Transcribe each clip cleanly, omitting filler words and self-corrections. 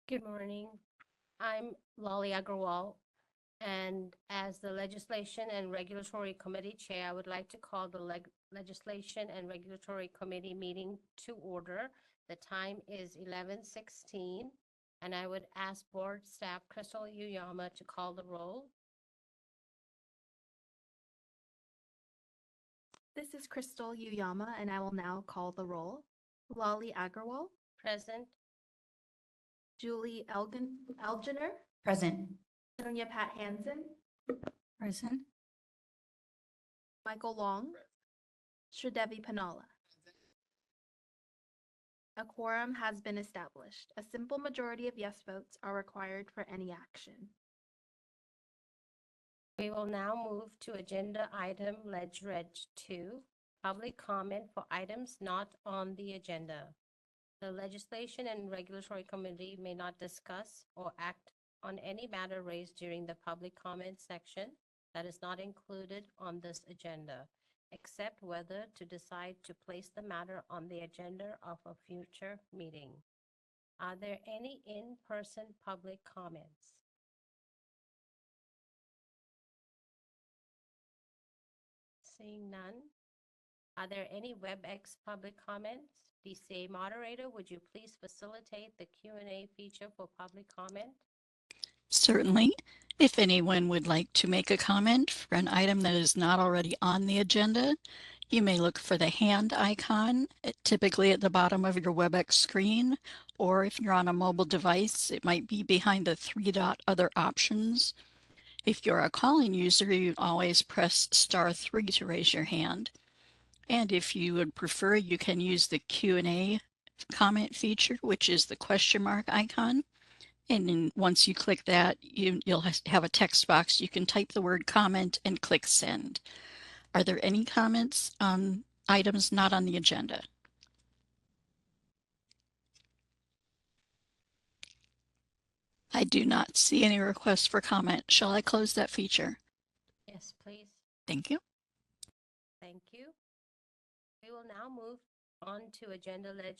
Good morning. I'm Lali Agrawal, and as the Legislation and Regulatory Committee Chair, I would like to call the Legislation and Regulatory Committee meeting to order. The time is 11:16, and I would ask Board Staff Crystal Uyama to call the roll. This is Crystal Uyama, and I will now call the roll. Lali Agrawal, Present. Julie Elginer, Present. Sonia Pat Hansen, Present. Michael Long, Sridevi Panala. A quorum has been established. A simple majority of yes votes are required for any action. We will now move to agenda item Reg 2, public comment for items not on the agenda. The Legislation and Regulatory Committee may not discuss or act on any matter raised during the public comment section that is not included on this agenda, except whether to decide to place the matter on the agenda of a future meeting. Are there any in-person public comments? Seeing none. Are there any WebEx public comments? DCA moderator, would you please facilitate the Q&A feature for public comment? Certainly. If anyone would like to make a comment for an item that is not already on the agenda, you may look for the hand icon, typically at the bottom of your WebEx screen, or if you're on a mobile device, it might be behind the three-dot other options. If you're a calling user, you always press *3 to raise your hand. And if you would prefer, you can use the Q&A comment feature, which is the question mark icon. And then once you click that, you'll have a text box. You can type the word comment and click send. Are there any comments on items not on the agenda? I do not see any requests for comment. Shall I close that feature? Yes, please. Thank you. Thank you. We will now move on to Agenda Reg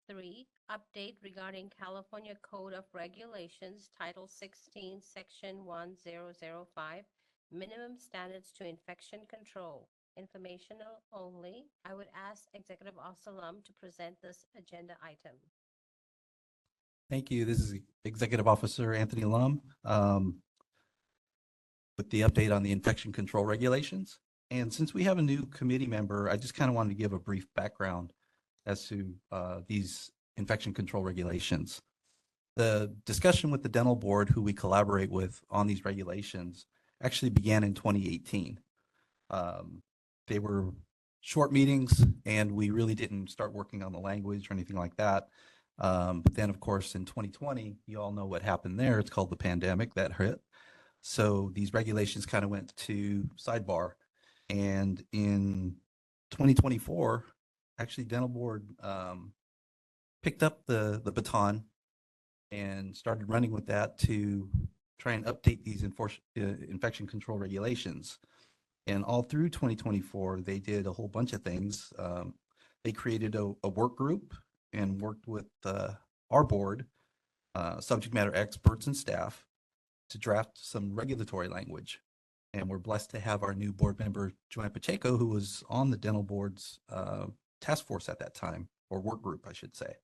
3, update regarding California Code of Regulations, Title 16, Section 1005, Minimum Standards to Infection Control. Informational only. I would ask Executive Officer Lum to present this agenda item. Thank you. This is Executive Officer Anthony Lum with the update on the infection control regulations. And since we have a new committee member, I just kind of wanted to give a brief background as to these infection control regulations. The discussion with the dental board, who we collaborate with on these regulations, actually began in 2018. They were short meetings, and we really didn't start working on the language or anything like that. But then, of course, in 2020, you all know what happened there. It's called the pandemic that hit. So these regulations kind of went to sidebar. And in 2024, actually, Dental Board picked up the baton and started running with that to try and update these infection control regulations. And all through 2024, they did a whole bunch of things. They created a work group and worked with our board, subject matter experts and staff, to draft some regulatory language. And we're blessed to have our new board member, Joanne Pacheco, who was on the dental board's task force at that time, or work group, I should say.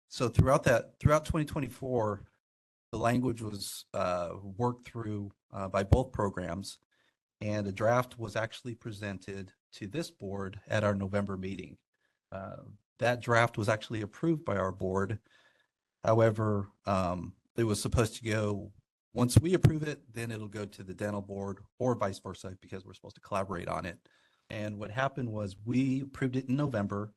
So throughout 2024, the language was worked through by both programs, and a draft was actually presented to this board at our November meeting. That draft was actually approved by our board. However, it was supposed to go, once we approve it, then it'll go to the dental board, or vice versa, because we're supposed to collaborate on it. And what happened was we approved it in November.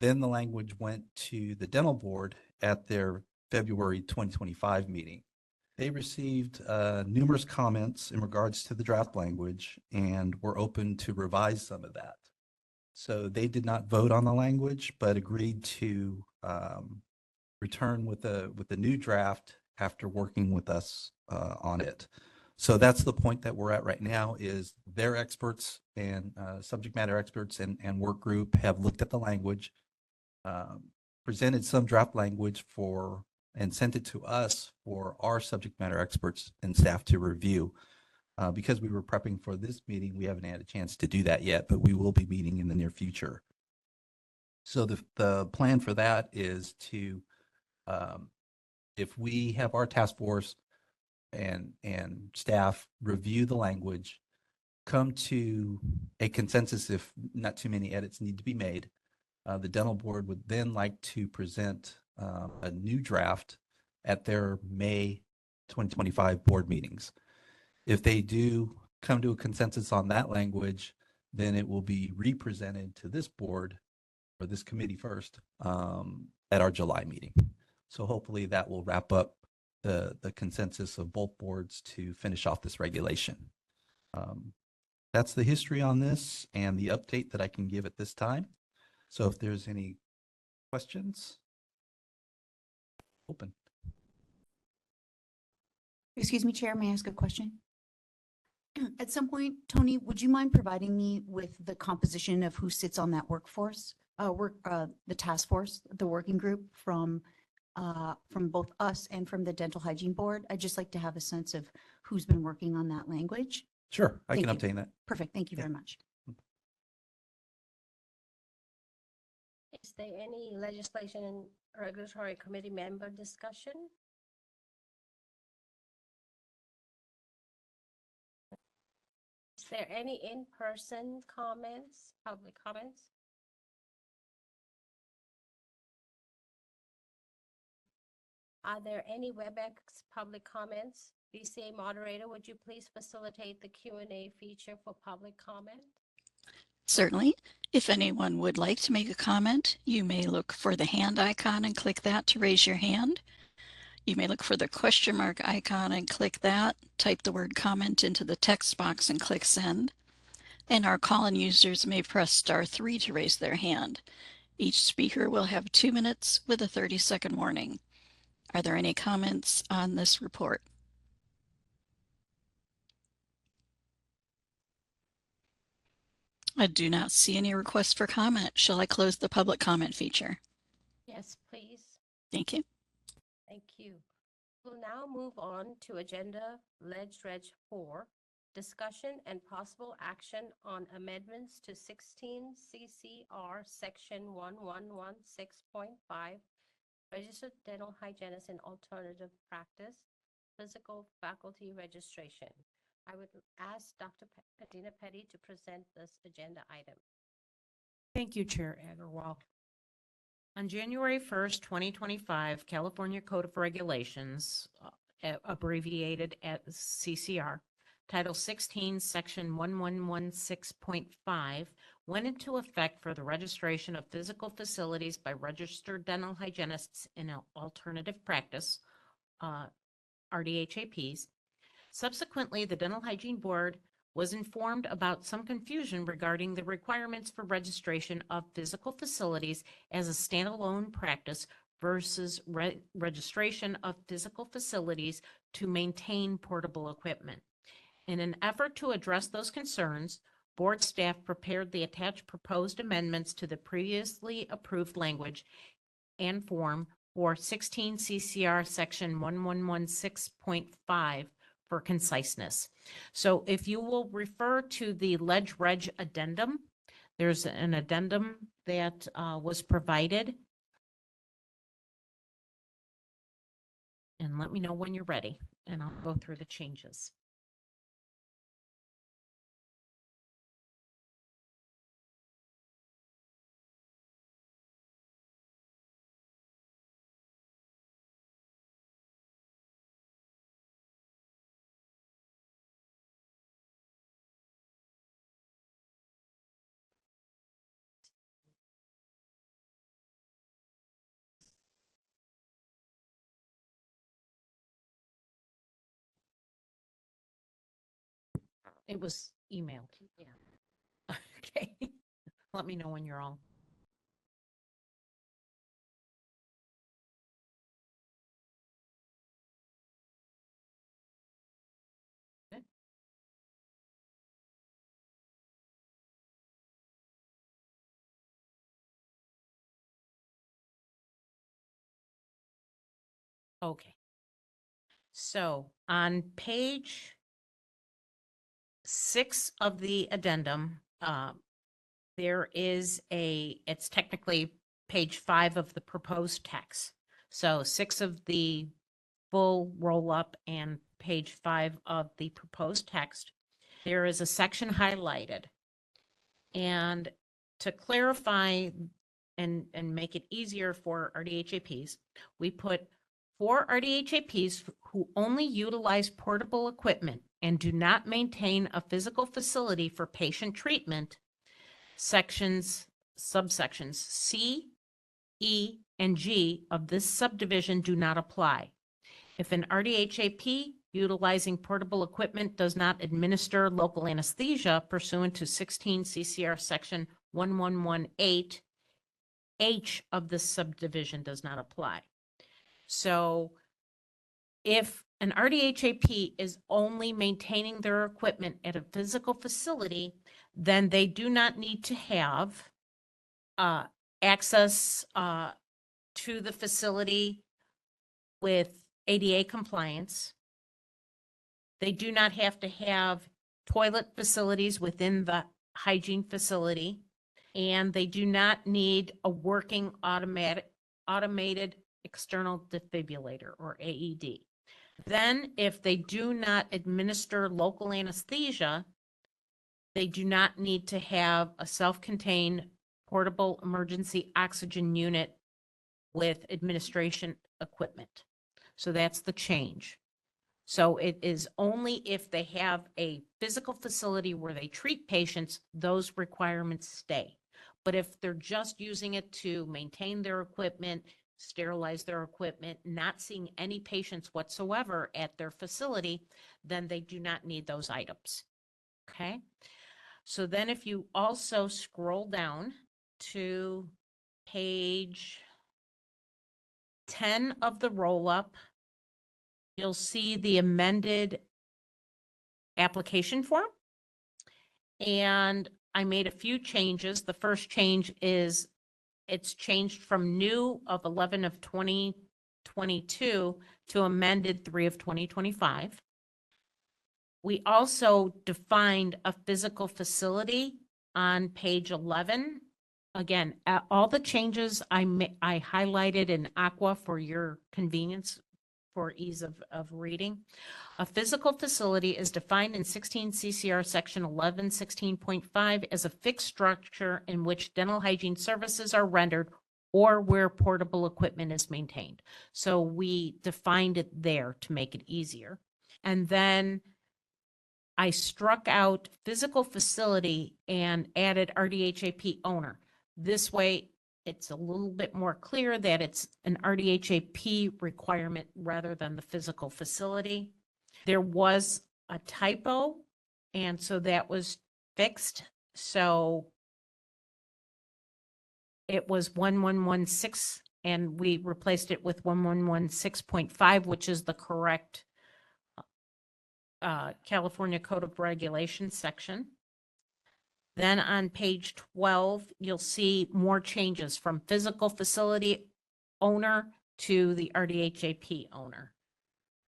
Then the language went to the dental board at their February 2025 meeting. They received numerous comments in regards to the draft language and were open to revise some of that. So they did not vote on the language, but agreed to return with a new draft after working with us on it. So that's the point that we're at right now, is their experts and subject matter experts and work group have looked at the language. presented some draft language for and sent it to us for our subject matter experts and staff to review. Because we were prepping for this meeting, we haven't had a chance to do that yet, but we will be meeting in the near future. So the plan for that is to, if we have our task force and staff review the language, come to a consensus if not too many edits need to be made, the dental board would then like to present a new draft at their May 2025 board meetings. If they do come to a consensus on that language, then it will be represented to this board or this committee first at our July meeting. So hopefully that will wrap up the consensus of both boards to finish off this regulation. That's the history on this and the update that I can give at this time. So if there's any questions, open. Excuse me, Chair, may I ask a question? At some point, Tony, would you mind providing me with the composition of who sits on that workforce, the task force, the working group from both us and from the Dental Hygiene Board? I'd just like to have a sense of who's been working on that language. Sure, I Thank can you. obtain that. Perfect. Thank you Yeah. very much. Is there any legislation and regulatory committee member discussion? Is there any in-person comments, public comments? Are there any WebEx public comments? BCA moderator, would you please facilitate the Q&A feature for public comment? Certainly. If anyone would like to make a comment, you may look for the hand icon and click that to raise your hand. You may look for the question mark icon and click that, type the word comment into the text box and click send. And our call-in users may press *3 to raise their hand. Each speaker will have 2 minutes with a 30-second warning. Are there any comments on this report? I do not see any requests for comment. Shall I close the public comment feature? Yes, please. Thank you. Thank you. We'll now move on to agenda Reg 4, discussion and possible action on amendments to 16 CCR Section 1116.5, Registered Dental Hygienist and Alternative Practice, Physical Faculty Registration. I would ask Dr. Adina Petty to present this agenda item. Thank you, Chair Agarwal. On January 1st, 2025, California Code of Regulations, abbreviated as CCR, Title 16, Section 1116.5, went into effect for the registration of physical facilities by registered dental hygienists in alternative practice, RDHAPs. Subsequently, the Dental Hygiene Board was informed about some confusion regarding the requirements for registration of physical facilities as a standalone practice versus registration of physical facilities to maintain portable equipment. In an effort to address those concerns, board staff prepared the attached proposed amendments to the previously approved language and form for 16 CCR Section 1116.5 for conciseness. So if you will refer to the Reg addendum, there's an addendum that was provided. And let me know when you're ready, and I'll go through the changes. It was emailed. Yeah. Okay. Let me know when you're all. Good. Okay. So on page 6 of the addendum, there is it's technically page 5 of the proposed text. So 6 of the full roll-up and page 5 of the proposed text. There is a section highlighted. And to clarify and make it easier for RDHAPs, we put for RDHAPs who only utilize portable equipment and do not maintain a physical facility for patient treatment, subsections C, E, and G of this subdivision do not apply. If an RDHAP utilizing portable equipment does not administer local anesthesia pursuant to 16 CCR section 1118, H of this subdivision does not apply. So if an RDHAP is only maintaining their equipment at a physical facility, then they do not need to have access to the facility with ADA compliance. They do not have to have toilet facilities within the hygiene facility, and they do not need a working automated external defibrillator or AED. Then if they do not administer local anesthesia, they do not need to have a self-contained portable emergency oxygen unit with administration equipment. So that's the change. So it is only if they have a physical facility where they treat patients, those requirements stay. But if they're just using it to maintain their equipment, sterilize their equipment, not seeing any patients whatsoever at their facility, then they do not need those items. Okay. So then if you also scroll down to page 10 of the roll-up, you'll see the amended application form. And I made a few changes. The first change is it's changed from new of 11 of 2022 to amended 3 of 2025. We also defined a physical facility on page 11. Again, all the changes I highlighted in aqua for your convenience for ease of reading. A physical facility is defined in 16 CCR section 1116.5 as a fixed structure in which dental hygiene services are rendered or where portable equipment is maintained. So we defined it there to make it easier. And then I struck out physical facility and added RDHAP owner. This way, it's a little bit more clear that it's an RDHAP requirement rather than the physical facility. There was a typo, and so that was fixed. So it was 1116, and we replaced it with 1116.5, which is the correct California Code of Regulations section. Then on page 12, you'll see more changes from physical facility owner to the RDHAP owner.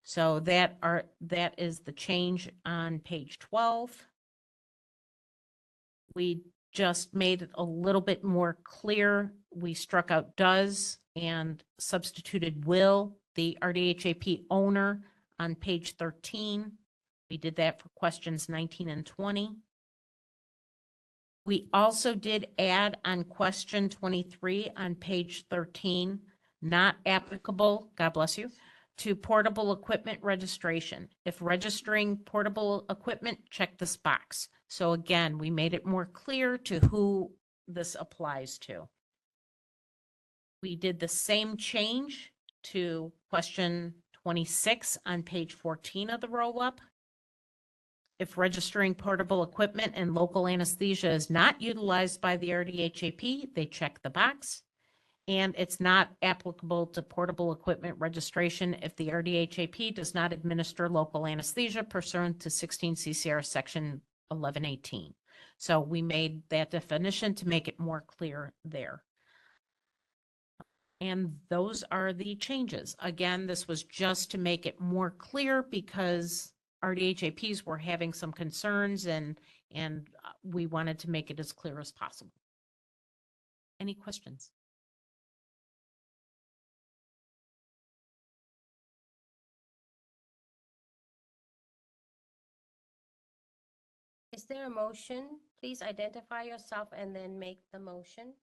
So that is the change on page 12. We just made it a little bit more clear. We struck out does and substituted will, the RDHAP owner on page 13. We did that for questions 19 and 20. We also did add on question 23 on page 13, not applicable, God bless you, to portable equipment registration. If registering portable equipment, check this box. So again, we made it more clear to who this applies to. We did the same change to question 26 on page 14 of the roll-up. If registering portable equipment and local anesthesia is not utilized by the RDHAP, they check the box. And it's not applicable to portable equipment registration if the RDHAP does not administer local anesthesia pursuant to 16 CCR section 1118. So we made that definition to make it more clear there. And those are the changes. Again, this was just to make it more clear because RDHAPs were having some concerns and we wanted to make it as clear as possible. Any questions? Is there a motion? Please identify yourself and then make the motion.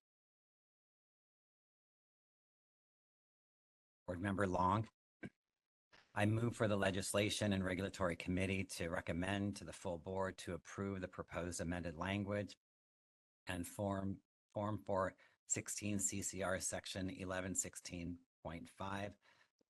Board Member Long. I move for the Legislation and Regulatory Committee to recommend to the full board to approve the proposed amended language and form for 16 CCR section 1116.5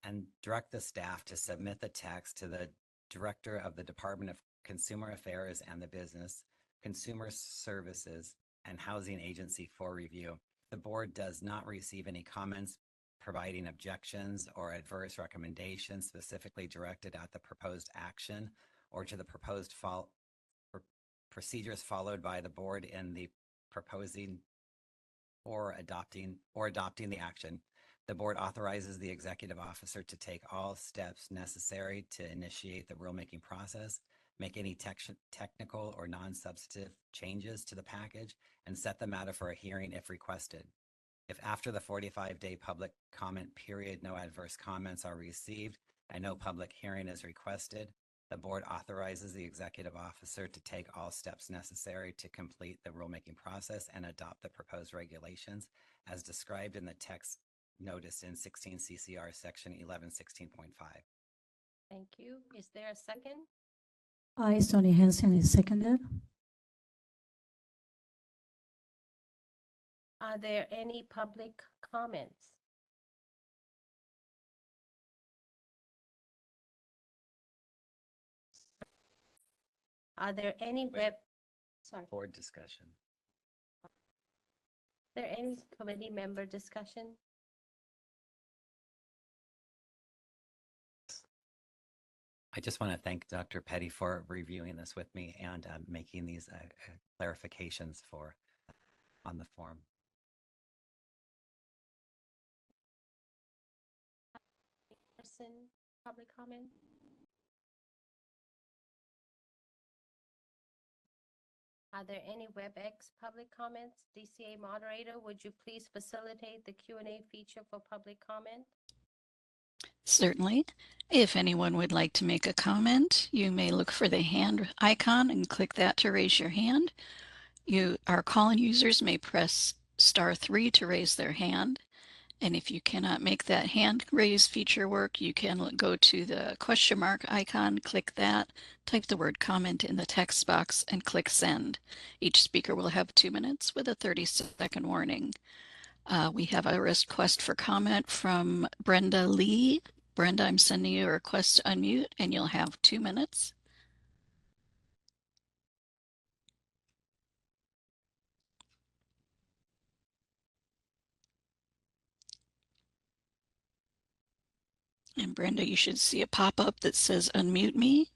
and direct the staff to submit the text to the Director of the Department of Consumer Affairs and the Business, Consumer Services, and Housing Agency for review. The board does not receive any comments providing objections or adverse recommendations specifically directed at the proposed action or to the proposed procedures followed by the board in the proposing or adopting the action. The board authorizes the executive officer to take all steps necessary to initiate the rulemaking process, make any technical or non-substantive changes to the package, and set the matter for a hearing if requested. If after the 45-day public comment period, no adverse comments are received and no public hearing is requested, the board authorizes the executive officer to take all steps necessary to complete the rulemaking process and adopt the proposed regulations as described in the text notice in 16 CCR section 1116.5. Thank you. Is there a second? I, Sonny Hansen, is seconded. Are there any public comments? Are there any Board discussion. Are there any committee member discussion? I just want to thank Dr. Petty for reviewing this with me and making these clarifications on the form. Person, public comment? Are there any WebEx public comments? DCA moderator, would you please facilitate the Q&A feature for public comment? Certainly. If anyone would like to make a comment, you may look for the hand icon and click that to raise your hand. Our call-in users may press *3 to raise their hand. And if you cannot make that hand raise feature work, you can go to the question mark icon, click that, type the word comment in the text box, and click send. Each speaker will have 2 minutes with a 30-second warning. We have a request for comment from Brenda Lee. Brenda, I'm sending you a request to unmute, and you'll have 2 minutes. And Brenda, you should see a pop-up that says unmute me.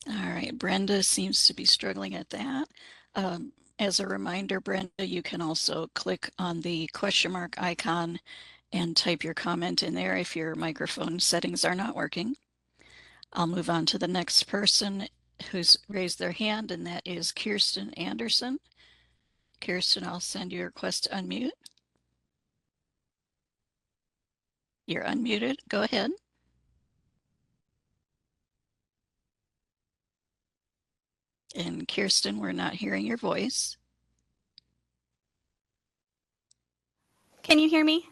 All right, Brenda seems to be struggling at that. As a reminder, Brenda, you can also click on the question mark icon and type your comment in there if your microphone settings are not working. I'll move on to the next person who's raised their hand, and that is Kirsten Anderson. Kirsten, I'll send you a request to unmute. You're unmuted. Go ahead. And Kirsten, we're not hearing your voice. Can you hear me?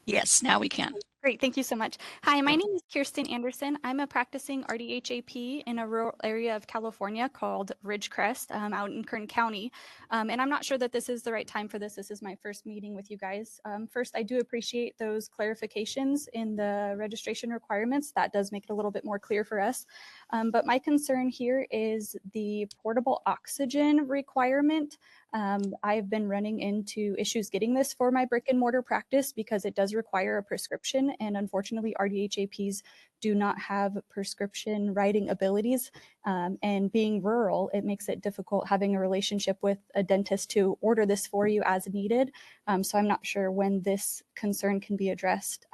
Yes, now we can. Great, thank you so much. Hi, my name is Kirsten Anderson. I'm a practicing RDHAP in a rural area of California called Ridgecrest out in Kern County. And I'm not sure that this is the right time for this. This is my first meeting with you guys. First, I do appreciate those clarifications in the registration requirements. That does make it a little bit more clear for us. But my concern here is the portable oxygen requirement. I've been running into issues getting this for my brick and mortar practice because it does require a prescription, and unfortunately RDHAPs do not have prescription writing abilities. And being rural, it makes it difficult having a relationship with a dentist to order this for you as needed. So I'm not sure when this concern can be addressed,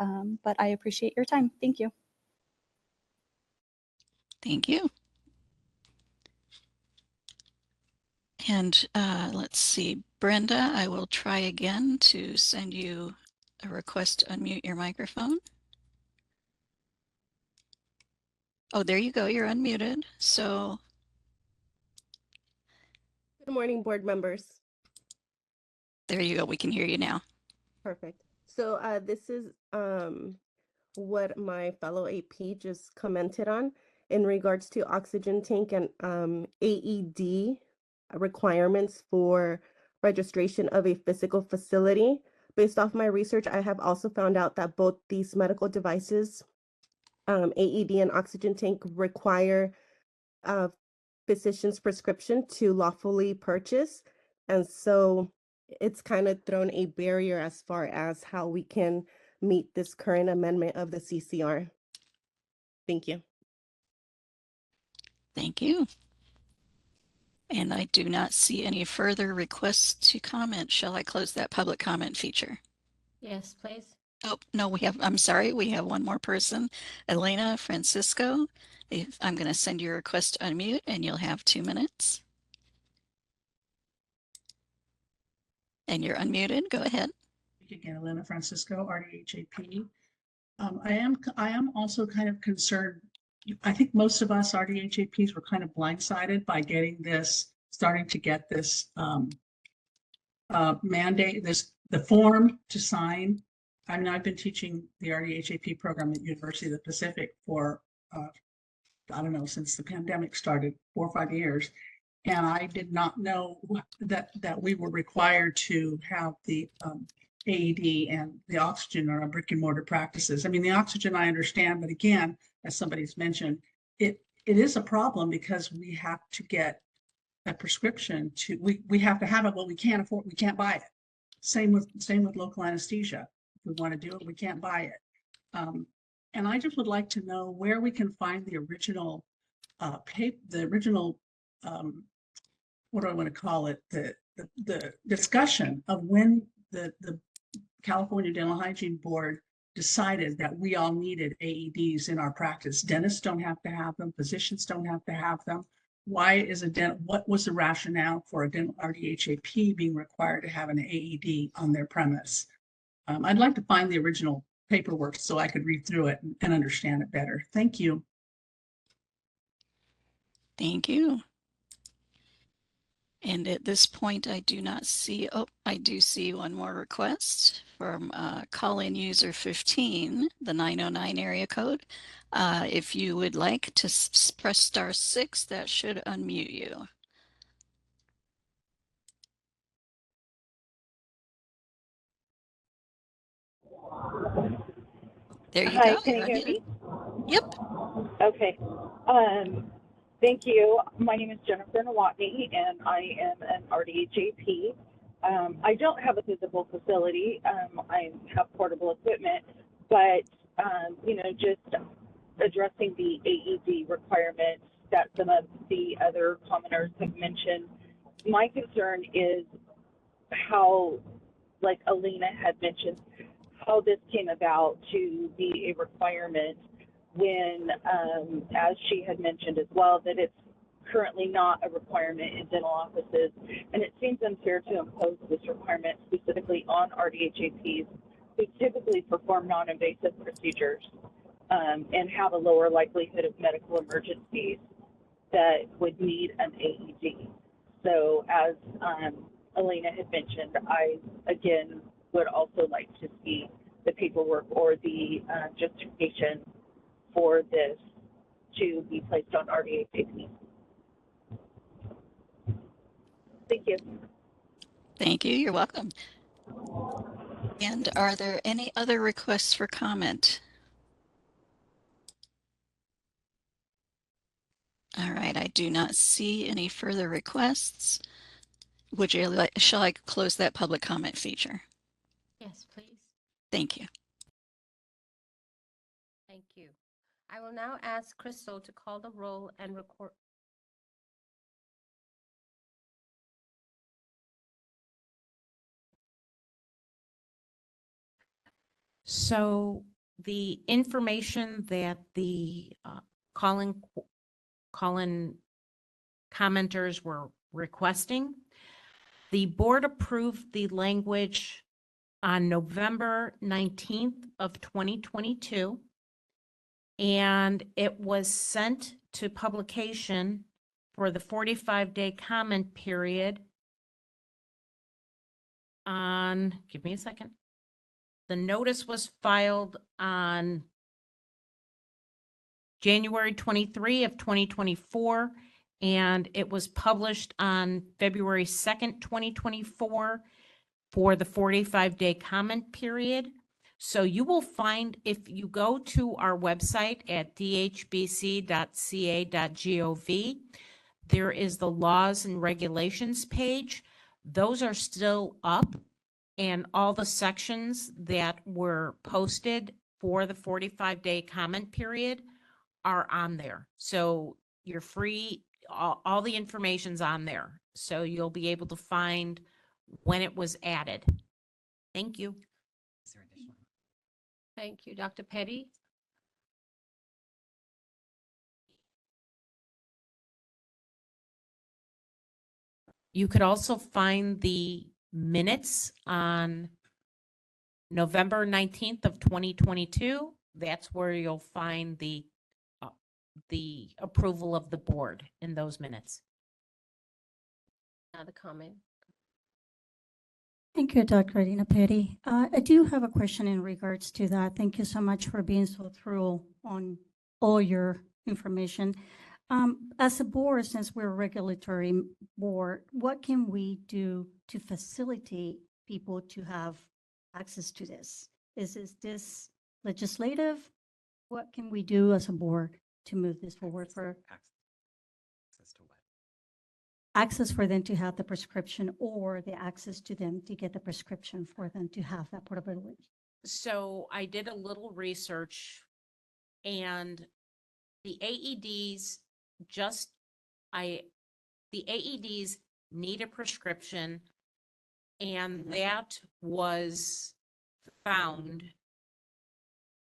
but I appreciate your time. Thank you. Thank you. And let's see, Brenda, I will try again to send you a request to unmute your microphone. Oh, there you go. You're unmuted. So Good morning, board members. there you go. We can hear you now. Perfect. So this is what my fellow AP just commented on in regards to oxygen tank and AED requirements for registration of a physical facility. Based off my research, I have also found out that both these medical devices, AED and oxygen tank, require physician's prescription to lawfully purchase. And so it's kind of thrown a barrier as far as how we can meet this current amendment of the CCR. Thank you. Thank you. And I do not see any further requests to comment. Shall I close that public comment feature? Yes, please. Oh, no, I'm sorry, we have one more person. Elena Francisco, I'm going to send you a request to unmute and you'll have 2 minutes. And you're unmuted. Go ahead. Again, Elena Francisco, RDHAP. I am also kind of concerned. I think most of us RDHAPs were kind of blindsided by starting to get this mandate, the form to sign. I mean, I've been teaching the RDHAP program at University of the Pacific for, I don't know, since the pandemic started, 4 or 5 years. And I did not know that we were required to have the AED and the oxygen on our brick and mortar practices. I mean, the oxygen I understand, but again, as somebody's mentioned, it is a problem because we have to get a prescription we have to have it, but we can't afford, we can't buy it. Same with local anesthesia. If we want to do it, we can't buy it. And I just would like to know where we can find the original what do I want to call it? The discussion of when the California Dental Hygiene Board decided that we all needed AEDs in our practice. Dentists don't have to have them. Physicians don't have to have them. What was the rationale for a dental RDHAP being required to have an AED on their premise? I'd like to find the original paperwork so I could read through it and understand it better. Thank you. Thank you. And at this point, I do not see, I do see one more request from call-in user 15, the 909 area code. If you would like to press *6, that should unmute you. There you Hi, go. can you You're hear unmuted. me? Yep. Okay. Thank you. My name is Jennifer Nawatney, and I am an RDHAP. I don't have a physical facility. I have portable equipment, but just addressing the AED requirements that some of the other commoners have mentioned. My concern is how, like Alina had mentioned, how this came about to be a requirement when, as she had mentioned as well, that it's currently not a requirement in dental offices. And it seems unfair to impose this requirement specifically on RDHAPs who typically perform non-invasive procedures and have a lower likelihood of medical emergencies that would need an AED. So as Alina had mentioned, I, again, would also like to see the paperwork or the justification for this to be placed on RDHAP. Thank you. Thank you. You're welcome. And are there any other requests for comment? do not see any further requests. Shall I close that public comment feature? Yes, please. Thank you. Thank you. I will now ask Crystal to call the roll and record. So the information that the call-in commenters were requesting, the board approved the language on November 19th of 2022, and it was sent to publication for the 45-day comment period on, give me a second. The notice was filed on January 23 of 2024, and it was published on February 2nd, 2024 for the 45-day comment period. So you will find, if you go to our website at dhbc.ca.gov, there is the laws and regulations page. Those are still up, and all the sections that were posted for the 45-day comment period are on there. So you're free, all the information's on there. So you'll be able to find when it was added. Thank you. Is there additional? Thank you. Dr. Petty? You could also find the minutes on November 19th of 2022. That's where you'll find the approval of the board in those minutes. Another comment. Thank you, Dr. Adina Petty. I do have a question in regards to that. Thank you so much for being so thorough on all your information. As a board, since we're a regulatory board, what can we do to facilitate people to have access to this? Is this legislative? What can we do as a board to move this forward for Access to what? access for them to have the prescription, or the access to them to get the prescription for them to have that portability? So I did a little research, and the AEDs the AEDs need a prescription, and that was found.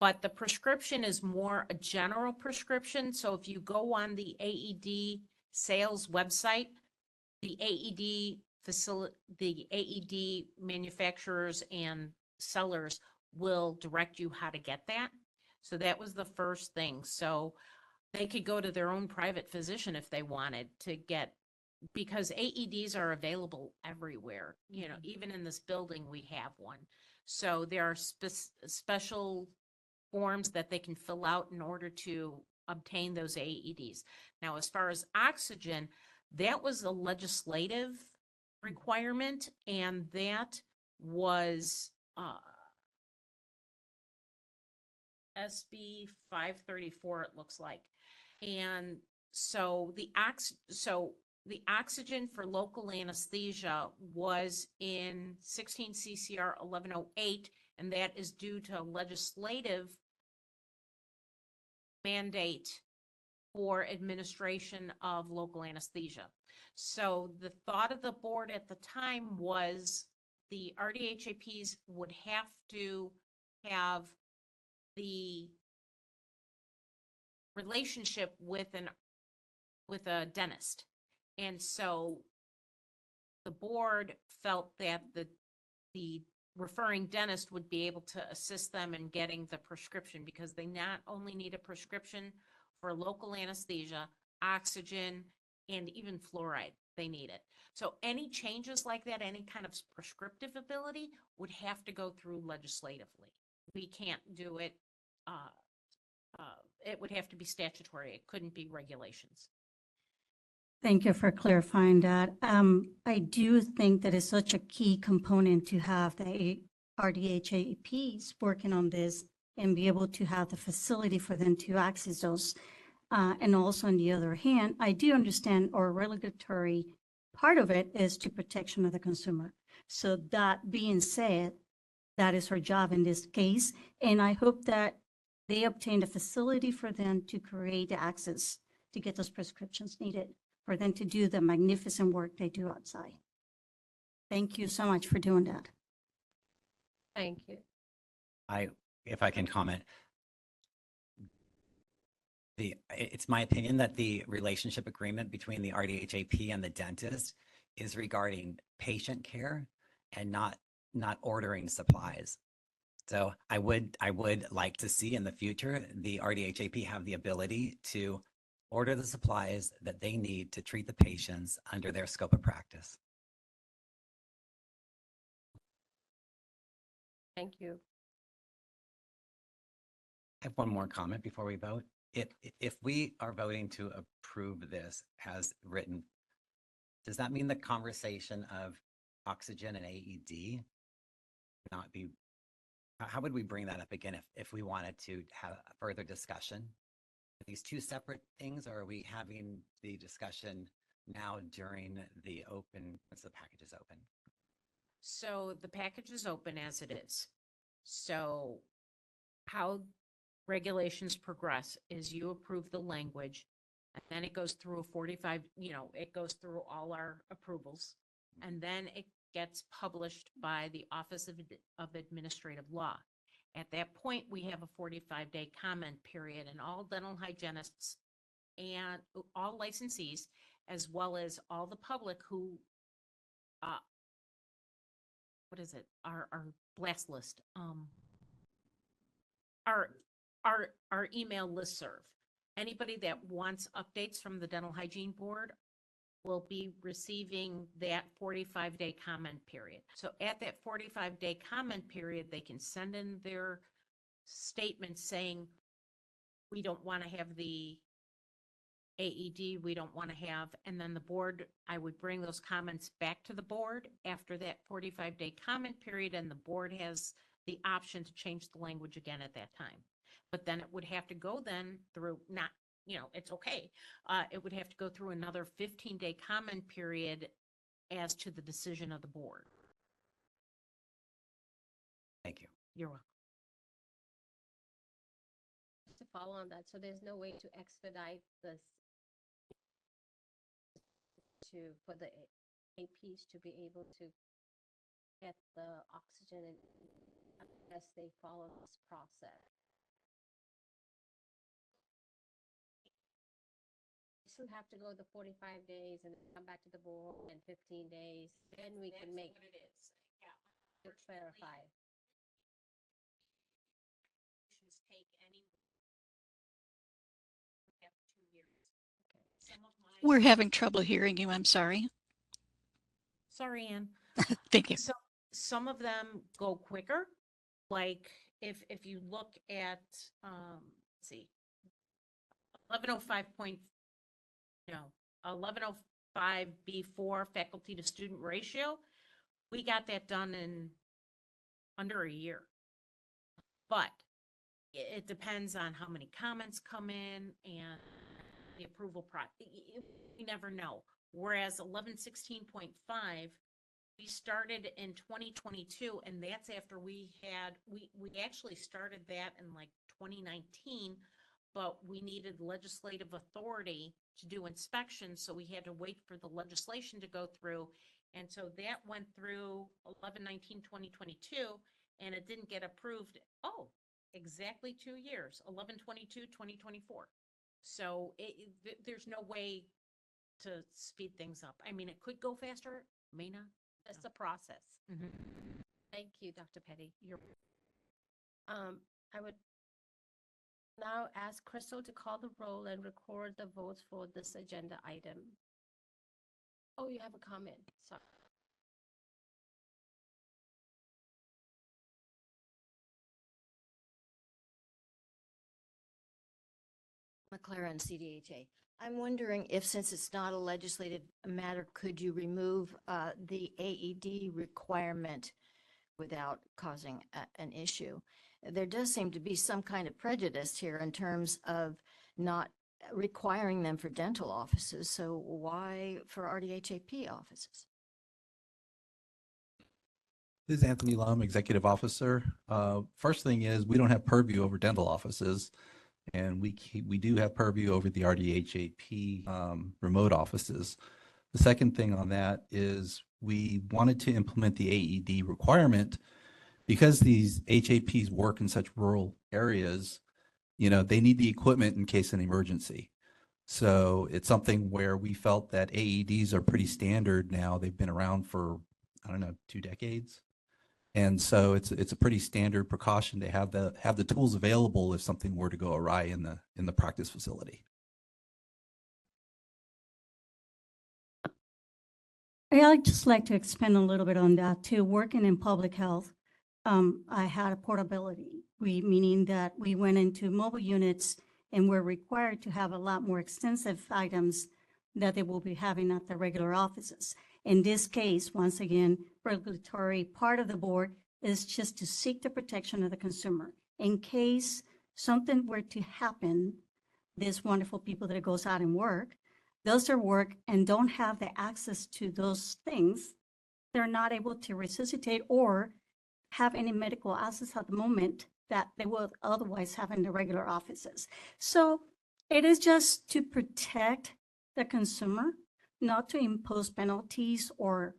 But the prescription is more a general prescription. So if you go on the AED sales website, the AED manufacturers and sellers will direct you how to get that. So that was the first thing. So they could go to their own private physician if they wanted to get, because AEDs are available everywhere. You know, even in this building, we have one. So there are special forms that they can fill out in order to obtain those AEDs. Now, as far as oxygen, that was a legislative requirement, and that was SB 534, it looks like. And so the oxygen for local anesthesia was in 16 CCR 1108, and that is due to legislative mandate for administration of local anesthesia. So the thought of the board at the time was the RDHAPs would have to have the relationship with a dentist. And so the board felt that the referring dentist would be able to assist them in getting the prescription, because they not only need a prescription for local anesthesia, oxygen, and even fluoride, they need it. So any changes like that, any kind of prescriptive ability would have to go through legislatively. We can't do it. It would have to be statutory. It couldn't be regulations. Thank you for clarifying that. I do think that is such a key component to have the RDHAPs working on this and be able to have the facility for them to access those. And also on the other hand, I do understand our regulatory part of it is to protection of the consumer. So that being said, that is our job in this case. And I hope that they obtain a facility for them to create the access to get those prescriptions needed for them to do the magnificent work they do outside. Thank you so much for doing that. Thank you. If I can comment, it's my opinion that the relationship agreement between the RDHAP and the dentist is regarding patient care and not ordering supplies. So I would like to see in the future the RDHAP have the ability to order the supplies that they need to treat the patients under their scope of practice. Thank you. I have one more comment before we vote. If we are voting to approve this as written, does that mean the conversation of oxygen and AED not be, how would we bring that up again if we wanted to have a further discussion? Are these two separate things, or are we having the discussion now during the open, once the package is open? So the package is open as it is. So how regulations progress is you approve the language, and then it goes through 45, it goes through all our approvals, and then it gets published by the Office of Administrative Law. At that point, we have a 45-day comment period, and all dental hygienists and all licensees, as well as all the public who, our blast list, our email listserv. Anybody that wants updates from the Dental Hygiene Board will be receiving that 45-day comment period. So at that 45-day comment period, they can send in their statement saying, we don't want to have the AED, we don't want to have, and then the board, I would bring those comments back to the board after that 45-day comment period, and the board has the option to change the language again at that time. But then it would have to go then through, not, it's okay. It would have to go through another 15-day comment period as to the decision of the board. Thank you. You're welcome. To follow on that, so there's no way to expedite this for the APs to be able to get the oxygen unless they follow this process. You still have to go the 45 days and come back to the board in 15 days. Then we can make what it is. Yeah. it clarify. Take any. We have 2 years. Okay. Some of my. We're having trouble hearing you. I'm sorry. Sorry, Ann. Thank you. So some of them go quicker. Like if you look at, let's see, 1105B4 faculty to student ratio, we got that done in under a year. But it depends on how many comments come in and the approval process. You never know. Whereas 1116.5, we started in 2022, and that's after we actually started that in like 2019, but we needed legislative authority to do inspections, so we had to wait for the legislation to go through. And so that went through 11/19/2022, and it didn't get approved. Oh, exactly 2 years, 11/22/2024. So there's no way to speed things up. I mean, it could go faster, may not. That's the process. Mhm. Thank you, Dr. Petty. I would now ask Crystal to call the roll and record the votes for this agenda item. Oh, you have a comment. Sorry. McLaren, CDHA. I'm wondering if, since it's not a legislative matter, could you remove the AED requirement without causing an issue? There does seem to be some kind of prejudice here in terms of not requiring them for dental offices, so why for RDHAP offices? This is Anthony Lum, Executive Officer. First thing is we don't have purview over dental offices, and we do have purview over the RDHAP remote offices. The second thing on that is we wanted to implement the AED requirement because these HAPs work in such rural areas. You know, they need the equipment in case of an emergency. So it's something where we felt that AEDs are pretty standard now. They've been around for, I don't know, 2 decades. And so it's a pretty standard precaution to have the tools available if something were to go awry in the practice facility. I'd just like to expand a little bit on that too. Working in public health, I had a portability, meaning that we went into mobile units and we're required to have a lot more extensive items that they will be having at the regular offices. In this case, once again, regulatory part of the board is just to seek the protection of the consumer. In case something were to happen, these wonderful people that goes out and work, does their work and don't have the access to those things, they're not able to resuscitate or have any medical access at the moment that they would otherwise have in the regular offices. So it is just to protect the consumer, not to impose penalties or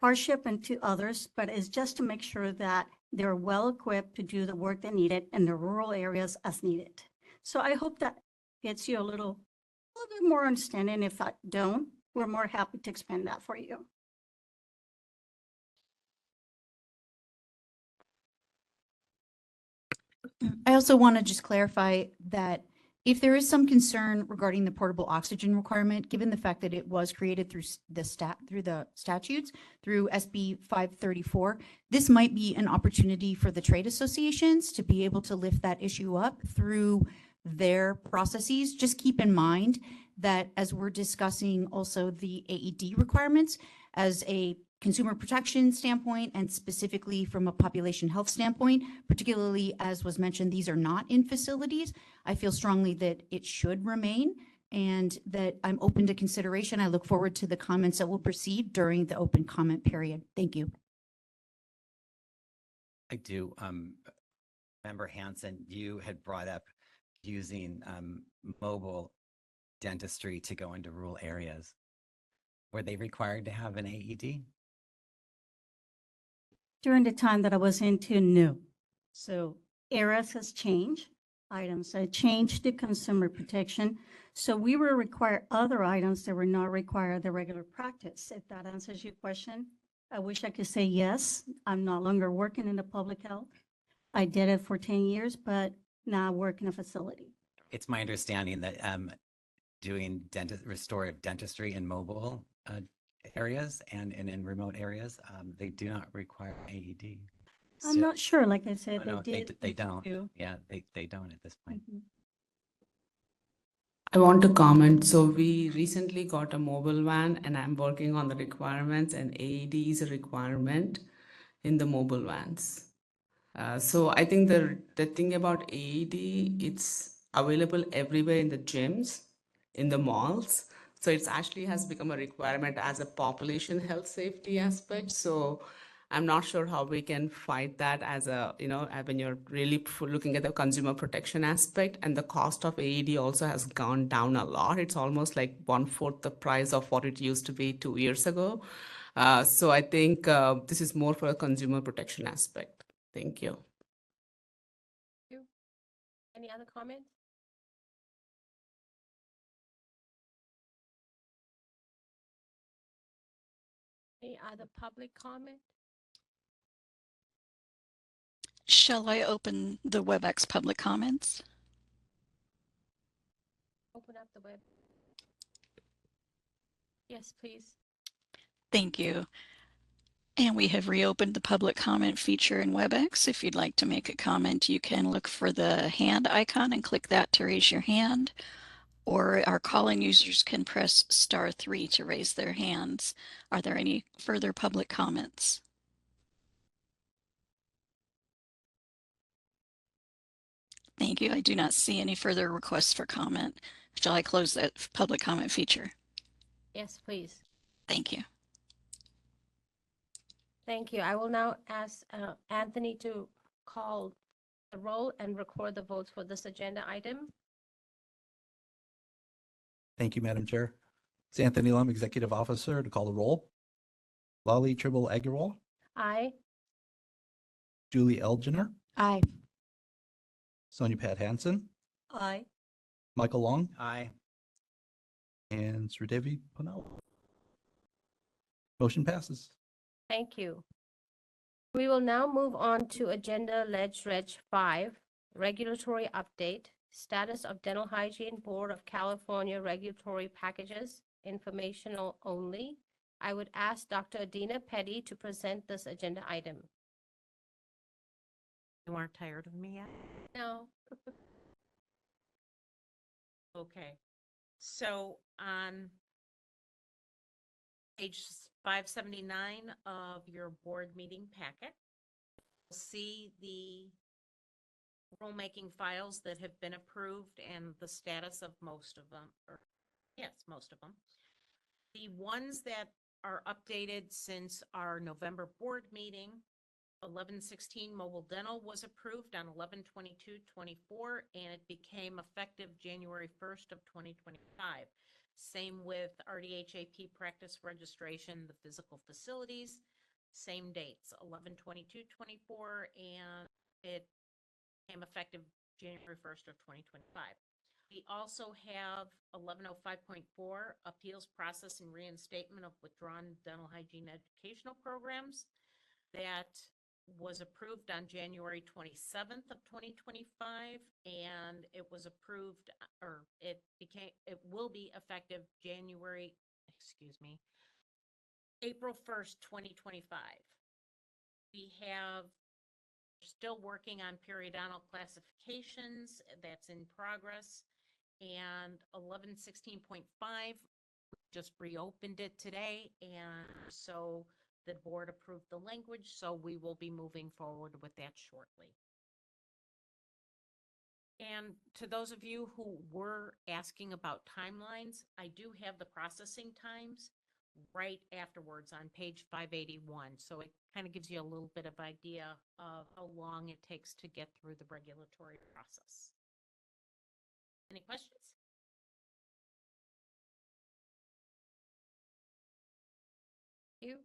hardship into others, but it's just to make sure that they're well equipped to do the work they needed in the rural areas as needed. So I hope that gets you a little bit more understanding. If I don't, we're more happy to expand that for you. I also want to just clarify that if there is some concern regarding the portable oxygen requirement, given the fact that it was created through the statutes, through SB 534, this might be an opportunity for the trade associations to be able to lift that issue up through their processes. Just keep in mind that as we're discussing also the AED requirements as a consumer protection standpoint and specifically from a population health standpoint, particularly as was mentioned, these are not in facilities. I feel strongly that it should remain and that I'm open to consideration. I look forward to the comments that will proceed during the open comment period. Thank you. I do. Member Hanson, you had brought up using mobile dentistry to go into rural areas. Were they required to have an AED? During the time that I was into, no. So eras has changed, items have changed the consumer protection. So we will require other items that were not required the regular practice. If that answers your question, I wish I could say yes. I'm no longer working in the public health. I did it for 10 years, but now I work in a facility. It's my understanding that doing restorative dentistry in mobile areas and in remote areas, they do not require AED. I'm not sure, like I said, No, they did. they don't. do. Yeah, they don't at this point. Mhm. I want to comment. So we recently got a mobile van and I'm working on the requirements, and AED is a requirement in the mobile vans. So I think the thing about AED, it's available everywhere in the gyms, in the malls. So it's actually has become a requirement as a population health safety aspect. So I'm not sure how we can fight that as a, when you're really looking at the consumer protection aspect, and the cost of AED also has gone down a lot. It's almost like 1/4 the price of what it used to be 2 years ago. So I think this is more for a consumer protection aspect. Thank you. Any other comments? Any other public comment? Shall I open the WebEx public comments? Open up the web. Yes, please. Thank you. And we have reopened the public comment feature in WebEx. If you'd like to make a comment, you can look for the hand icon and click that to raise your hand. Or our call-in users can press *3 to raise their hands. Are there any further public comments? Thank you. I do not see any further requests for comment. Shall I close that public comment feature? Yes, please. Thank you. Thank you. I will now ask Anthony to call the roll and record the votes for this agenda item. Thank you, Madam Chair. It's Anthony Lum, Executive Officer, to call the roll. Lali Tribble Agarwal, Aye. Julie Elginer, Aye. Sonia Pat Hansen, Aye. Michael Long, Aye. and Sridevi Panal. Motion passes. Thank you. We will now move on to Agenda Ledge Reg 5, Regulatory Update, Status of Dental Hygiene Board of California Regulatory Packages, Informational Only. I would ask Dr. Adina Petty to present this agenda item. You aren't tired of me yet? No. Okay. So on page 579 of your board meeting packet, you'll see the rulemaking files that have been approved and the status of most of them, or yes, most of them. The ones that are updated since our November board meeting, 1116 mobile dental was approved on 11/22/24, and it became effective January 1st of 2025. Same with RDHAP practice registration, the physical facilities, same dates, 11/22/24, and it became effective January 1st of 2025. We also have 1105.4 appeals process and reinstatement of withdrawn dental hygiene educational programs. That was approved on January 27th of 2025, and it was approved, or it will be effective April 1st, 2025. We have still working on periodontal classifications. That's in progress. And 1116.5, just reopened it today, and so the board approved the language, so we will be moving forward with that shortly. And to those of you who were asking about timelines, I do have the processing times right afterwards on page 581. So it kind of gives you a little bit of idea of how long it takes to get through the regulatory process. Any questions? Thank you.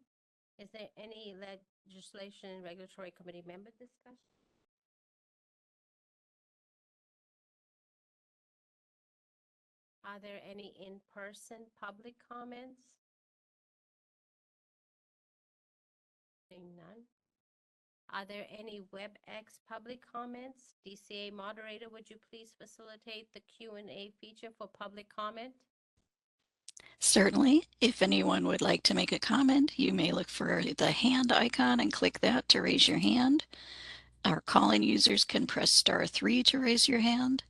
Is there any legislation and regulatory committee member discussion? Are there any in-person public comments? Seeing none. Are there any WebEx public comments? DCA moderator, would you please facilitate the Q&A feature for public comment? Certainly, if anyone would like to make a comment, you may look for the hand icon and click that to raise your hand. Our call-in users can press *3 to raise your hand.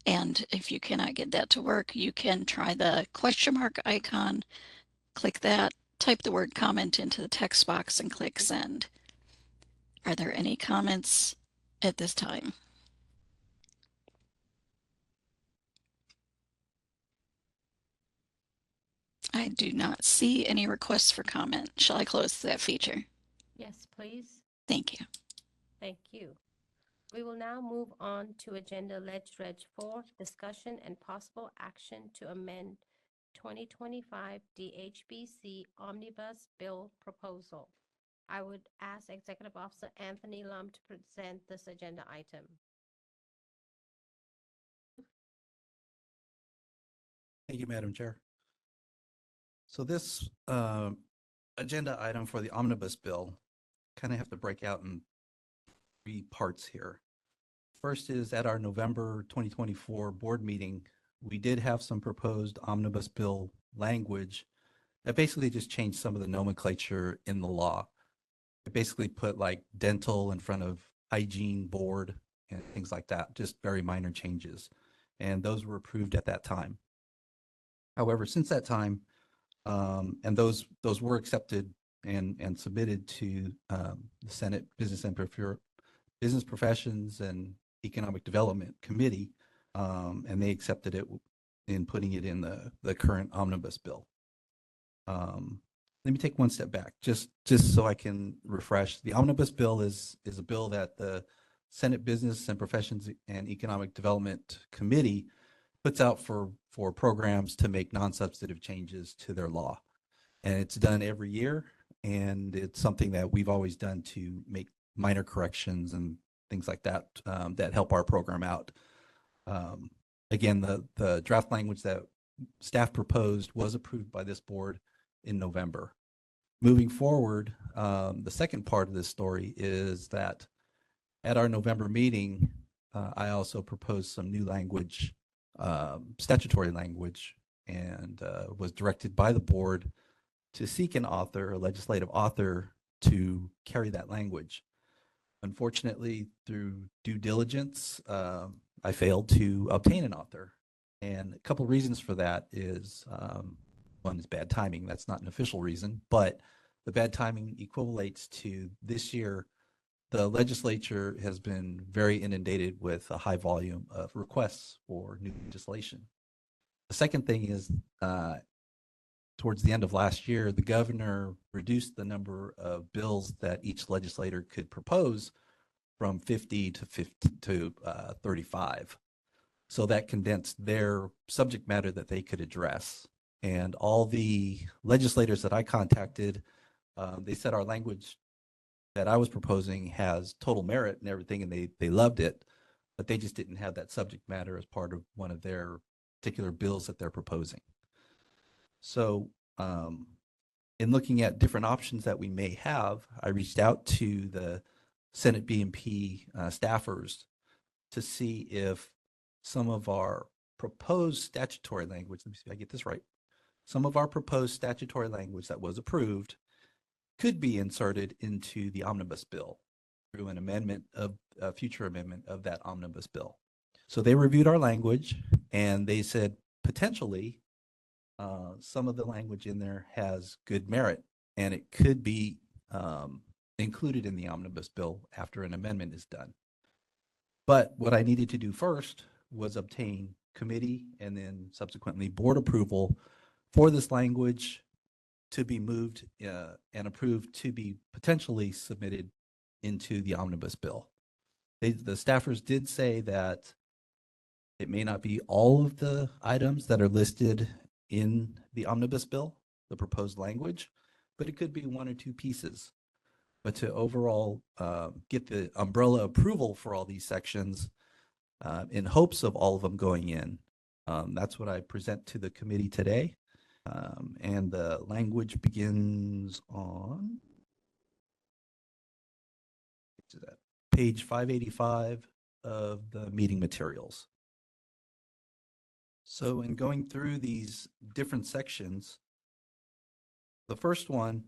And if you cannot get that to work, you can try the question mark icon, click that, type the word comment into the text box and click send. Are there any comments at this time? I do not see any requests for comment. Shall I close that feature? Yes, please. Thank you. Thank you. We will now move on to Agenda Ledge Reg 4, discussion and possible action to amend 2025 DHBC Omnibus Bill Proposal. I would ask Executive Officer Anthony Lum to present this agenda item. Thank you, Madam Chair. So this agenda item for the omnibus bill kind of have to break out in 3 parts here. First is at our November 2024 board meeting, we did have some proposed omnibus bill language that basically just changed some of the nomenclature in the law. It basically put like dental in front of hygiene board and things like that, just very minor changes. And those were approved at that time. However, since that time, and those were accepted and submitted to the Senate Business Professions and Economic Development Committee, and they accepted it in putting it in the current omnibus bill. Let me take one step back, just so I can refresh. The omnibus bill is a bill that the Senate Business and Professions and Economic Development Committee puts out for programs to make non-substantive changes to their law. And it's done every year, and it's something that we've always done to make minor corrections and things like that that help our program out. Again, the draft language that staff proposed was approved by this board in November. Moving forward, the second part of this story is that at our November meeting, I also proposed some new language, statutory language, and was directed by the board to seek an author, a legislative author, to carry that language. Unfortunately, through due diligence, I failed to obtain an author. And a couple of reasons for that is, one is bad timing. That's not an official reason, but the bad timing equates to this year, the legislature has been very inundated with a high volume of requests for new legislation. The second thing is, towards the end of last year, the governor reduced the number of bills that each legislator could propose from 50 to 35. So that condensed their subject matter that they could address. And all the legislators that I contacted, they said our language that I was proposing has total merit and everything, and they loved it, but they just didn't have that subject matter as part of one of their particular bills that they're proposing. So in looking at different options that we may have, I reached out to the Senate B&P staffers to see if some of our proposed statutory language, let me see if I get this right, some of our proposed statutory language that was approved could be inserted into the omnibus bill through an amendment of a future amendment of that omnibus bill. So they reviewed our language and they said potentially some of the language in there has good merit and it could be included in the omnibus bill after an amendment is done. But what I needed to do first was obtain committee and then subsequently board approval for this language to be moved and approved to be potentially submitted into the omnibus bill. The staffers did say that it may not be all of the items that are listed in the omnibus bill, the proposed language, but it could be one or two pieces. But to overall get the umbrella approval for all these sections in hopes of all of them going in, that's what I present to the committee today. And the language begins on page 585 of the meeting materials. So in going through these different sections, the first one,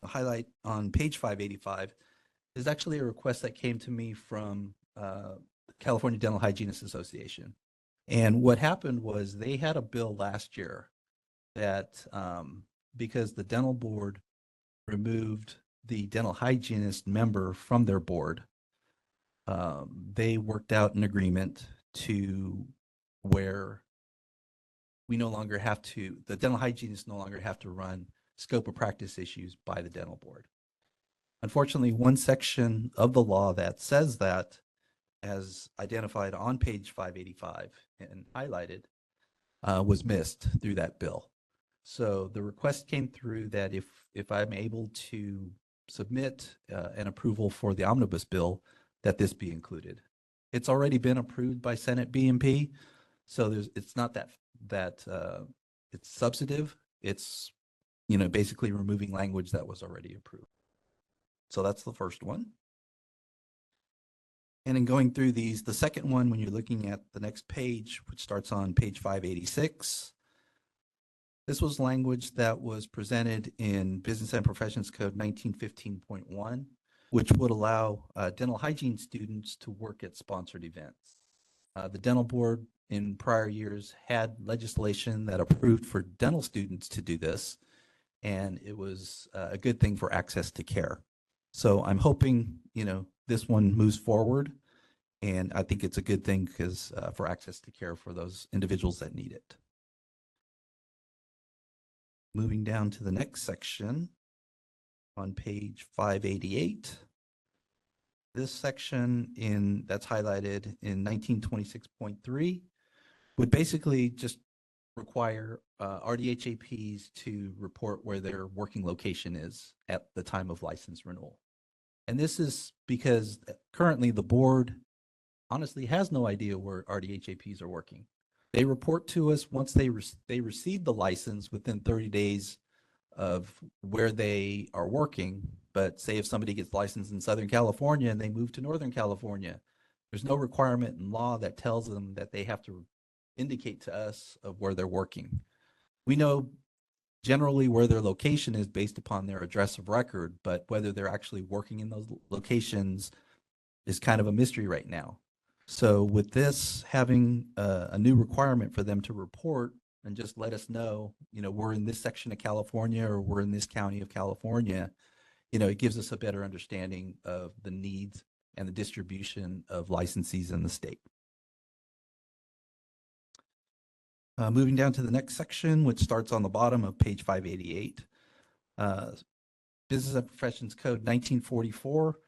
the highlight on page 585, is actually a request that came to me from the California Dental Hygienists Association. And what happened was they had a bill last year that because the dental board removed the dental hygienist member from their board, they worked out an agreement to where we no longer have to, the dental hygienists no longer have to run scope of practice issues by the dental board. Unfortunately, one section of the law that says that, as identified on page 585 and highlighted, was missed through that bill. So the request came through that if I'm able to submit an approval for the omnibus bill, that this be included. It's already been approved by Senate B&P, so it's not that it's substantive. It's basically removing language that was already approved. So that's the first one. And in going through these, the second one, when you're looking at the next page, which starts on page 586, this was language that was presented in Business and Professions Code 1915.1, which would allow dental hygiene students to work at sponsored events. The dental board in prior years had legislation that approved for dental students to do this, and it was a good thing for access to care. So I'm hoping, this one moves forward And I think it's a good thing because for access to care for those individuals that need it. Moving down to the next section on page 588. This section that's highlighted in 1926.3 would basically just require RDHAPs to report where their working location is at the time of license renewal. And this is because currently the board honestly has no idea where RDHAPs are working. They report to us once they receive the license within 30 days of where they are working. But say if somebody gets licensed in Southern California and they move to Northern California, there's no requirement in law that tells them that they have to indicate to us of where they're working. We know generally where their location is based upon their address of record, but whether they're actually working in those locations is kind of a mystery right now. So with this having a new requirement for them to report and just let us know, we're in this section of California or we're in this county of California, it gives us a better understanding of the needs and the distribution of licensees in the state. Moving down to the next section, which starts on the bottom of page 588. Business and Professions Code 1944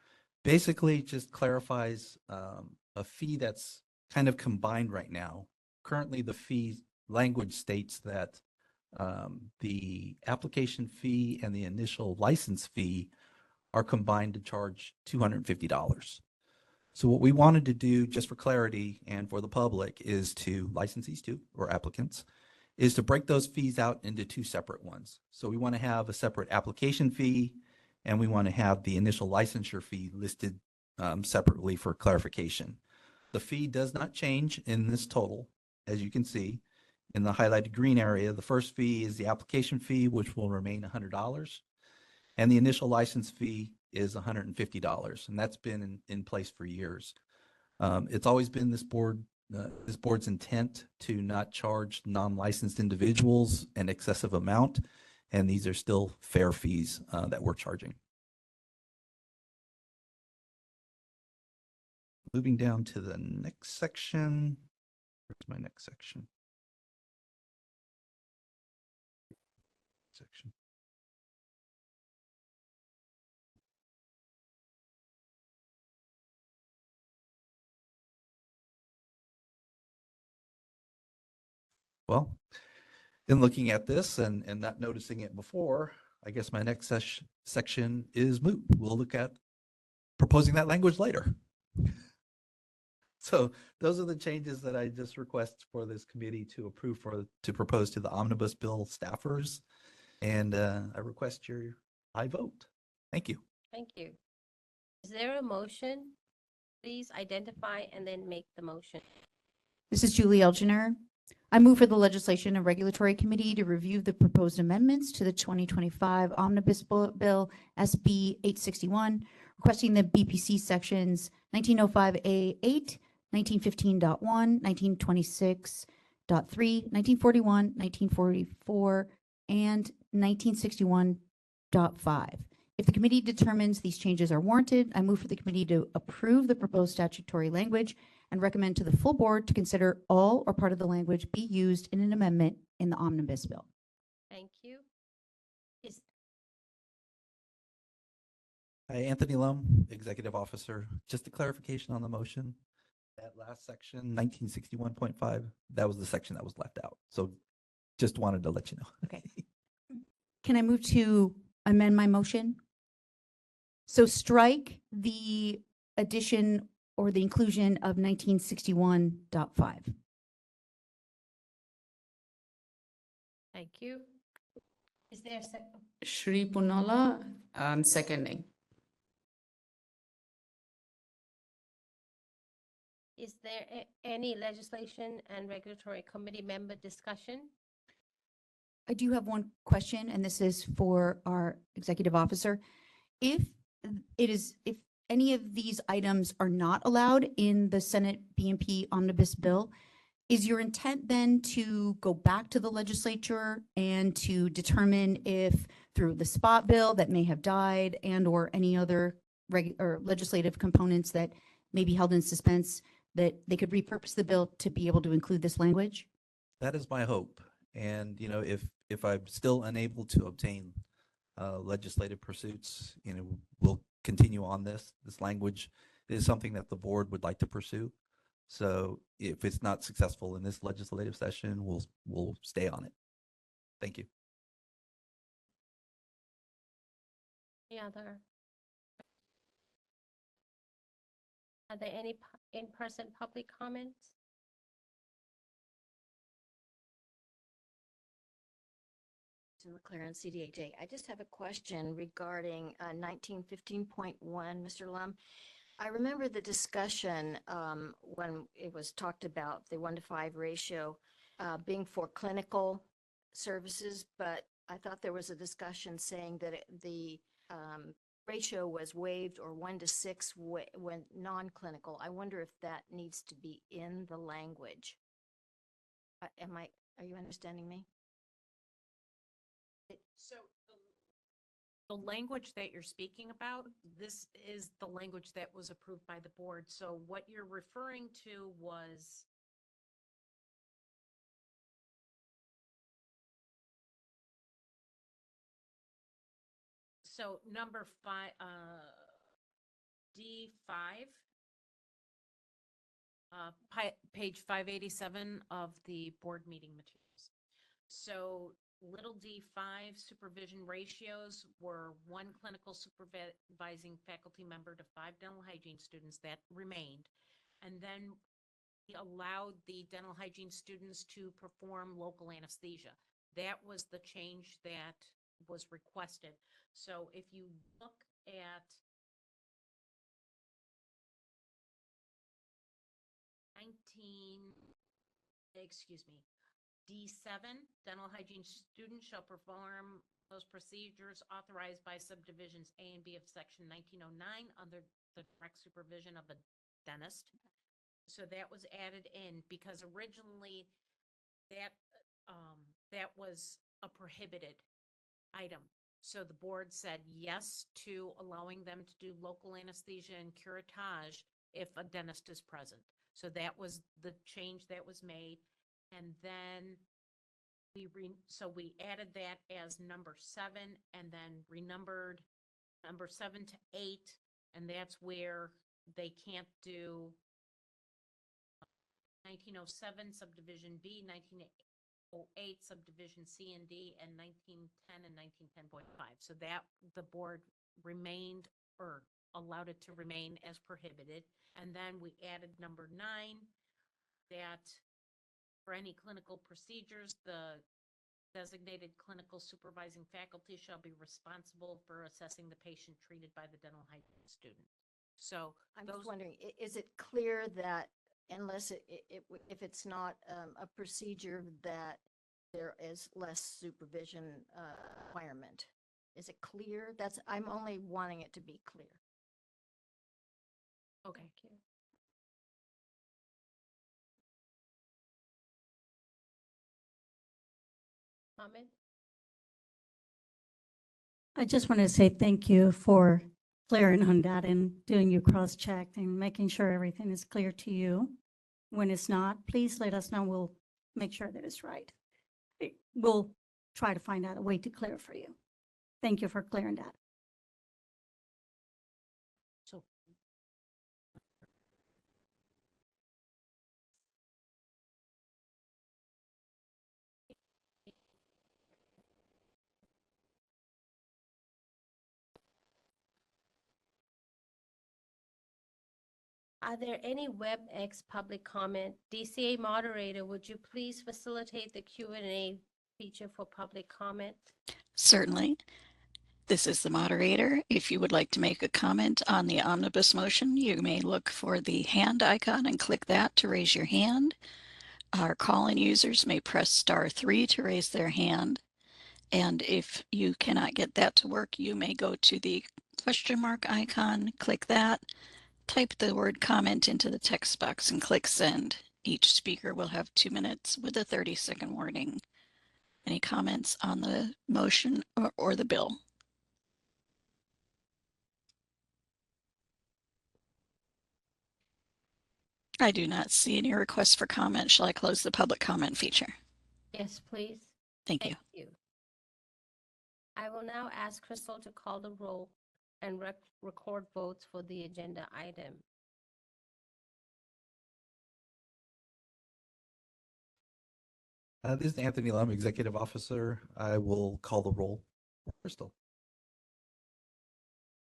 basically just clarifies a fee that's kind of combined right now. Currently, the fee language states that the application fee and the initial license fee are combined to charge $250. So what we wanted to do, just for clarity and for the public, is to licensees too, or applicants, is to break those fees out into two separate ones. So we want to have a separate application fee, and we want to have the initial licensure fee listed separately for clarification. The fee does not change in this total, as you can see. In the highlighted green area, the first fee is the application fee, which will remain $100. And the initial license fee is $150, and that's been in place for years. It's always been this board's intent to not charge non-licensed individuals an excessive amount, and these are still fair fees that we're charging. Moving down to the next section. Where's my next section? Well, in looking at this and not noticing it before, I guess my next section is moot. We'll look at proposing that language later. So those are the changes that I just request for this committee to approve to propose to the omnibus bill staffers. And I request your aye vote. Thank you. Thank you. Is there a motion? Please identify and then make the motion. This is Julie Elginer. I move for the Legislation and Regulatory Committee to review the proposed amendments to the 2025 Omnibus Bill SB 861, requesting the BPC sections 1905A8, 1915.1, 1926.3, 1941, 1944, and 1961.5. If the committee determines these changes are warranted, I move for the committee to approve the proposed statutory language and recommend to the full board to consider all or part of the language be used in an amendment in the omnibus bill. Thank you. Hi, Anthony Lum, Executive Officer. Just a clarification on the motion. That last section, 1961.5, that was the section that was left out. So just wanted to let you know. Okay. Can I move to amend my motion? So strike the addition or the inclusion of 1961.5. Thank you. Is there a second? Shri Punala, seconding. Is there any legislation and regulatory committee member discussion? I do have one question, and this is for our executive officer. If any of these items are not allowed in the Senate BMP omnibus bill, is your intent then to go back to the legislature and to determine if through the spot bill that may have died and or any other legislative components that maybe held in suspense, that they could repurpose the bill to be able to include this language? That is my hope. And, if I'm still unable to obtain legislative pursuits, we'll continue on this. This language is something that the board would like to pursue. So if it's not successful in this legislative session, we'll stay on it. Thank you. Any other? Are there any in-person public comments? To McLaren CDHA. I just have a question regarding 1915.1, Mr. Lum. I remember the discussion when it was talked about the 1-to-5 ratio being for clinical services, but I thought there was a discussion saying that the ratio was waived, or 1-to-6 when non-clinical. I wonder if that needs to be in the language. Are you understanding me? So the language that you're speaking about, this is the language that was approved by the board. So what you're referring to was number 5, D5, page 587 of the board meeting materials. So little d5 supervision ratios were 1 clinical supervising faculty member to 5 dental hygiene students. That remained. And then we allowed the dental hygiene students to perform local anesthesia. That was the change that was requested. So if you look at D7, dental hygiene students shall perform those procedures authorized by subdivisions A and B of section 1909 under the direct supervision of a dentist. So that was added in because originally that was a prohibited item. So the board said yes to allowing them to do local anesthesia and curettage if a dentist is present. So that was the change that was made. And then we added that as number 7 and then renumbered number 7 to 8. And that's where they can't do 1907 subdivision B, 1908 subdivision C and D, and 1910 and 1910.5. So that the board remained or allowed it to remain as prohibited. And then we added number 9, that for any clinical procedures, the designated clinical supervising faculty shall be responsible for assessing the patient treated by the dental hygiene student. So I'm just wondering, is it clear that unless if it's not a procedure that there is less supervision requirement? Is it clear? I'm only wanting it to be clear. Okay. Thank you. Comment? I just want to say thank you for clearing on that and doing your cross-check and making sure everything is clear to you. When it's not, please let us know. We'll make sure that it's right. We'll try to find out a way to clear for you. Thank you for clearing that. So Are there any WebEx public comment? DCA moderator, would you please facilitate the Q&A feature for public comment? Certainly. This is the moderator. If you would like to make a comment on the omnibus motion, you may look for the hand icon and click that to raise your hand. Our call-in users may press *3 to raise their hand. And if you cannot get that to work, you may go to the question mark icon, click that, type the word comment into the text box and click send. Each speaker will have 2 minutes with a 30-second warning. Any comments on the motion or the bill? I do not see any requests for comment. Shall I close the public comment feature? Yes, please. Thank you. Thank you. I will now ask Crystal to call the roll and record votes for the agenda item. This is Anthony Lum, Executive Officer. I will call the roll. Crystal.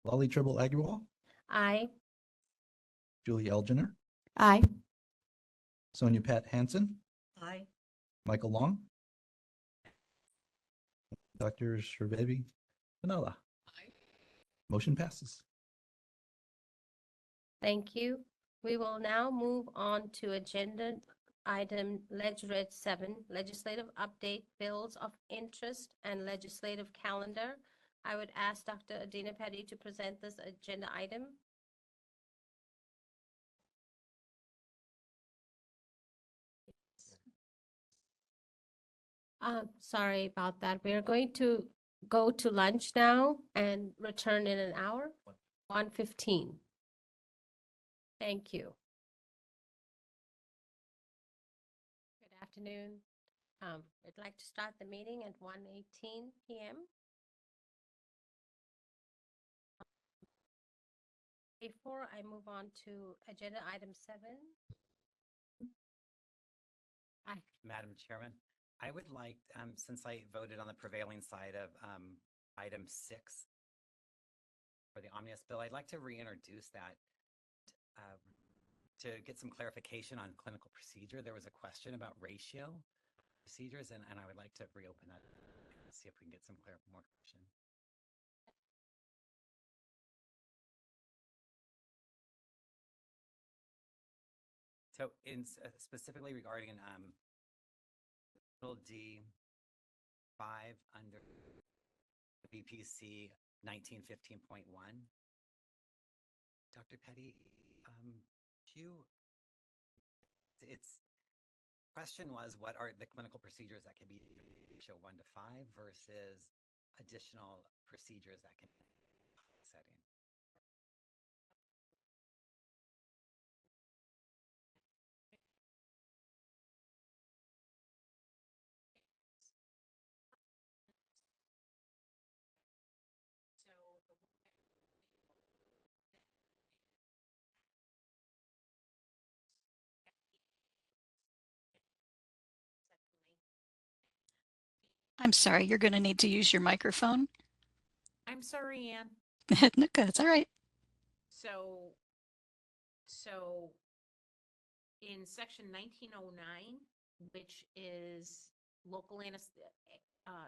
Lolly Tribble Aguilar, Aye. Julie Elginer, Aye. Sonia Pat Hansen, Aye. Michael Long, Dr. Srivevi Vanilla. Motion passes. Thank you. We will now move on to agenda item Ledge Red 7, legislative update, bills of interest, and legislative calendar. I would ask Dr. Adina Petty to present this agenda item. Sorry about that. We are going to go to lunch now and return in an hour, 1:15. Thank you. Good afternoon. I'd like to start the meeting at 1:18 p.m. Before I move on to agenda item 7. Madam Chairman, I would like, since I voted on the prevailing side of item 6 for the omnibus bill, I'd like to reintroduce that to get some clarification on clinical procedure. There was a question about ratio procedures, and I would like to reopen that, see if we can get some more question. So in specifically regarding little D 5 under BPC 1915.1, Dr. Petty, its question was, what are the clinical procedures that can be ratio 1 to 5 versus additional procedures that can be setting? I'm sorry, you're going to need to use your microphone. I'm sorry, Ann. No, that's all right. So in section 1909, which is local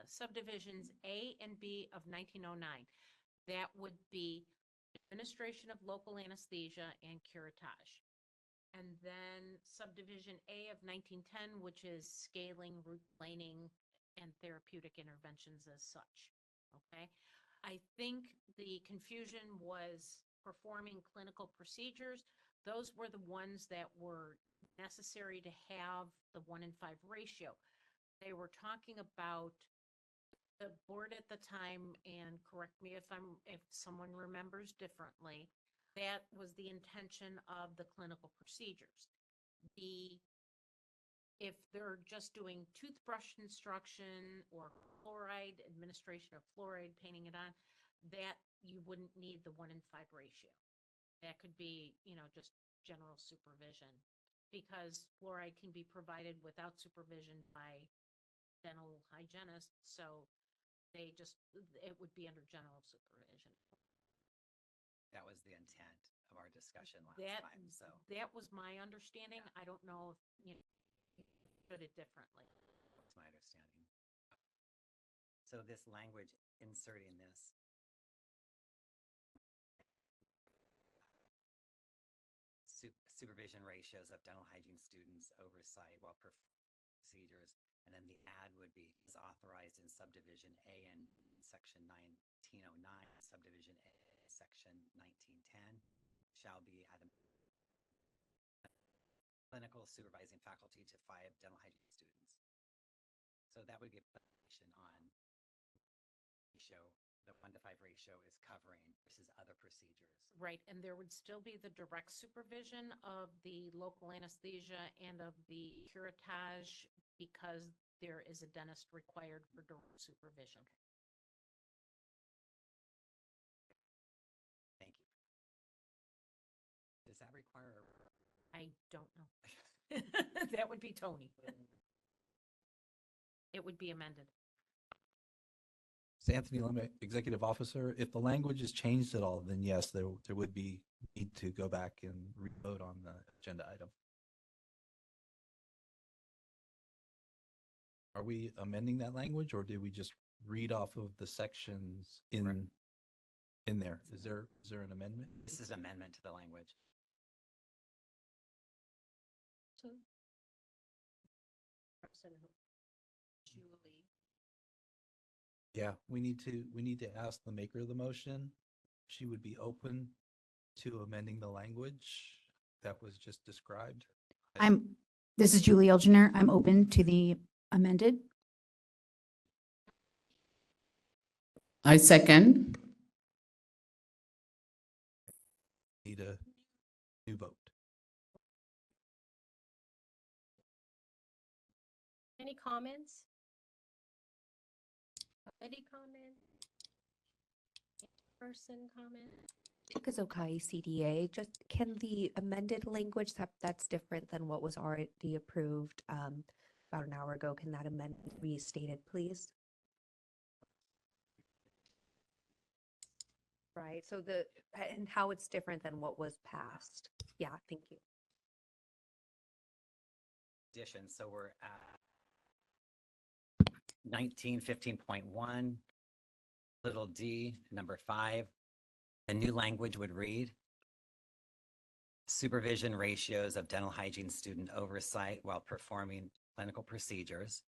subdivisions A and B of 1909, that would be administration of local anesthesia and curettage. And then subdivision A of 1910, which is scaling, root planing, and therapeutic interventions as such. Okay. I think the confusion was performing clinical procedures. Those were the ones that were necessary to have the 1 in 5 ratio. They were talking about the board at the time, and correct me if someone remembers differently, that was the intention of the clinical procedures. If they're just doing toothbrush instruction or fluoride, administration of fluoride, painting it on, that you wouldn't need the 1 in 5 ratio. That could be, just general supervision, because fluoride can be provided without supervision by dental hygienists. So it would be under general supervision. That was the intent of our discussion last time. So that was my understanding. I don't know if put it differently. That's my understanding. So this language inserting this supervision ratios of dental hygiene students oversight while procedures, and then the add would be is authorized in subdivision A in section 1909, subdivision A section 1910 shall be at a clinical supervising faculty to 5 dental hygiene students. So that would give information on ratio the 1-to-5 ratio is covering versus other procedures. Right, and there would still be the direct supervision of the local anesthesia and of the curettage because there is a dentist required for direct supervision. Thank you. Does that require? I don't know. That would be Tony. It would be amended. So Anthony Lemon, Executive Officer, if the language is changed at all, then yes, there would be need to go back and re-vote on the agenda item. Are we amending that language, or did we just read off of the sections in there? Is there an amendment? This is an amendment to the language. So, Julie. Yeah, we need to ask the maker of the motion. She would be open to amending the language that was just described. This is Julie Elginer. I'm open to the amended. I second. Need a new vote. Any comments? Any comment? Person comment? Okazokai CDA, just can the amended language that's different than what was already approved about an hour ago, can that amendment be stated, please? Right, so and how it's different than what was passed. Yeah, thank you. Addition, so we're at 1915.1, little d, number 5. The new language would read, supervision ratios of dental hygiene student oversight while performing clinical procedures.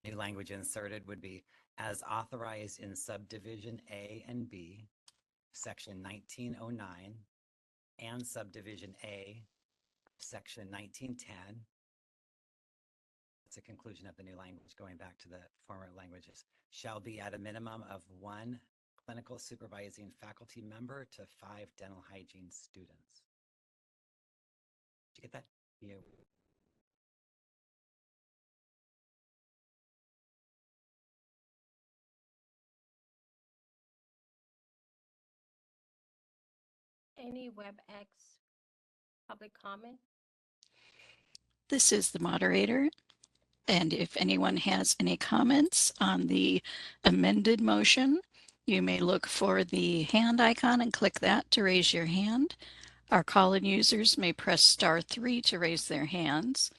New language inserted would be as authorized in subdivision A and B, section 1909, and subdivision A, section 1910. It's a conclusion of the new language, going back to the former languages, shall be at a minimum of 1 clinical supervising faculty member to 5 dental hygiene students. Did you get that? Yeah. Any WebEx public comment? This is the moderator. And if anyone has any comments on the amended motion, you may look for the hand icon and click that to raise your hand. Our call-in users may press *3 to raise their hands.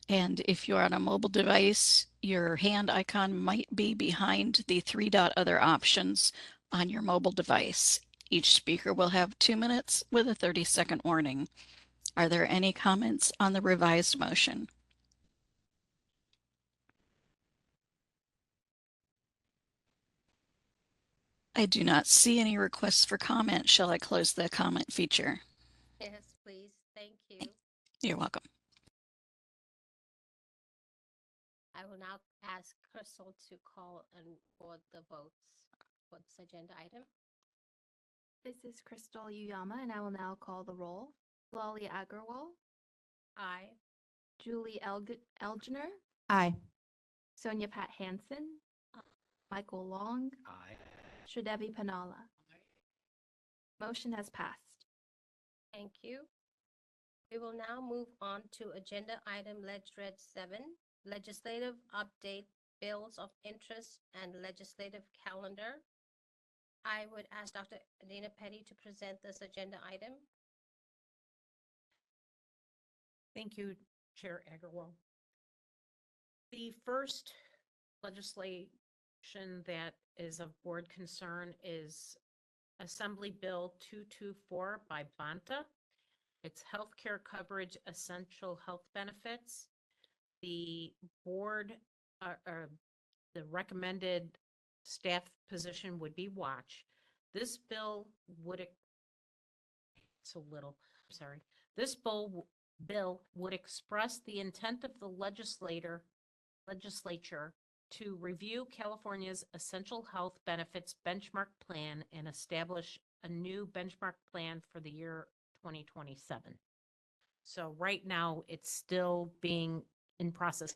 And if you're on a mobile device, your hand icon might be behind the 3 other options on your mobile device. Each speaker will have 2 minutes with a 30-second warning. Are there any comments on the revised motion? I do not see any requests for comment. Shall I close the comment feature? Yes, please. Thank you. You're welcome. I will now ask Crystal to call and for the votes for this agenda item. This is Crystal Uyama, and I will now call the roll. Lali Agarwal, Aye. Julie Elginer, Aye. Sonia Pat Hansen, Michael Long, Aye. Shridevi Panala. Motion has passed. Thank you. We will now move on to agenda item Red 7, legislative update, bills of interest and legislative calendar. I would ask Dr. Adina Petty to present this agenda item. Thank you, Chair Agarwal. The first legislation that is of board concern is Assembly Bill 224 by Bonta. It's healthcare coverage, essential health benefits. The board, the recommended staff position would be watch. This bill would, it's a little, sorry. This bill would express the intent of the legislature to review California's essential health benefits benchmark plan and establish a new benchmark plan for the year 2027. So right now, it's still being in process.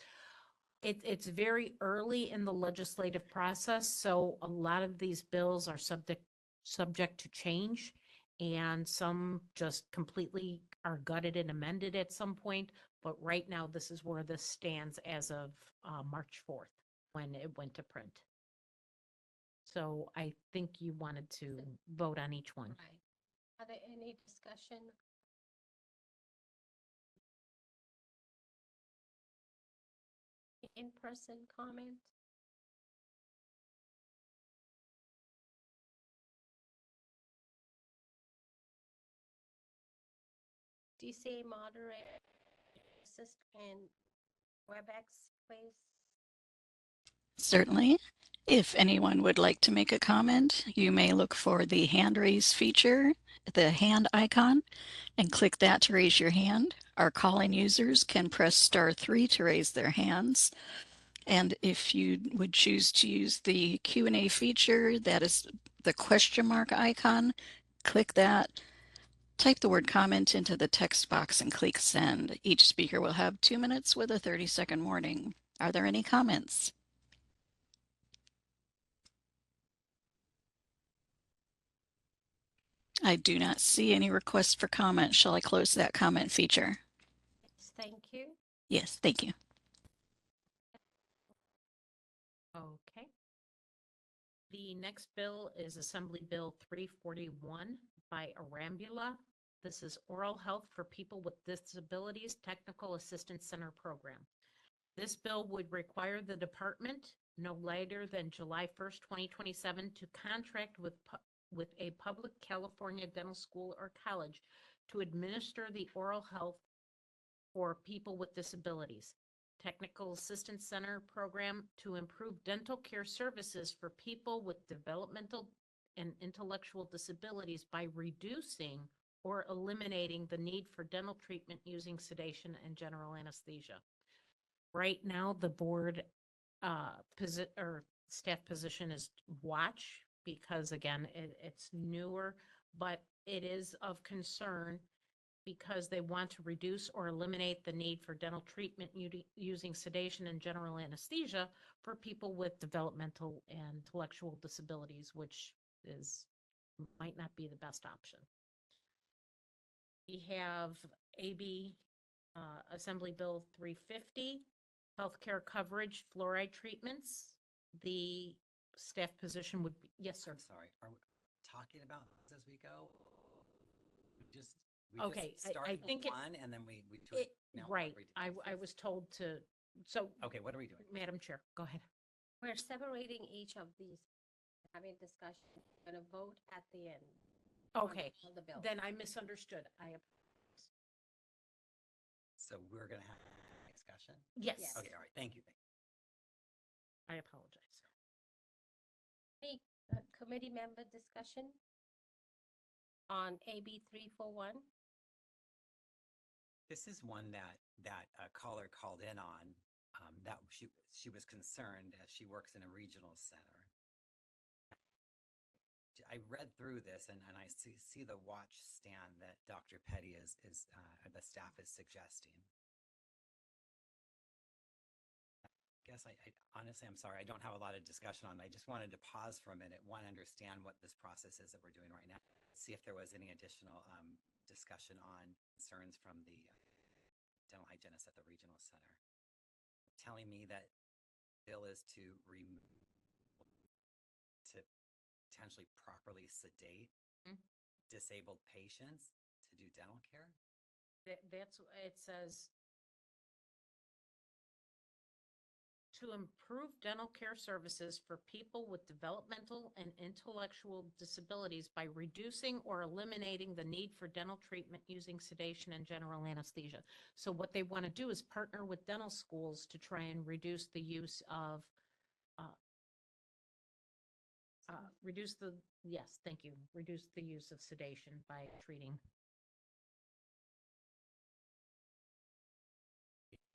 It's very early in the legislative process, so a lot of these bills are subject to change, and some just completely are gutted and amended at some point. But right now, this is where this stands as of March 4th, when it went to print. So I think you wanted to vote on each one. Right. Are there any discussion? In-person comment? DCA moderator, assist and WebEx, please. Certainly. If anyone would like to make a comment, you may look for the hand raise feature, the hand icon, and click that to raise your hand. Our call-in users can press *3 to raise their hands. And if you would choose to use the Q&A feature, that is the question mark icon. Click that, type the word comment into the text box and click send. Each speaker will have 2 minutes with a 30-second warning. Are there any comments? I do not see any requests for comment. Shall I close that comment feature? Yes, thank you. Yes, thank you. Okay. The next bill is Assembly Bill 341 by Arambula. This is Oral Health for People with Disabilities Technical Assistance Center Program. This bill would require the department no later than July 1st, 2027 to contract with a public California dental school or college to administer the oral health for people with disabilities. Technical Assistance Center program to improve dental care services for people with developmental and intellectual disabilities by reducing or eliminating the need for dental treatment using sedation and general anesthesia. Right now, the board staff position is watch because, again, it's newer, but it is of concern because they want to reduce or eliminate the need for dental treatment using sedation and general anesthesia for people with developmental and intellectual disabilities, which might not be the best option. We have AB Assembly Bill 350, healthcare coverage fluoride treatments. The staff position would be, yes, sir. I'm sorry, are we talking about this as we go? We Okay, just started I think with one and then we took it. Right, I was told to, so. Okay, what are we doing? Madam Chair, go ahead. We're separating each of these, having discussion, going to vote at the end. on Okay, all the bills. then I misunderstood. So we're going to have a discussion? Yes. Okay, all right, thank you. I apologize. Any committee member discussion on AB 341? This is one that a caller called in on, that she was concerned as she works in a regional center. I read through this and I see the watch stand that Dr. Petty the staff is suggesting. I guess I honestly, I'm sorry, I don't have a lot of discussion on it. I just wanted to pause for a minute, understand what this process is that we're doing right now, see if there was any additional discussion on concerns from the dental hygienist at the regional center. Telling me that bill is to potentially properly sedate disabled patients to do dental care. That's, it says, to improve dental care services for people with developmental and intellectual disabilities by reducing or eliminating the need for dental treatment using sedation and general anesthesia. So what they want to do is partner with dental schools to try and reduce the use of, reduce the use of sedation by treating.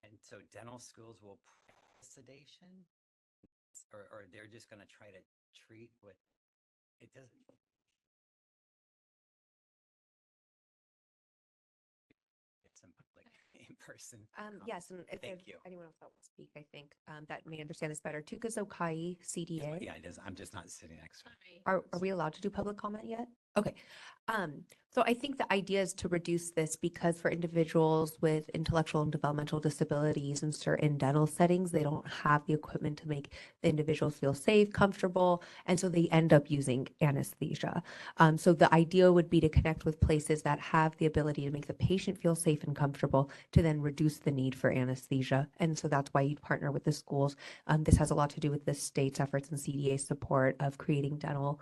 And so dental schools will practice sedation or they're just going to try to treat with, it doesn't. It's in public, in person. Yes, and if Thank you. anyone else that will speak, I think that may understand this better. Tukazokai CDA. Yeah, it is. I'm just not sitting next to it. Are we allowed to do public comment yet? Okay. So I think the idea is to reduce this because for individuals with intellectual and developmental disabilities in certain dental settings, they don't have the equipment to make the individuals feel safe, comfortable, and so they end up using anesthesia. So the idea would be to connect with places that have the ability to make the patient feel safe and comfortable to then reduce the need for anesthesia. And so that's why you'd partner with the schools. This has a lot to do with the state's efforts and CDA support of creating dental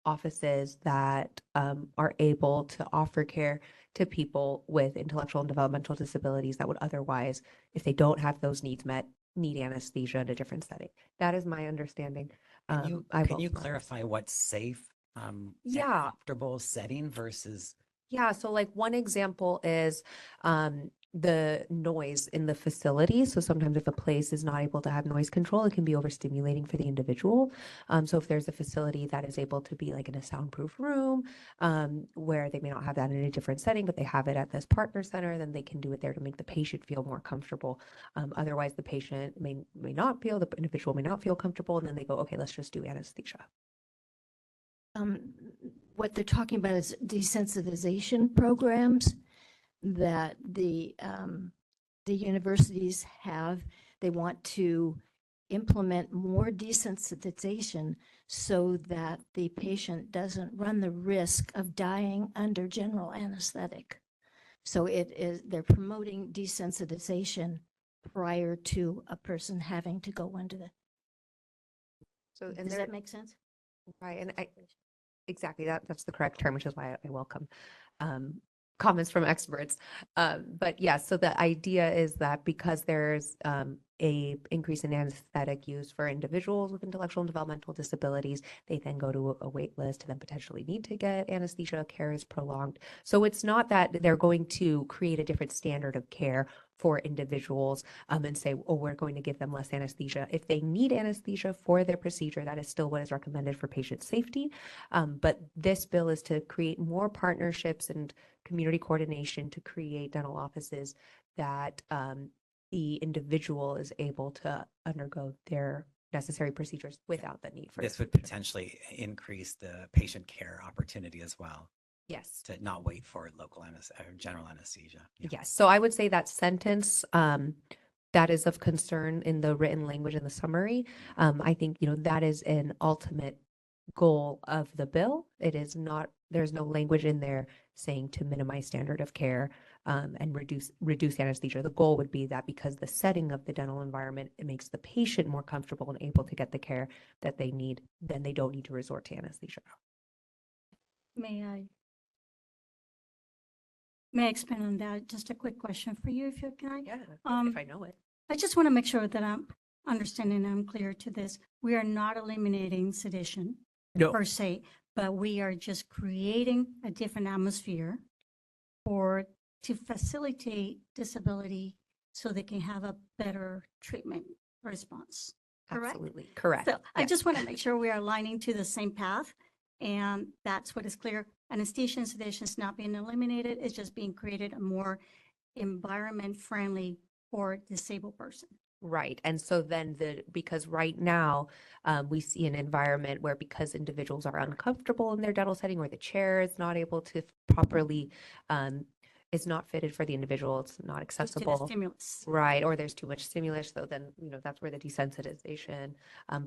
offices that are able to offer care to people with intellectual and developmental disabilities that would otherwise, if they don't have those needs met, need anesthesia in a different setting. That is my understanding. Can you clarify what's safe, and Yeah. comfortable setting versus? Yeah, so like one example is the noise in the facility. So sometimes if a place is not able to have noise control, it can be overstimulating for the individual. So if there's a facility that is able to be like in a soundproof room, where they may not have that in a different setting, but they have it at this partner center, then they can do it there to make the patient feel more comfortable. Otherwise, the patient may not feel, the individual may not feel comfortable, and then they go, okay, let's just do anesthesia. What they're talking about is desensitization programs that the universities have. They want to implement more desensitization so that the patient doesn't run the risk of dying under general anesthetic. So they're promoting desensitization prior to a person having to go under the. So, Does that make sense? Right, and exactly that's the correct term, which is why I welcome comments from experts. But yeah, so the idea is that because there's a increase in anesthetic use for individuals with intellectual and developmental disabilities, they then go to a wait list to then potentially need to get anesthesia. Care is prolonged. So it's not that they're going to create a different standard of care for individuals and say, oh, we're going to give them less anesthesia. If they need anesthesia for their procedure, that is still what is recommended for patient safety. But this bill is to create more partnerships and community coordination to create dental offices that the individual is able to undergo their necessary procedures without the need for. This would potentially increase the patient care opportunity as well. Yes. To not wait for local general anesthesia. Yeah. Yes. So I would say that sentence that is of concern in the written language in the summary. I think, that is an ultimate goal of the bill. It is not, there's no language in there saying to minimize standard of care and reduce anesthesia. The goal would be that because the setting of the dental environment, it makes the patient more comfortable and able to get the care that they need, then they don't need to resort to anesthesia. May I expand on that? Just a quick question for you, if you can. Yeah, if I know it. I just want to make sure that I'm understanding and I'm clear to this. We are not eliminating sedation per se, but we are just creating a different atmosphere to facilitate disability so they can have a better treatment response. Correct? Absolutely. Correct. So I just want to make sure we are aligning to the same path. And that's what is clear. Anesthesia and sedation is not being eliminated. It's just being created a more environment friendly for disabled person. Right. And so then because right now we see an environment where because individuals are uncomfortable in their dental setting or the chair is not able to properly, it's not fitted for the individual. It's not accessible. To the stimulus. Right. Or there's too much stimulus. So then, that's where the desensitization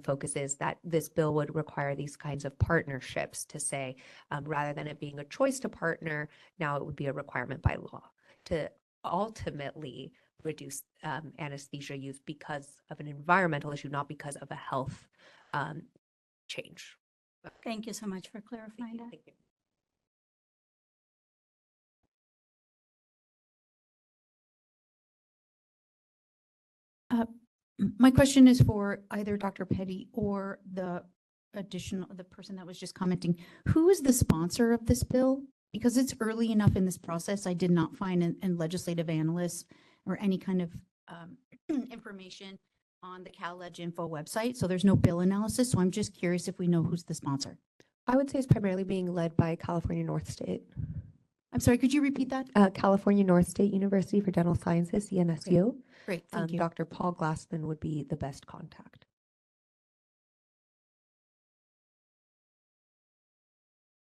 focus is, that this bill would require these kinds of partnerships to say, rather than it being a choice to partner, now it would be a requirement by law to ultimately reduce anesthesia use because of an environmental issue, not because of a health change. Thank you so much for clarifying that. Thank you. My question is for either Dr. Petty or the person that was just commenting. Who is the sponsor of this bill? Because it's early enough in this process, I did not find in legislative analysts or any kind of information on the CalEdge info website, so there's no bill analysis. So I'm just curious if we know who's the sponsor. I would say it's primarily being led by California North State. I'm sorry, could you repeat that? California North State University for Dental Sciences, CNSU. Great, thank you. Dr. Paul Glassman would be the best contact.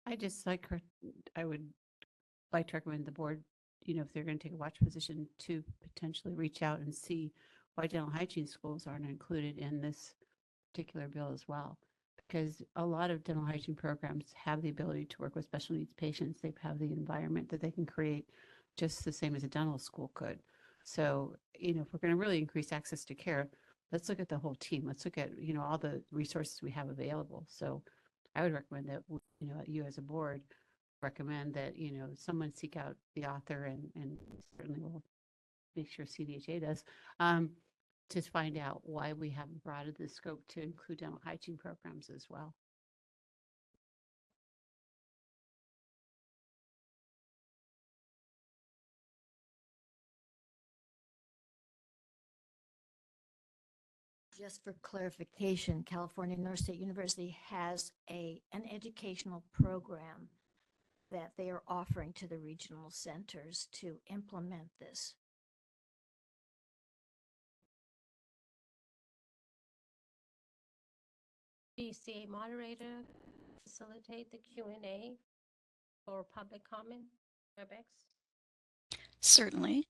I would like to recommend the board, if they're going to take a watch position, to potentially reach out and see why dental hygiene schools aren't included in this particular bill as well. Because a lot of dental hygiene programs have the ability to work with special needs patients. They have the environment that they can create just the same as a dental school could. So, if we're going to really increase access to care, let's look at the whole team. Let's look at, all the resources we have available. So I would recommend that, you as a board recommend that, someone seek out the author and certainly will make sure CDHA does, to find out why we haven't broadened the scope to include dental hygiene programs as well. Just for clarification, California North State University has an educational program that they are offering to the regional centers to implement this. BCA moderator, facilitate the Q&A for public comment. Rebex? Certainly.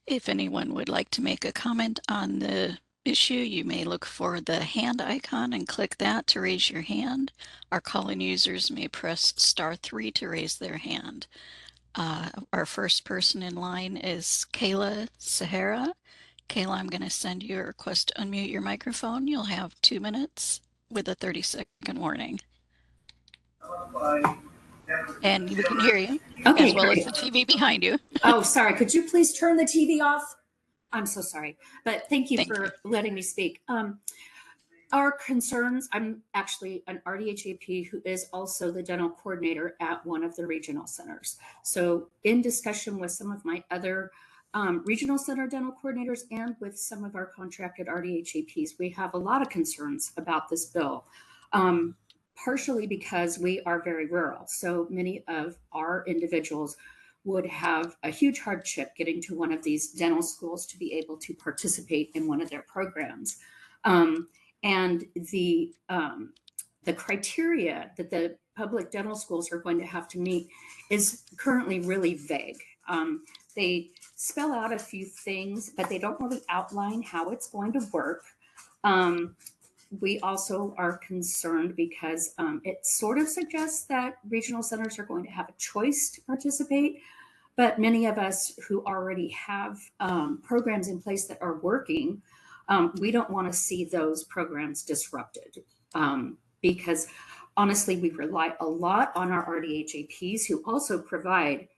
If anyone would like to make a comment on the issue, you may look for the hand icon and click that to raise your hand. Our call-in users may press *3 to raise their hand. Our first person in line is Kayla Sahara. Kayla, I'm going to send you a request to unmute your microphone. You'll have 2 minutes with a 30-second warning. And we can hear you, okay, as well great. as the TV behind you. Oh, sorry. Could you please turn the TV off? I'm so sorry, but thank you Thank for you. letting me speak. Our concerns, I'm actually an RDHAP who is also the dental coordinator at one of the regional centers. So in discussion with some of my other regional center dental coordinators and with some of our contracted RDHAPs, we have a lot of concerns about this bill. Partially because we are very rural. So many of our individuals would have a huge hardship getting to one of these dental schools to be able to participate in one of their programs. And the criteria that the public dental schools are going to have to meet is currently really vague. They spell out a few things, but they don't really outline how it's going to work. We also are concerned because it sort of suggests that regional centers are going to have a choice to participate, but many of us who already have programs in place that are working, we don't want to see those programs disrupted because honestly, we rely a lot on our RDHAPs who also provide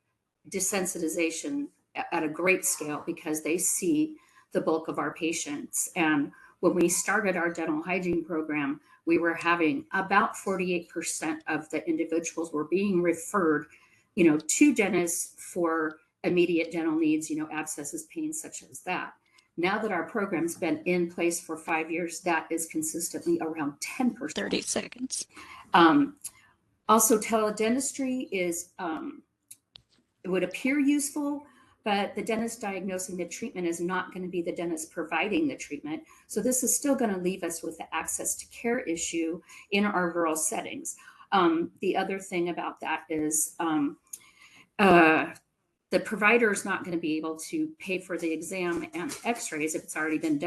desensitization at a great scale because they see the bulk of our patients. And when we started our dental hygiene program, we were having about 48% of the individuals were being referred, to dentists for immediate dental needs, abscesses, pains, such as that. Now that our program's been in place for 5 years, that is consistently around 10%. 30 seconds. Also, teledentistry is, it would appear useful, but the dentist diagnosing the treatment is not going to be the dentist providing the treatment. So this is still going to leave us with the access to care issue in our rural settings. The other thing about that is the provider is not going to be able to pay for the exam and x-rays if it's already been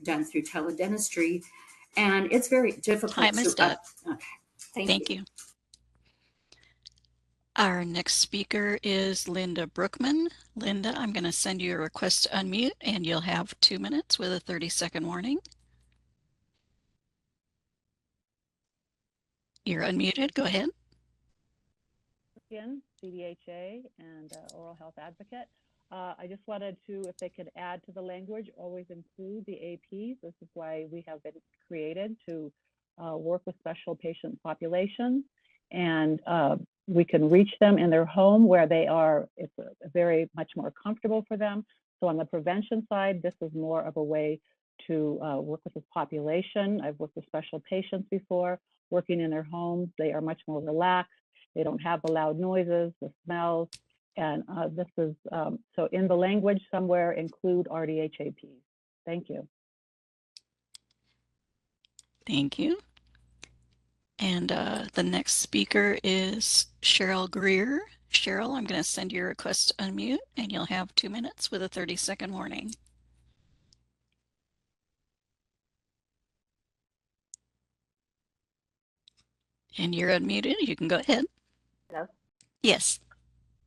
done through teledentistry. And it's very difficult. Time is up. Okay. Thank you. Our next speaker is Linda Brookman. Linda, I'm going to send you a request to unmute and you'll have 2 minutes with a 30-second warning. You're unmuted. Go ahead. CDHA and oral health advocate. I just wanted to, if they could add to the language, always include the APs. This is why we have been created to work with special patient populations, and we can reach them in their home where they are. It's very much more comfortable for them. So on the prevention side, this is more of a way to work with this population. I've worked with special patients before, working in their homes. They are much more relaxed. They don't have the loud noises, the smells. And this is, so in the language somewhere include RDHAPs. Thank you. Thank you. And the next speaker is Cheryl Greer. Cheryl, I'm going to send your request to unmute, and you'll have 2 minutes with a 30-second warning. And you're unmuted. You can go ahead. Hello? Yes.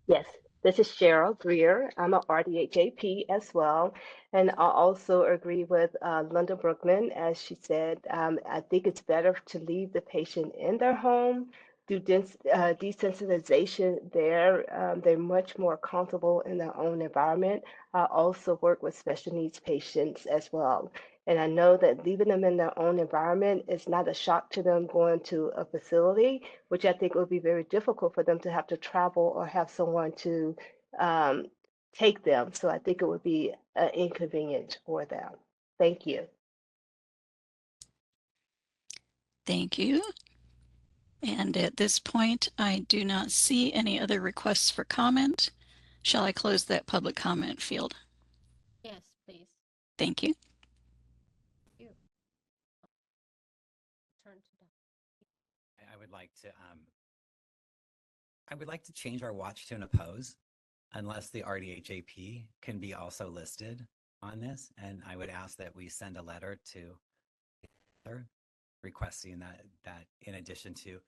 Yes, this is Cheryl Greer. I'm a RDHAP as well. And I also agree with Linda Brookman, as she said, I think it's better to leave the patient in their home, do desensitization there. They're much more comfortable in their own environment. I also work with special needs patients as well. And I know that leaving them in their own environment is not a shock to them going to a facility, which I think would be very difficult for them to have to travel or have someone to take them. So I think it would be an inconvenience for them. Thank you. Thank you. And at this point, I do not see any other requests for comment. Shall I close that public comment field? Yes, please. Thank you. Turn to I would like to change our watch to an oppose unless the RDHAP can be also listed on this. And I would ask that we send a letter to her requesting that in addition to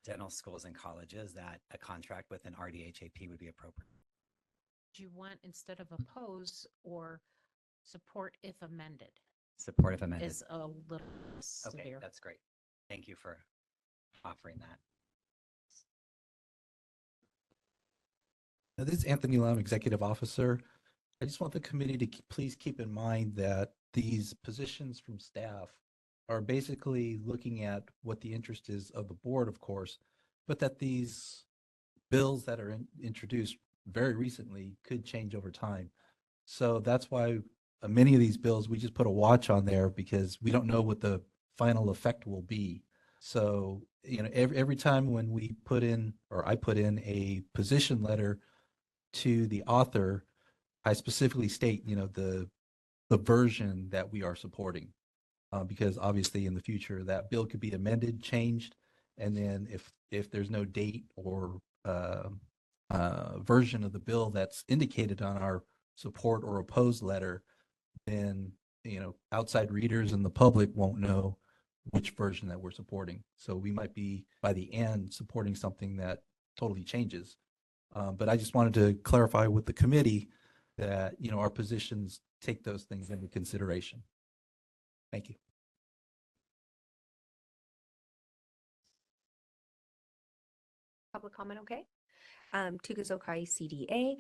dental schools and colleges, that a contract with an RDHAP would be appropriate. Do you want instead of oppose or support if amended? Support if amended. Is a little severe. Okay, that's great. Thank you for offering that. Now, this is Anthony Lam, Executive Officer. I just want the committee to please keep in mind that these positions from staff are basically looking at what the interest is of the board, of course, but that these bills that are introduced very recently could change over time. So that's why many of these bills, we just put a watch on there because we don't know what the final effect will be. So, you know, every time when we put in, or I put in a position letter to the author, I specifically state, you know, the version that we are supporting, because obviously in the future that bill could be amended, changed, and then if there's no date or version of the bill that's indicated on our support or opposed letter, then, you know, outside readers and the public won't know which version that we're supporting. So we might be by the end supporting something that totally changes. But I just wanted to clarify with the committee that, you know, our positions take those things into consideration. Thank you. Public comment, okay? Tukuzokai CDA.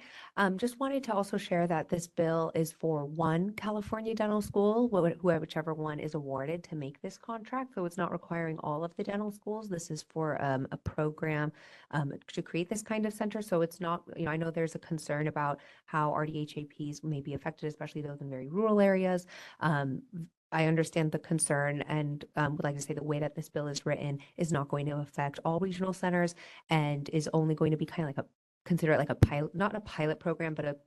Just wanted to also share that this bill is for one California dental school, whichever one is awarded to make this contract. So it's not requiring all of the dental schools. This is for a program to create this kind of center. So it's not, you know, I know there's a concern about how RDHAPs may be affected, especially those in very rural areas. I understand the concern and would like to say the way that this bill is written is not going to affect all regional centers and is only going to be kind of like consider it like a pilot, not a pilot program, but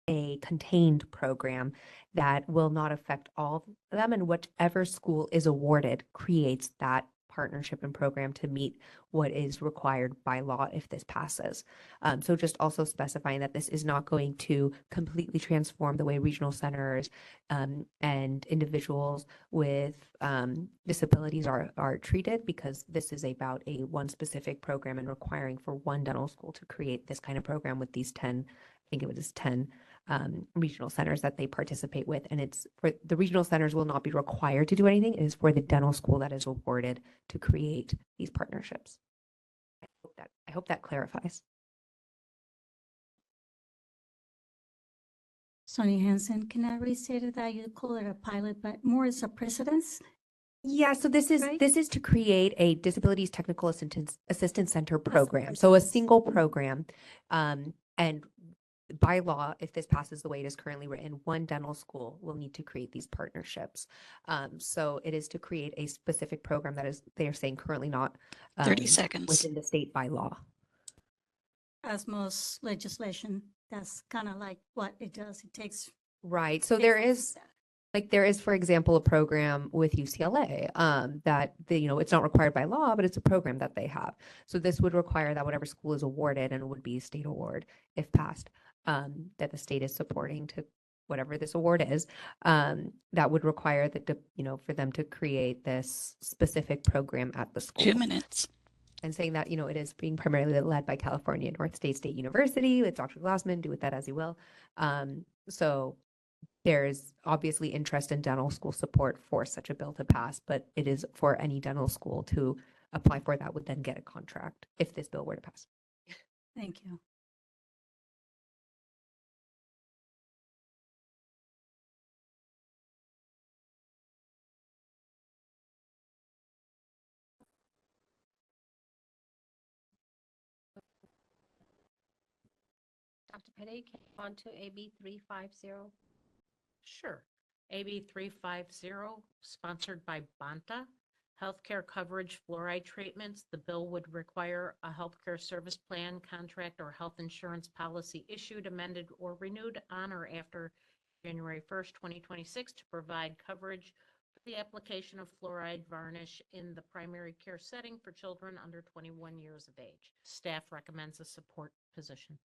a contained program that will not affect all of them, and whichever school is awarded creates that partnership and program to meet what is required by law if this passes. So just also specifying that this is not going to completely transform the way regional centers and individuals with disabilities are treated, because this is about a one specific program and requiring for one dental school to create this kind of program with these 10, I think it was 10 regional centers that they participate with. And it's for the regional centers will not be required to do anything. It is for the dental school that is awarded to create these partnerships. I hope that clarifies. Sonia Hansen, can I restate that you call it a pilot, but more as a precedence? Yeah, so this is to create a disabilities technical assistance center That's the program. So a single program, and by law, if this passes the way it is currently written, one dental school will need to create these partnerships. So it is to create a specific program that is, they are saying currently not 30 seconds. within the state by law. As most legislation, that's kind of like what it does. It takes. Right. So there is, there is, for example, a program with UCLA that it's not required by law, but it's a program that they have. So this would require that whatever school is awarded, and it would be a state award if passed, that the state is supporting to whatever this award is, that would require that for them to create this specific program at the school. 2 minutes. And saying that, it is being primarily led by California North State University with Dr. Glassman, do with that as you will. So there's obviously interest in dental school support for such a bill to pass, but it is for any dental school to apply for that would then get a contract if this bill were to pass. Thank you. Dr. Petty, can you on to AB 350? Sure. AB 350, sponsored by Banta. Healthcare coverage fluoride treatments. The bill would require a healthcare service plan, contract, or health insurance policy issued, amended, or renewed on or after January 1st, 2026 to provide coverage for the application of fluoride varnish in the primary care setting for children under 21 years of age. Staff recommends a support position.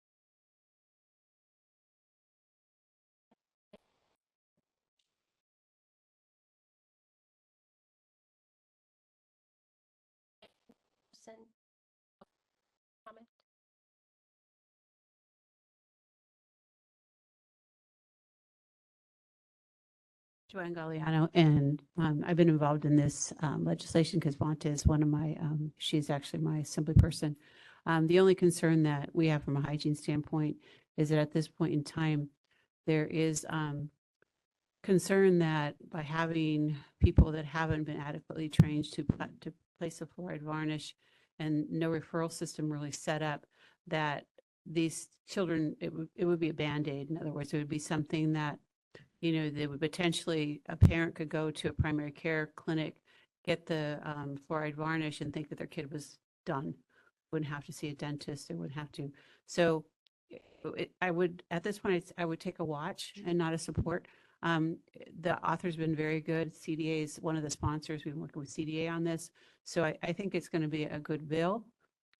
Comment? Joanne Galliano, and I've been involved in this legislation because Vanta is one of my, she's actually my assembly person. The only concern that we have from a hygiene standpoint is that at this point in time, there is concern that by having people that haven't been adequately trained to place a fluoride varnish and no referral system really set up, that these children, it would be a Band-Aid. In other words, it would be something that they would potentially, a parent could go to a primary care clinic, get the fluoride varnish and think that their kid was done. Wouldn't have to see a dentist. They wouldn't have to. So I would, at this point, I would take a watch and not a support. The author's been very good. CDA is one of the sponsors. We've been working with CDA on this. So I think it's going to be a good bill.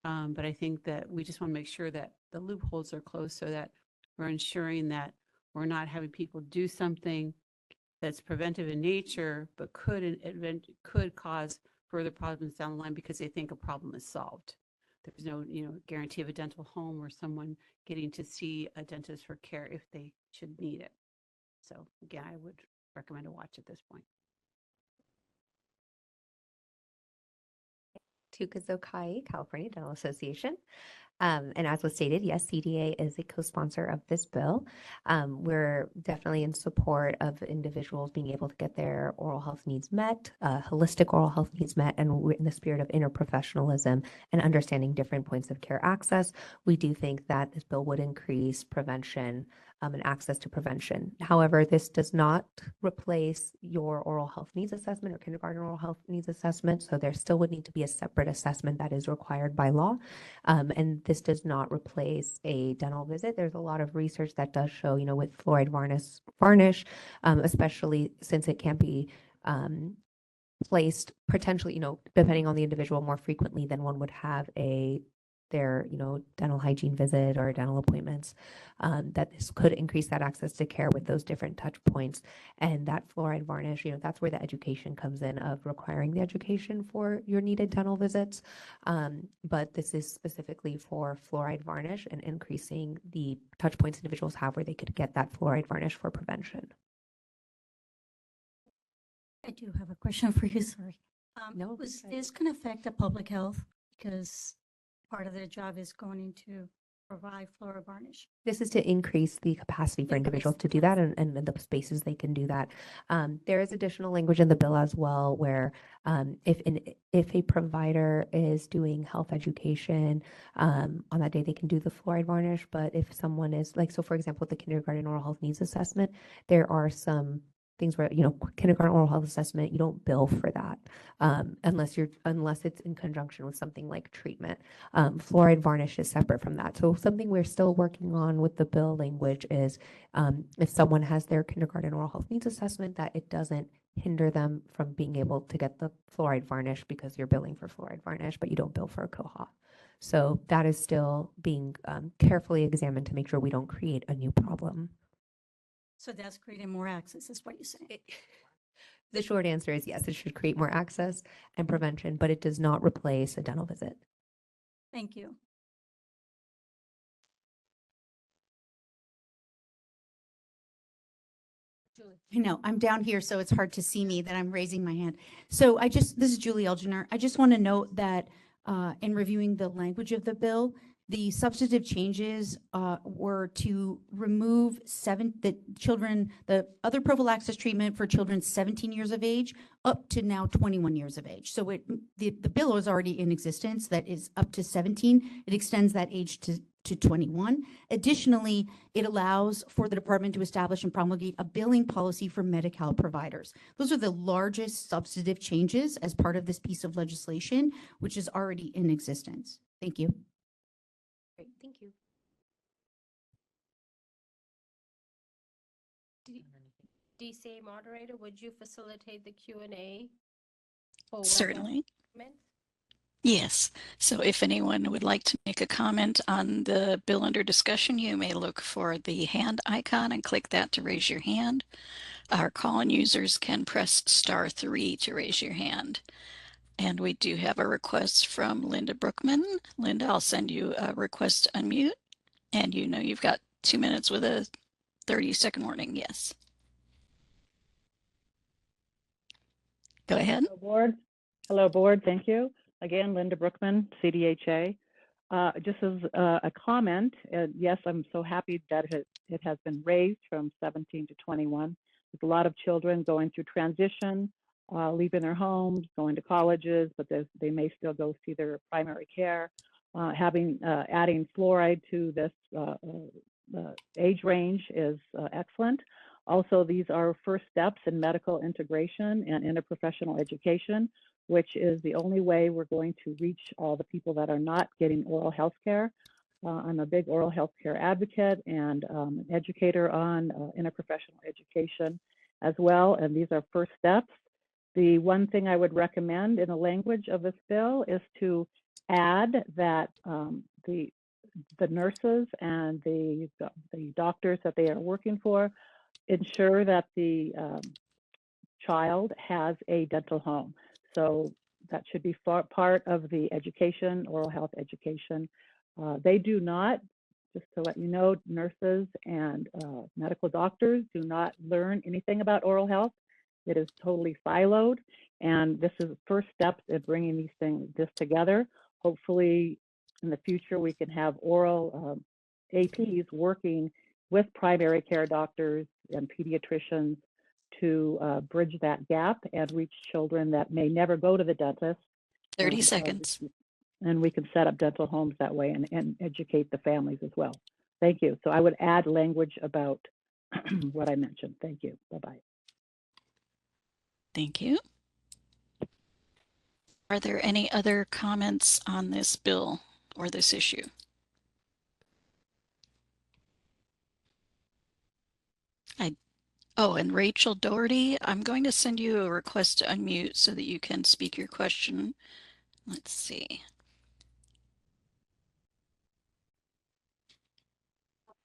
But I think that we just want to make sure that the loopholes are closed so that we're ensuring that we're not having people do something that's preventive in nature, but could cause further problems down the line because they think a problem is solved. There's no, guarantee of a dental home or someone getting to see a dentist for care if they should need it. So again, I would recommend a watch at this point. Tukazokai, California Dental Association. And as was stated, yes, CDA is a co-sponsor of this bill. We're definitely in support of individuals being able to get their oral health needs met, holistic oral health needs met, and we're in the spirit of interprofessionalism and understanding different points of care access. We do think that this bill would increase prevention and access to prevention. However, this does not replace your oral health needs assessment or kindergarten oral health needs assessment. So there still would need to be a separate assessment that is required by law. And this does not replace a dental visit. There's a lot of research that does show, with fluoride varnish, especially since it can be placed potentially, depending on the individual more frequently than one would have their dental hygiene visit or dental appointments, that this could increase that access to care with those different touch points. And that fluoride varnish, that's where the education comes in of requiring the education for your needed dental visits. But this is specifically for fluoride varnish and increasing the touch points individuals have where they could get that fluoride varnish for prevention. I do have a question for you, sorry. No, Was this going to affect the public health? Because part of their job is going into provide fluoride varnish? This is to increase the capacity for individuals to do that and the spaces they can do that. There is additional language in the bill as well where if a provider is doing health education on that day, they can do the fluoride varnish. But if someone is like, so for example, with the kindergarten oral health needs assessment, there are some things where, kindergarten oral health assessment, you don't bill for that unless it's in conjunction with something like treatment. Fluoride varnish is separate from that. So something we're still working on with the bill language is if someone has their kindergarten oral health needs assessment, that it doesn't hinder them from being able to get the fluoride varnish because you're billing for fluoride varnish, but you don't bill for a COHA. So that is still being carefully examined to make sure we don't create a new problem. So that's creating more access, is what you're saying? The short answer is yes, it should create more access and prevention, but it does not replace a dental visit. Thank you. I know, I'm down here, so it's hard to see me that I'm raising my hand. So this is Julie Elginer. I just want to note that in reviewing the language of the bill, the substantive changes were to remove the other prophylaxis treatment for children 17 years of age up to now 21 years of age. So the bill is already in existence that is up to 17. It extends that age to 21. Additionally, it allows for the department to establish and promulgate a billing policy for Medi-Cal providers. Those are the largest substantive changes as part of this piece of legislation, which is already in existence. Thank you. Great, thank you. DCA moderator, would you facilitate the Q&A? for web Certainly. comments? Yes. So if anyone would like to make a comment on the bill under discussion, you may look for the hand icon and click that to raise your hand. Our call-in users can press *3 to raise your hand. And we do have a request from Linda Brookman. Linda, I'll send you a request to unmute. And you've got 2 minutes with a 30-second warning. Yes. Go ahead. Hello, board. Thank you. Again, Linda Brookman, CDHA. Just as a comment, yes, I'm so happy that it has been raised from 17 to 21. There's a lot of children going through transition, leaving their homes, going to colleges, but they may still go see their primary care. Adding fluoride to this age range is excellent. Also, these are first steps in medical integration and interprofessional education, which is the only way we're going to reach all the people that are not getting oral health care. I'm a big oral health care advocate and an educator on interprofessional education as well, and these are first steps. The one thing I would recommend in the language of this bill is to add that the nurses and the doctors that they are working for ensure that the child has a dental home. So that should be part of the education, oral health education. They do not, just to let you know, nurses and medical doctors do not learn anything about oral health. It is totally siloed, and this is the first steps in bringing this together. Hopefully, in the future, we can have oral APs working with primary care doctors and pediatricians to bridge that gap and reach children that may never go to the dentist. 30 seconds. And we can set up dental homes that way and educate the families as well. Thank you. So I would add language about what I mentioned. Thank you. Bye-bye. Thank you. Are there any other comments on this bill or this issue? Oh, and Rachel Doherty, I'm going to send you a request to unmute so that you can speak your question. Let's see.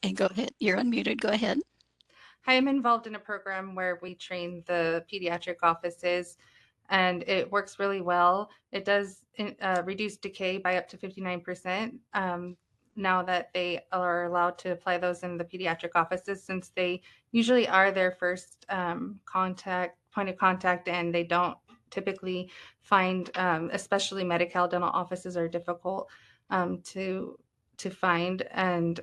And go ahead. You're unmuted. Go ahead. Hi, I'm involved in a program where we train the pediatric offices, and it works really well. It does reduce decay by up to 59%. Now that they are allowed to apply those in the pediatric offices, since they usually are their first point of contact, and they don't typically find, especially Medi-Cal dental offices are difficult to to find. And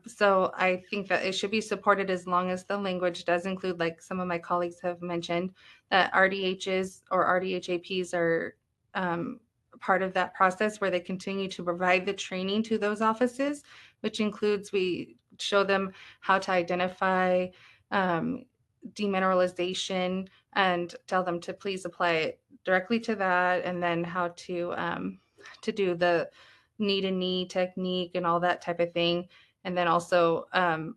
so I think that it should be supported as long as the language does include, like some of my colleagues have mentioned, that RDHs or RDHAPs are part of that process where they continue to provide the training to those offices, which includes we show them how to identify demineralization and tell them to please apply it directly to that, and then how to do the knee to knee technique and all that type of thing. And then also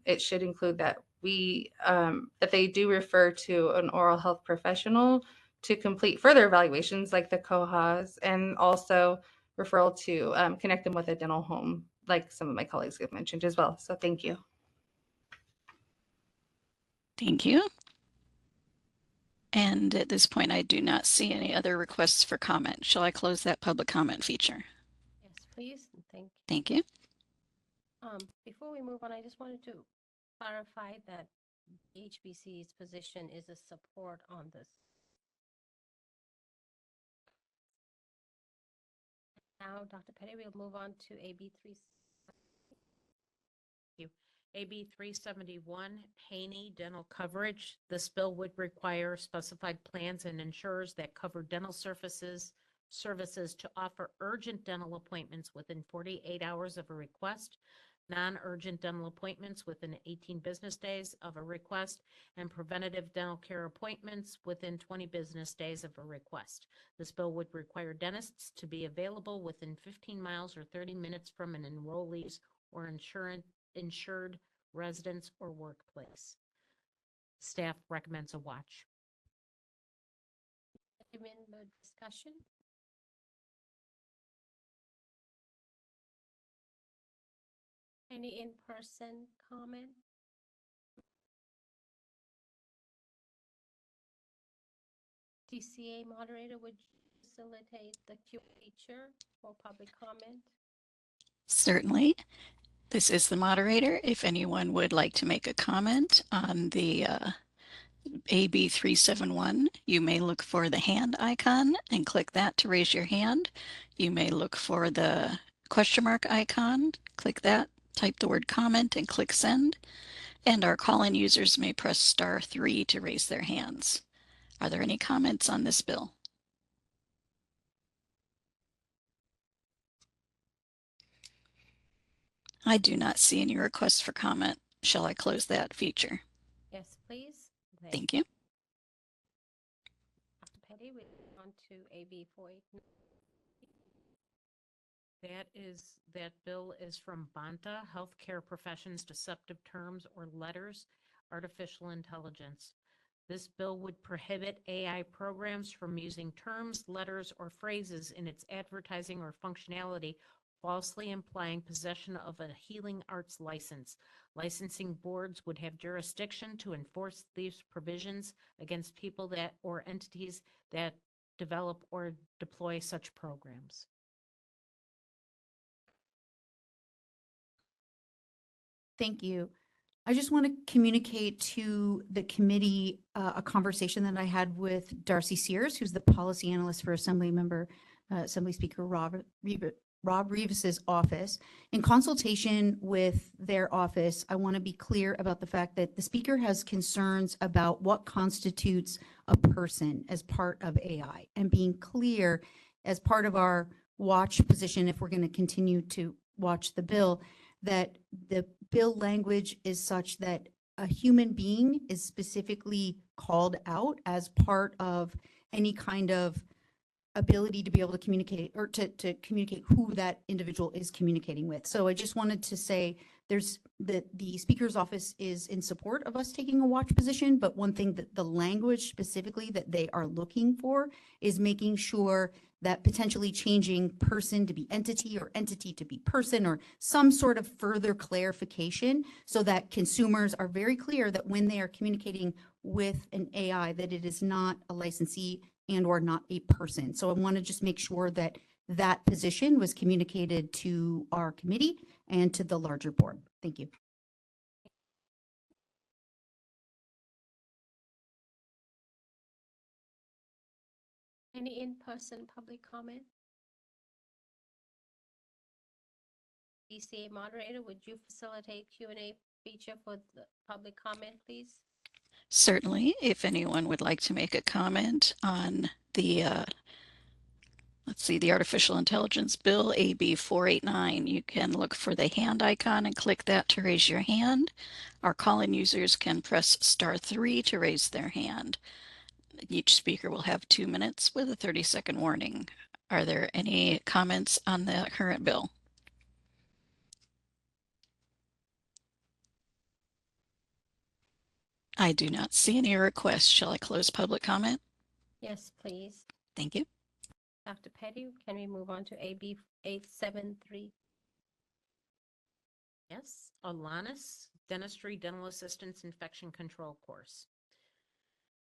it should include that that they do refer to an oral health professional to complete further evaluations like the COHAs, and also referral to connect them with a dental home, like some of my colleagues have mentioned as well. So thank you. Thank you. And at this point, I do not see any other requests for comment. Shall I close that public comment feature? Yes, please. And thank you. Thank you. Before we move on, I just wanted to clarify that HBC's position is a support on this. Now, Dr. Petty, we'll move on to AB 3. AB 371, Haney Dental Coverage. This bill would require specified plans and insurers that cover dental services to offer urgent dental appointments within 48 hours of a request, non-urgent dental appointments within 18 business days of a request, and preventative dental care appointments within 20 business days of a request. This bill would require dentists to be available within 15 miles or 30 minutes from an enrollee's or insured residence or workplace. Staff recommends a watch. In the discussion. Any in-person comment? DCA moderator, would you facilitate the Q feature for public comment? Certainly. This is the moderator. If anyone would like to make a comment on the AB 371, you may look for the hand icon and click that to raise your hand. You may look for the question mark icon, click that, type the word comment and click send. And our call-in users may press *3 to raise their hands. Are there any comments on this bill? I do not see any requests for comment. Shall I close that feature? Yes, please. Thank you. Dr. Petty, we move on to AB 489. That bill is from Banta, Healthcare Professions Deceptive Terms or Letters, Artificial Intelligence. This bill would prohibit AI programs from using terms, letters, or phrases in its advertising or functionality, falsely implying possession of a healing arts license. Licensing boards would have jurisdiction to enforce these provisions against people or entities that develop or deploy such programs. Thank you. I just want to communicate to the committee a conversation that I had with Darcy Sears, who's the policy analyst for Assembly Speaker Rob Rivas's office. In consultation with their office, I want to be clear about the fact that the speaker has concerns about what constitutes a person as part of AI, and being clear as part of our watch position, if we're going to continue to watch the bill, that the bill language is such that a human being is specifically called out as part of any kind of ability to be able to communicate, or to communicate who that individual is communicating with. So I just wanted to say the speaker's office is in support of us taking a watch position, but one thing that the language specifically that they are looking for is making sure that potentially changing person to be entity or entity to be person, or some sort of further clarification, so that consumers are very clear that when they are communicating with an AI, that it is not a licensee and or not a person. So I want to just make sure that that position was communicated to our committee and to the larger board. Thank you. Any in-person public comment? BCA moderator, would you facilitate Q&A feature for the public comment, please? Certainly, if anyone would like to make a comment on the, let's see, the Artificial Intelligence Bill, AB 489, you can look for the hand icon and click that to raise your hand. Our call-in users can press *3 to raise their hand. Each speaker will have 2 minutes with a 30-second warning. Are there any comments on the current bill? I do not see any requests. Shall I close public comment? Yes, please. Thank you. Dr. Petty, can we move on to AB 873? Yes, Alanis Dentistry Dental Assistance Infection Control Course.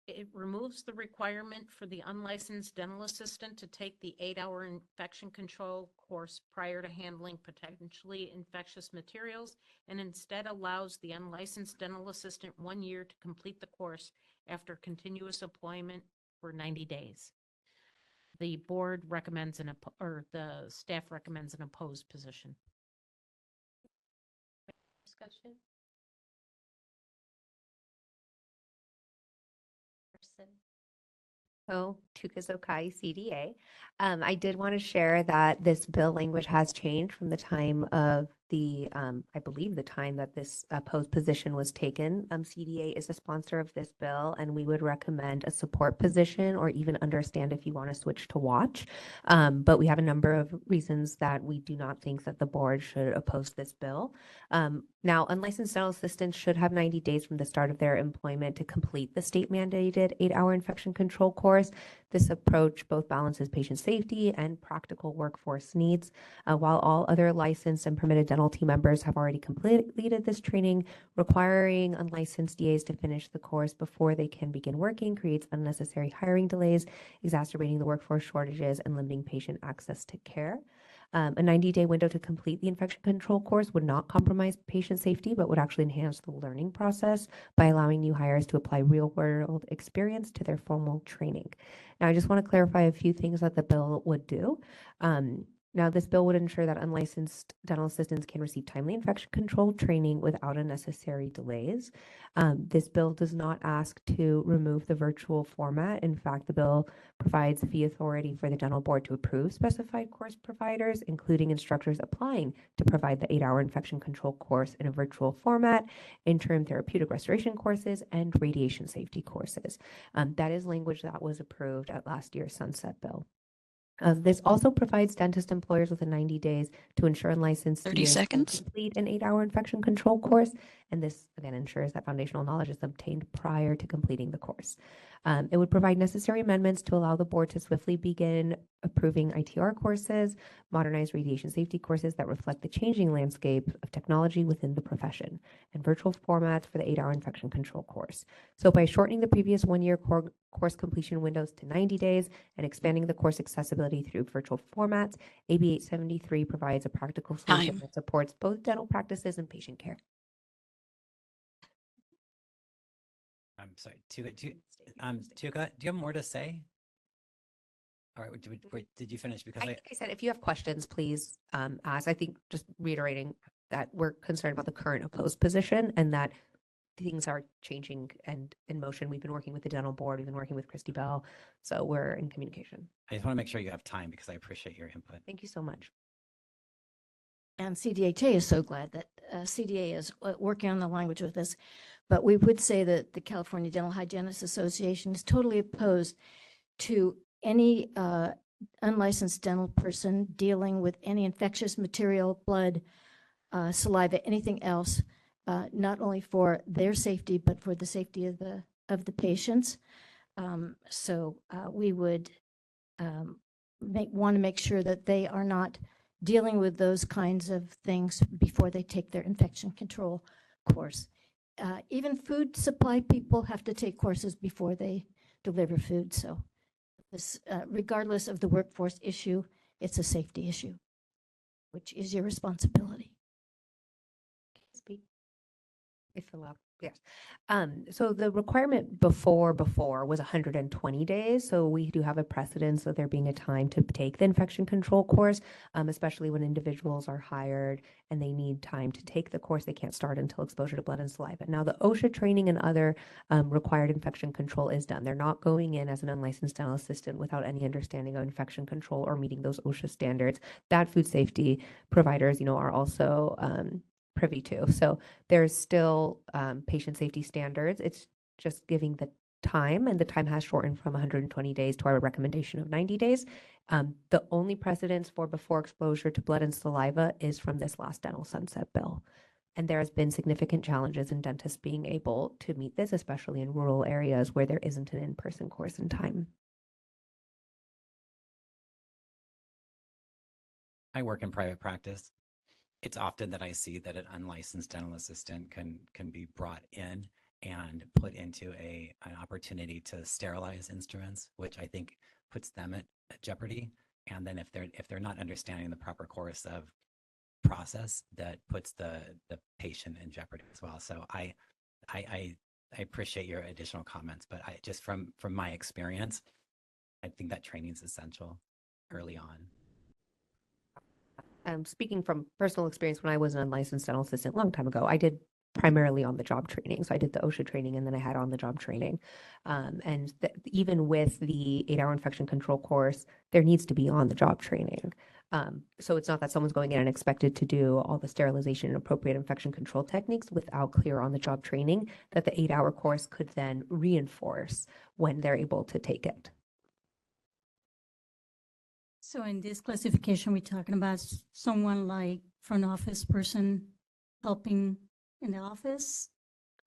It removes the requirement for the unlicensed dental assistant to take the 8-hour infection control course prior to handling potentially infectious materials, and instead allows the unlicensed dental assistant 1 year to complete the course after continuous employment for 90 days. The board recommends the staff recommends an opposed position. Discussion? Person. Tukazokai CDA. I did want to share that this bill language has changed from the time of the, I believe the time that this post position was taken. CDA is a sponsor of this bill, and we would recommend a support position or even understand if you want to switch to watch. But we have a number of reasons that we do not think that the board should oppose this bill. Now, unlicensed dental assistants should have 90 days from the start of their employment to complete the state mandated 8-hour infection control course. This approach both balances patient safety and practical workforce needs. While all other licensed and permitted dental team members have already completed this training, requiring unlicensed DAs to finish the course before they can begin working creates unnecessary hiring delays, exacerbating the workforce shortages and limiting patient access to care. A 90-day window to complete the infection control course would not compromise patient safety, but would actually enhance the learning process by allowing new hires to apply real-world experience to their formal training. Now, I just want to clarify a few things that the bill would do. Now, this bill would ensure that unlicensed dental assistants can receive timely infection control training without unnecessary delays. This bill does not ask to remove the virtual format. In fact, the bill provides the authority for the dental board to approve specified course providers, including instructors applying to provide the 8-hour infection control course in a virtual format, interim therapeutic restoration courses, and radiation safety courses. That is language that was approved at last year's sunset bill. This also provides dentist employers with 90 days to ensure unlicensed 30 DAs can seconds. complete an 8-hour infection control course. And this, again, ensures that foundational knowledge is obtained prior to completing the course. It would provide necessary amendments to allow the board to swiftly begin approving ITR courses, modernized radiation safety courses that reflect the changing landscape of technology within the profession, and virtual formats for the 8-hour infection control course. So by shortening the previous 1-year course completion windows to 90 days and expanding the course accessibility through virtual formats, AB 873 provides a practical solution that supports both dental practices and patient care. I'm sorry, Tuka, do you have more to say? All right, did you finish? Because I think I said if you have questions, please ask. I think just reiterating that we're concerned about the current opposed position and that things are changing and in motion. We've been working with the dental board, we've been working with Christy Bell, so we're in communication. I just want to make sure you have time because I appreciate your input. Thank you so much. And CDHA is so glad that CDA is working on the language with us. But we would say that the California Dental Hygienists Association is totally opposed to any unlicensed dental person dealing with any infectious material, blood, saliva, anything else, not only for their safety, but for the safety of the patients. So we would want to make sure that they are not dealing with those kinds of things before they take their infection control course. Even food supply people have to take courses before they deliver food. So this, regardless of the workforce issue, it's a safety issue, which is your responsibility. Speak if allowed. Yes. So the requirement before was 120 days. So we do have a precedence of there being a time to take the infection control course, especially when individuals are hired and they need time to take the course. They can't start until exposure to blood and saliva. Now, the OSHA training and other required infection control is done. They're not going in as an unlicensed dental assistant without any understanding of infection control or meeting those OSHA standards that food safety providers, are also privy to. So there's still patient safety standards. It's just giving the time, and the time has shortened from 120 days to our recommendation of 90 days. The only precedence for before exposure to blood and saliva is from this last dental sunset bill. And there has been significant challenges in dentists being able to meet this, especially in rural areas where there isn't an in-person course in time. I work in private practice. It's often that I see that an unlicensed dental assistant can be brought in and put into an opportunity to sterilize instruments, which I think puts them at jeopardy. And then if they're not understanding the proper course of process, that puts the patient in jeopardy as well. So I appreciate your additional comments, but I just from my experience, I think that training is essential early on. Speaking from personal experience, when I was an unlicensed dental assistant a long time ago, I did primarily on the job training. So I did the OSHA training and then I had on the job training. And even with the 8-hour infection control course, there needs to be on the job training. So it's not that someone's going in and expected to do all the sterilization and appropriate infection control techniques without clear on the job training that the 8-hour course could then reinforce when they're able to take it. So in this classification, we're talking about someone like front office person helping in the office?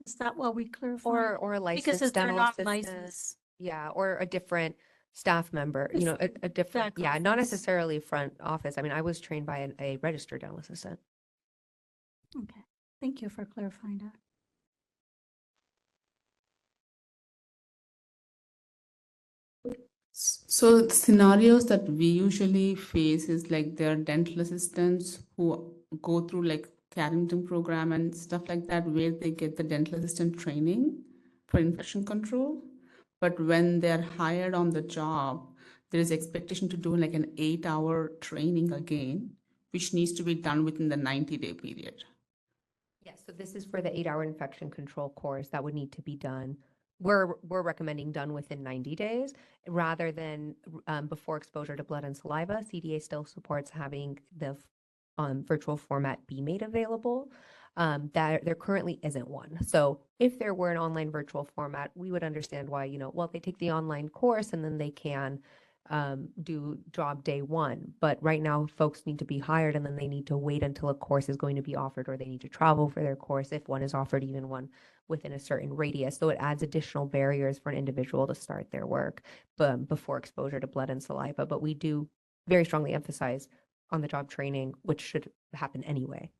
Is that what we clarify? Or a Because licensed if they're dental not assistant. licensed. Yeah, or a different staff member, a different, yeah, not necessarily front office. I mean, I was trained by a registered dental assistant. Okay, thank you for clarifying that. So scenarios that we usually face is like there are dental assistants who go through like Carrington program and stuff like that, where they get the dental assistant training for infection control. But when they're hired on the job, there is expectation to do like an 8-hour training again, which needs to be done within the 90-day period. Yes, so this is for the 8-hour infection control course that would need to be done. We're recommending done within 90 days rather than before exposure to blood and saliva. CDA still supports having the virtual format be made available. That there currently isn't one. So if there were an online virtual format, we would understand why, well, they take the online course and then they can do job day one. But right now, folks need to be hired and then they need to wait until a course is going to be offered, or they need to travel for their course if one is offered, even one within a certain radius. So it adds additional barriers for an individual to start their work before exposure to blood and saliva. But we do very strongly emphasize on the job training, which should happen anyway.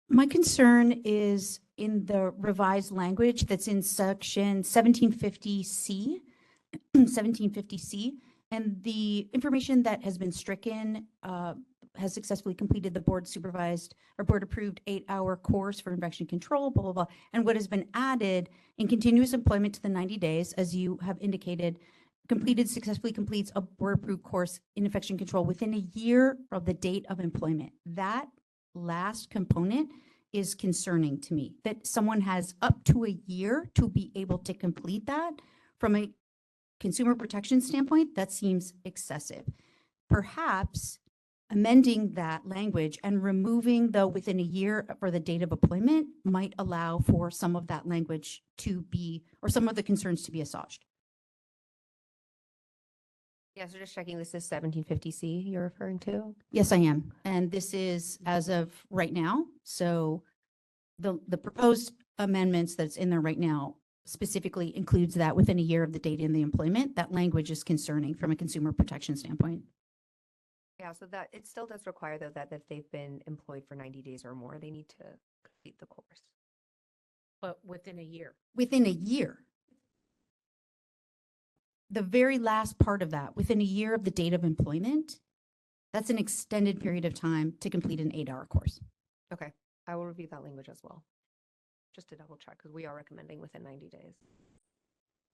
My concern is in the revised language that's in section 1750C, 1750C, and the information that has been stricken has successfully completed the board supervised or board approved 8-hour course for infection control, blah, blah, blah. And what has been added in continuous employment to the 90 days, as you have indicated, successfully completes a board approved course in infection control within a year of the date of employment. That last component is concerning to me, that someone has up to a year to be able to complete that. From a consumer protection standpoint, that seems excessive. Perhaps amending that language and removing the within a year for the date of employment might allow for some of that language to be, or some of the concerns to be assuaged. Yeah, so just checking, this is 1750C you're referring to? Yes, I am. And this is as of right now. So the proposed amendments that's in there right now specifically includes that within a year of the date in the employment. That language is concerning from a consumer protection standpoint. Yeah, so that it still does require though that if they've been employed for 90 days or more, they need to complete the course. But within a year. Within a year. The very last part of that, within a year of the date of employment, That's an extended period of time to complete an 8-hour course. Okay, I will review that language as well, just to double check, because we are recommending within 90 days.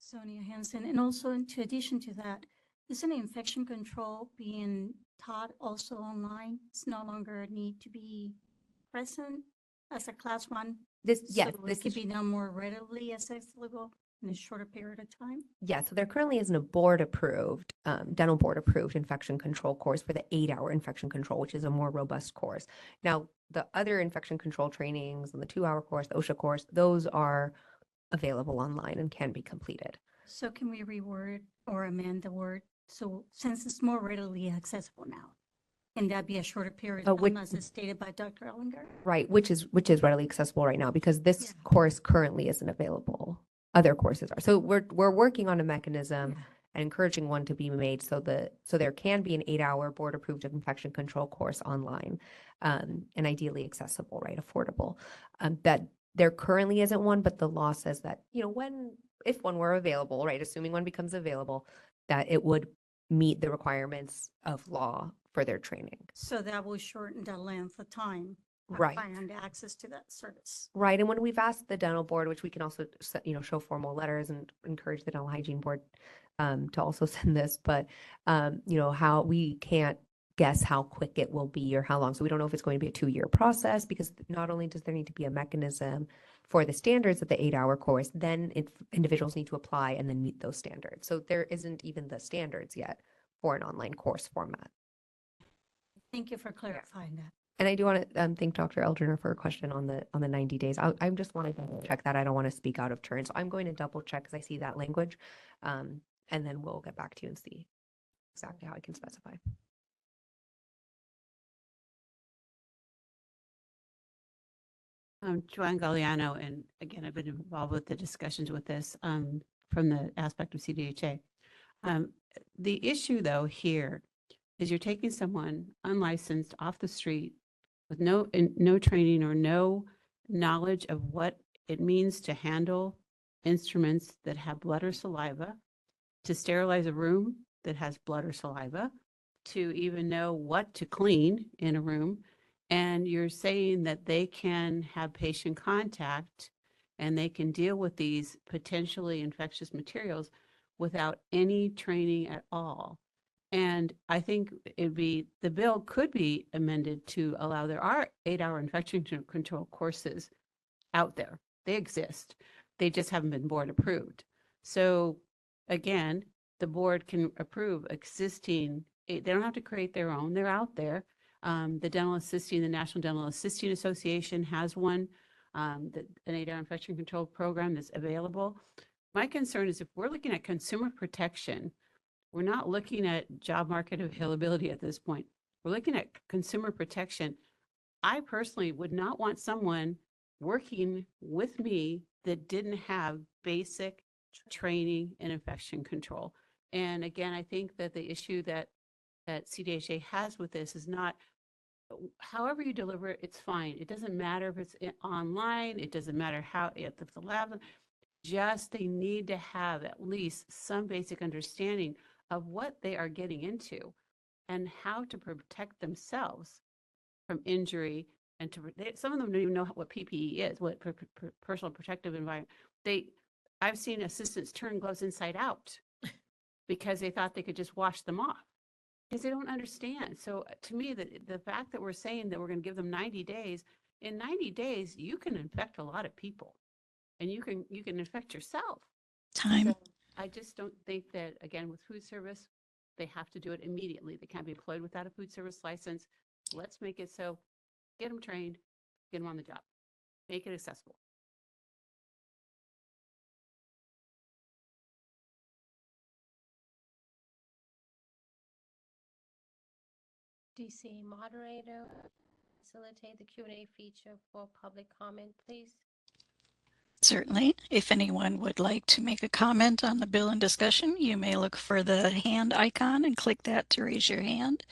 Sonia Hansen, and also in addition to that, isn't infection control being taught also online? It's no longer a need to be present as a class one? Yes, So this it could is be done more readily accessible in a shorter period of time? Yeah, so there currently isn't a board-approved, dental board-approved infection control course for the 8-hour infection control, which is a more robust course. Now, the other infection control trainings and the 2-hour course, the OSHA course, those are available online and can be completed. So can we reword or amend the word? So since it's more readily accessible now, can that be a shorter period of which- time as is stated by Dr. Ellinger? Right, which is readily accessible right now because this course currently isn't available. Other courses are. So we're working on a mechanism and encouraging one to be made so there can be an 8-hour board-approved infection control course online, and ideally accessible, right, affordable. That there currently isn't one, but the law says that, if one were available, right, assuming one becomes available, that it would meet the requirements of law for their training. So that will shorten the length of time. Right. And access to that service. Right. And when we've asked the dental board, which we can also, show formal letters and encourage the dental hygiene board to also send this, but, how we can't guess how quick it will be or how long. So we don't know if it's going to be a 2-year process because not only does there need to be a mechanism for the standards of the 8-hour course, then individuals need to apply and then meet those standards. So there isn't even the standards yet for an online course format. Thank you for clarifying that. And I do want to thank Dr. Eldner for a question on the 90 days. I'm just want to double check that. I don't want to speak out of turn. So I'm going to double check because I see that language. And then we'll get back to you and see exactly how I can specify. Joanne Galliano, and again, I've been involved with the discussions with this from the aspect of CDHA. The issue though here is you're taking someone unlicensed off the street with no training or no knowledge of what it means to handle instruments that have blood or saliva, to sterilize a room that has blood or saliva, to even know what to clean in a room. And you're saying that they can have patient contact and they can deal with these potentially infectious materials without any training at all. And I think the bill could be amended to allow, there are 8-hour infection control courses out there. They exist. They just haven't been board approved. So again, the board can approve existing, they don't have to create their own, they're out there. The National Dental Assisting Association has one, an 8-hour infection control program that's available. My concern is if we're looking at consumer protection, we're not looking at job market availability at this point. We're looking at consumer protection. I personally would not want someone working with me that didn't have basic training in infection control. And again, I think that the issue that CDHA has with this is not, however you deliver it, it's fine. It doesn't matter if it's online. It doesn't matter if it's a lab. Just they need to have at least some basic understanding of what they are getting into and how to protect themselves from injury. And some of them don't even know what PPE is, what personal protective environment. I've seen assistants turn gloves inside out because they thought they could just wash them off because they don't understand. So to me, the fact that we're saying that we're going to give them 90 days, in 90 days, you can infect a lot of people and you can infect yourself. Time. So I just don't think that, again, with food service, they have to do it immediately. They can't be employed without a food service license. Let's make it so, get them trained, get them on the job, make it accessible. DC moderator, facilitate the Q&A feature for public comment, please. Certainly. If anyone would like to make a comment on the bill in discussion, you may look for the hand icon and click that to raise your hand.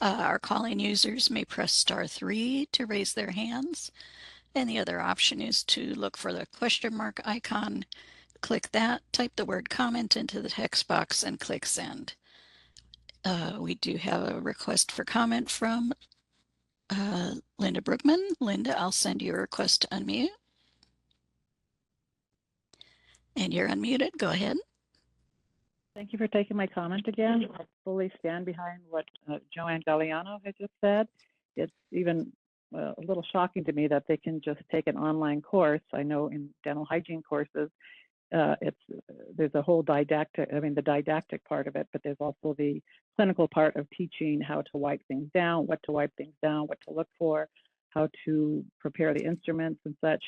Our calling users may press *3 to raise their hands. And the other option is to look for the question mark icon, click that, type the word comment into the text box and click send. We do have a request for comment from Linda Brookman. Linda, I'll send you a request to unmute. And you're unmuted. Go ahead. Thank you for taking my comment again. I fully stand behind what Joanne Galliano had just said. It's even a little shocking to me that they can just take an online course. I know in dental hygiene courses, there's a whole the didactic part of it, but there's also the clinical part of teaching how to wipe things down, what to wipe things down, what to look for, how to prepare the instruments and such.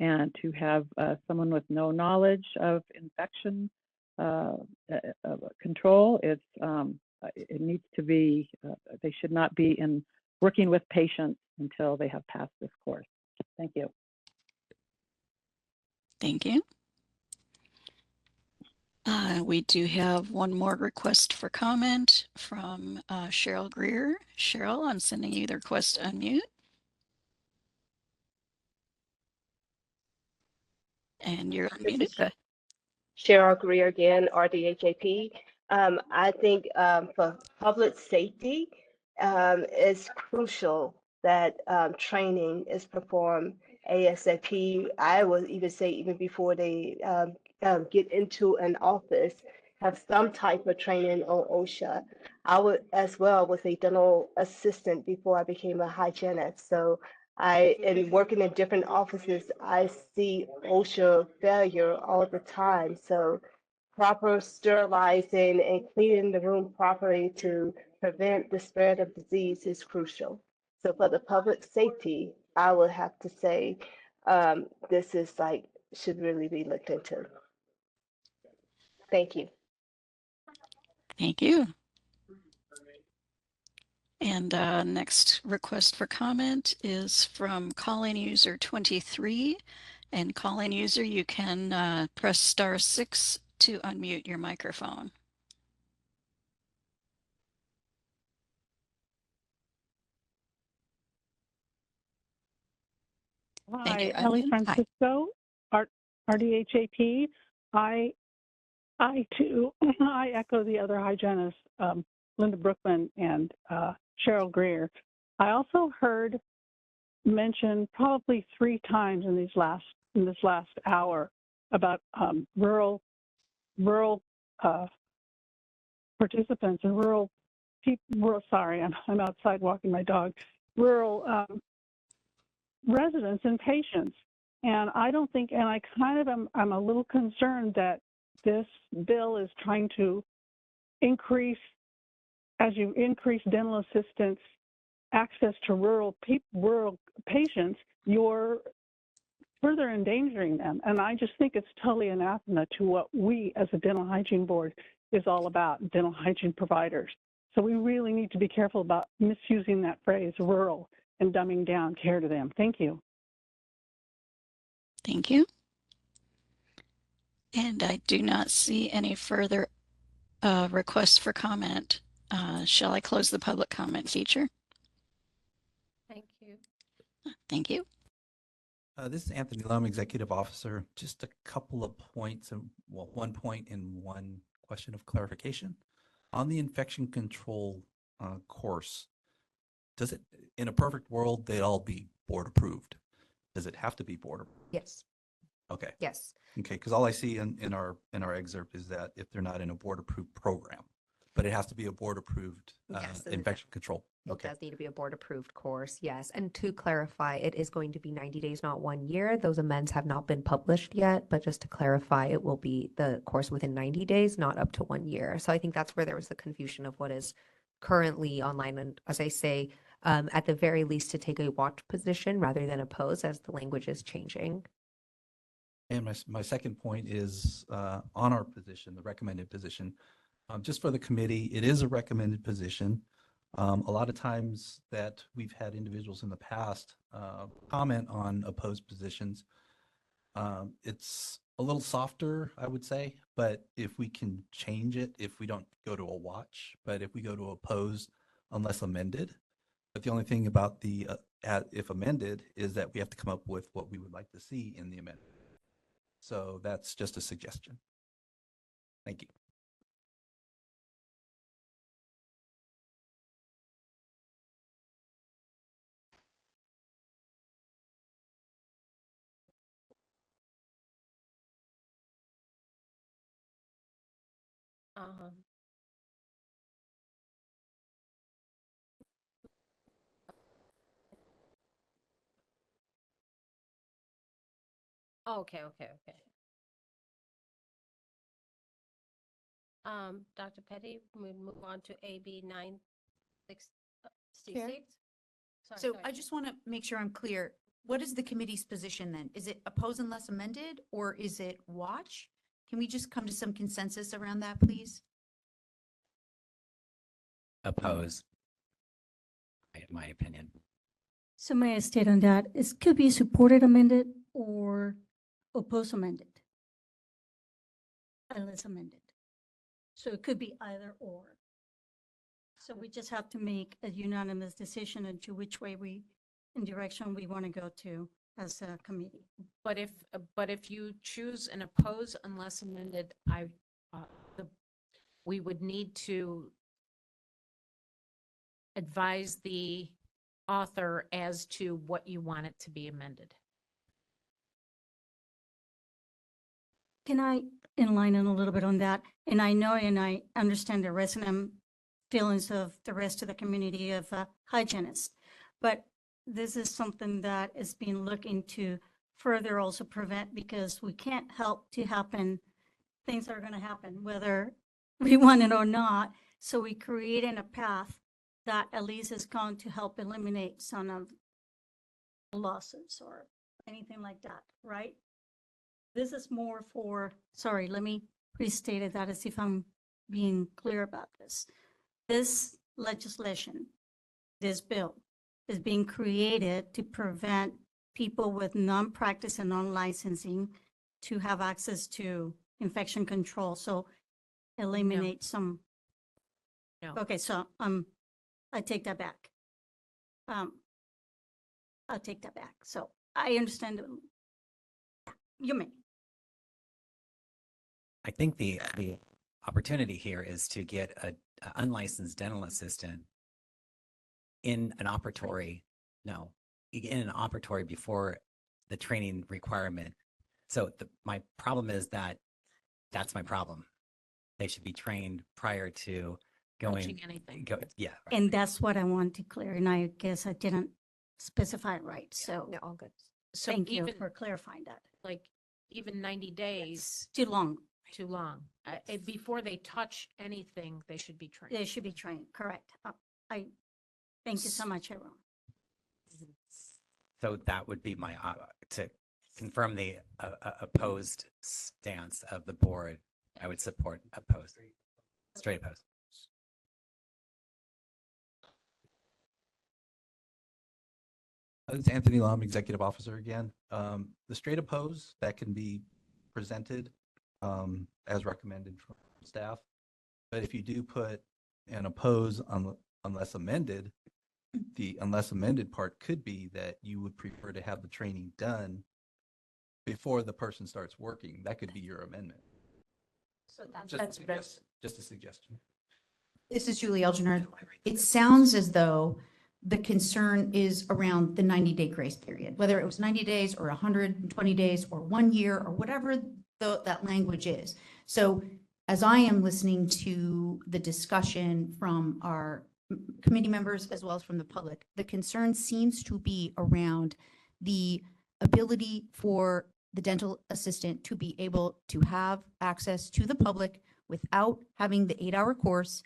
And to have someone with no knowledge of infection control, it needs to be, they should not be working with patients until they have passed this course. Thank you. Thank you. We do have one more request for comment from Cheryl Greer. Cheryl, I'm sending you the request to unmute. And you're unmuted. Cheryl Greer again, RDHAP. I think for public safety, it's crucial that training is performed ASAP. I would even say even before they get into an office, have some type of training on OSHA. I would as well was a dental assistant before I became a hygienist. So in working in different offices, I see OSHA failure all the time. So proper sterilizing and cleaning the room properly to prevent the spread of disease is crucial. So for the public safety, I would have to say this is should really be looked into. Thank you. Thank you. And next request for comment is from calling user 23. And calling user, you can press *6 to unmute your microphone. Hi, Ellie Francisco, RDHAP. I too, I echo the other hygienists, Linda Brookman and Cheryl Greer. I also heard mentioned probably 3 times in this last hour about rural participants and rural people. Sorry, I'm outside walking my dog. Rural residents and patients, and I don't think, and I kind of I'm a little concerned that this bill is trying to increase, as you increase dental assistance access to rural patients, you're further endangering them. And I just think it's totally anathema to what we as a dental hygiene board is all about, dental hygiene providers. So we really need to be careful about misusing that phrase rural and dumbing down care to them. Thank you. Thank you. And I do not see any further requests for comment. Shall I close the public comment feature? Thank you. Thank you. This is Anthony Lum, Executive Officer. Just a couple of points, and well, 1 point and 1 question of clarification. On the infection control course, does it, in a perfect world, they'd all be board approved? Does it have to be board approved? Yes. Okay. Yes. Okay, because all I see in our excerpt is that if they're not in a board approved program, but it has to be a board approved Yes, infection control. It Okay. does need to be a board approved course, yes. And to clarify, it is going to be 90 days, not 1 year. Those amends have not been published yet, but just to clarify, it will be the course within 90 days, not up to 1 year. So I think that's where there was the confusion of what is currently online. And as I say, at the very least to take a watch position rather than oppose as the language is changing. And my second point is on our position, the recommended position. Just for the committee, it is a recommended position. A lot of times that we've had individuals in the past comment on opposed positions. It's a little softer, I would say, but if we can change it, if we don't go to a watch, but if we go to oppose unless amended. But the only thing about the if amended is that we have to come up with what we would like to see in the amendment. So that's just a suggestion. Thank you. Okay, okay, okay. Dr. Petty, we move on to AB 966. So I just want to make sure I'm clear. What is the committee's position then? Is it oppose unless amended, or is it watch? Can we just come to some consensus around that, please? Oppose, in my opinion. So may I state on that, it could be supported amended or oppose amended. Unless amended. So it could be either or. So we just have to make a unanimous decision into which way in direction we want to go to as a committee. But if you choose an oppose unless amended, we would need to advise the author as to what you want it to be amended. Can I enlighten a little bit on that? And I know and I understand the resonant feelings of the rest of the community of hygienists, but this is something that is being looked into further also prevent, because we can't help to happen. Things are going to happen whether we want it or not. So we creating a path that at least is going to help eliminate some of the losses or anything like that, right? This is more for, sorry, let me restate that as if I'm being clear about this. This legislation, this bill, is being created to prevent people with non-practice and non-licensing to have access to infection control. So eliminate some. No. Okay, so I take that back. I'll take that back. So I understand. You may. I think the opportunity here is to get a unlicensed dental assistant in an operatory, before the training requirement. So my problem is that's my problem. They should be trained prior to going. Touching anything. Yeah. Right. And that's what I want to clear. And I guess I didn't specify it right. So No, all good. So thank you even for clarifying that. like even 90 days, Too long. too long. Before they touch anything, they should be trained. They should be trained, correct. I thank you so much, everyone. So that would be my, to confirm the opposed stance of the board. I would support opposed, straight opposed. This is Anthony Lum, Executive Officer again. The straight oppose that can be presented as recommended from staff. But if you do put an oppose unless amended, the unless amended part could be that you would prefer to have the training done before the person starts working. That could be your amendment. So Just a suggestion. This is Julie Elginard. It sounds as though the concern is around the 90-day grace period, whether it was 90 days or 120 days or 1 year or whatever that language is. So as I am listening to the discussion from our committee members as well as from the public, the concern seems to be around the ability for the dental assistant to be able to have access to the public without having the 8-hour course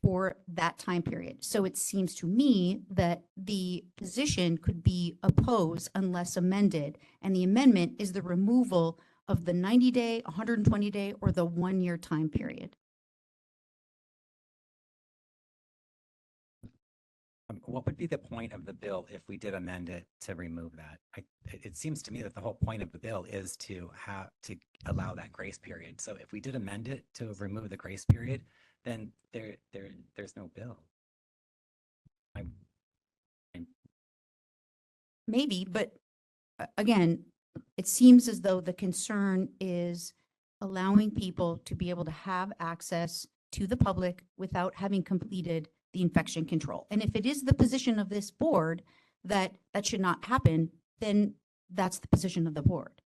for that time period. So it seems to me that the position could be oppose unless amended, and the amendment is the removal of the 90-day, 120-day, or the 1-year time period. What would be the point of the bill if we did amend it to remove that? It seems to me that the whole point of the bill is to allow that grace period. So if we did amend it to remove the grace period, then there's no bill. Maybe, but again, it seems as though the concern is allowing people to be able to have access to the public without having completed the infection control. And if it is the position of this board that that should not happen, then that's the position of the board.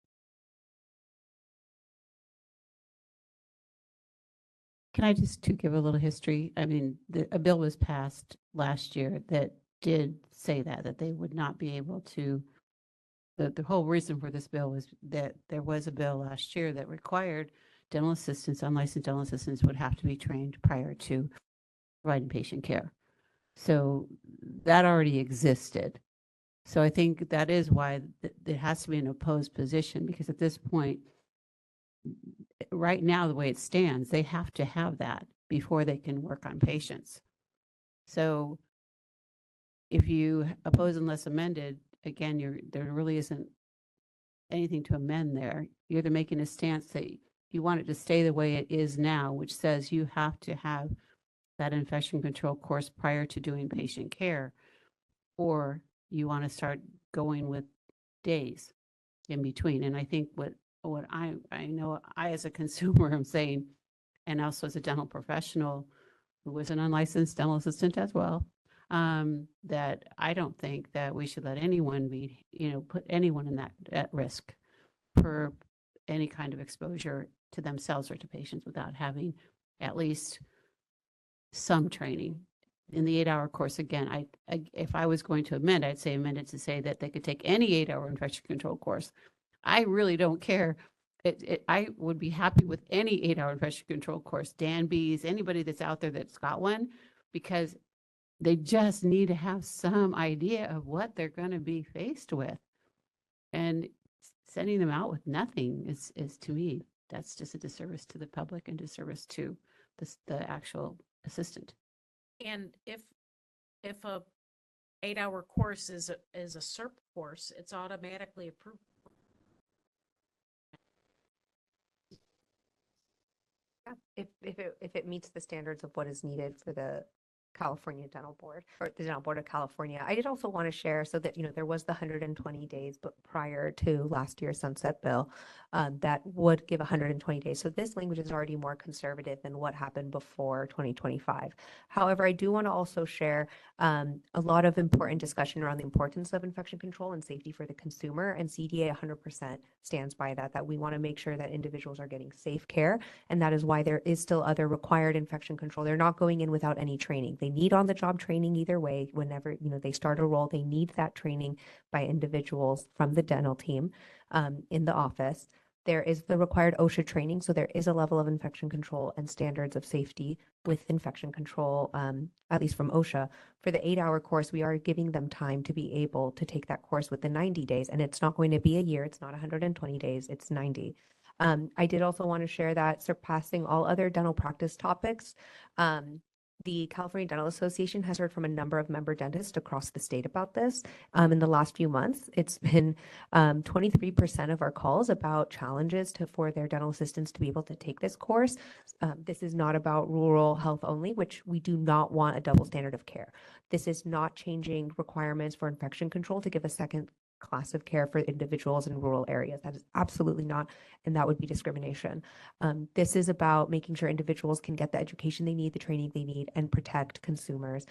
Can I just to give a little history? I mean, a bill was passed last year that did say that they would not be able to, the whole reason for this bill was that there was a bill last year that required dental assistants, unlicensed dental assistants would have to be trained prior to providing patient care. So that already existed. So I think that is why there has to be an opposed position, because at this point, right now, the way it stands, they have to have that before they can work on patients. So if you oppose unless amended, again, there really isn't anything to amend there. You're either making a stance that you want it to stay the way it is now, which says you have to have that infection control course prior to doing patient care, or you want to start going with days in between. And I think what I know, I as a consumer am saying, and also as a dental professional who was an unlicensed dental assistant as well, that I don't think that we should let anyone be, put anyone in that at risk for any kind of exposure to themselves or to patients without having at least some training. In the 8-hour course, again, if I was going to amend, I'd say amend it to say that they could take any 8-hour infection control course. I really don't care. I would be happy with any 8-hour infection control course, Danby's, anybody that's out there that's got one, because they just need to have some idea of what they're going to be faced with. And sending them out with nothing is to me, that's just a disservice to the public and disservice to the actual assistant. And if a 8-hour course is a CERP course, it's automatically approved. Yeah, if it meets the standards of what is needed for the California Dental Board or the Dental Board of California. I did also want to share so that, there was the 120 days, but prior to last year's sunset bill, that would give 120 days. So this language is already more conservative than what happened before 2025. However, I do want to also share a lot of important discussion around the importance of infection control and safety for the consumer, and CDA 100% stands by that we want to make sure that individuals are getting safe care, and that is why there is still other required infection control. They're not going in without any training. They need on-the-job training either way. Whenever they start a role, they need that training by individuals from the dental team in the office. There is the required OSHA training, so there is a level of infection control and standards of safety with infection control, at least from OSHA. For the 8-hour course, we are giving them time to be able to take that course within 90 days, and it's not going to be a year. It's not 120 days. It's 90. I did also want to share that surpassing all other dental practice topics, the California Dental Association has heard from a number of member dentists across the state about this. In the last few months, it's been 23% of our calls about challenges for their dental assistants to be able to take this course. This is not about rural health only, which we do not want a double standard of care. This is not changing requirements for infection control to give a second class of care for individuals in rural areas. That is absolutely not, and that would be discrimination. This is about making sure individuals can get the education they need, the training they need, and protect consumers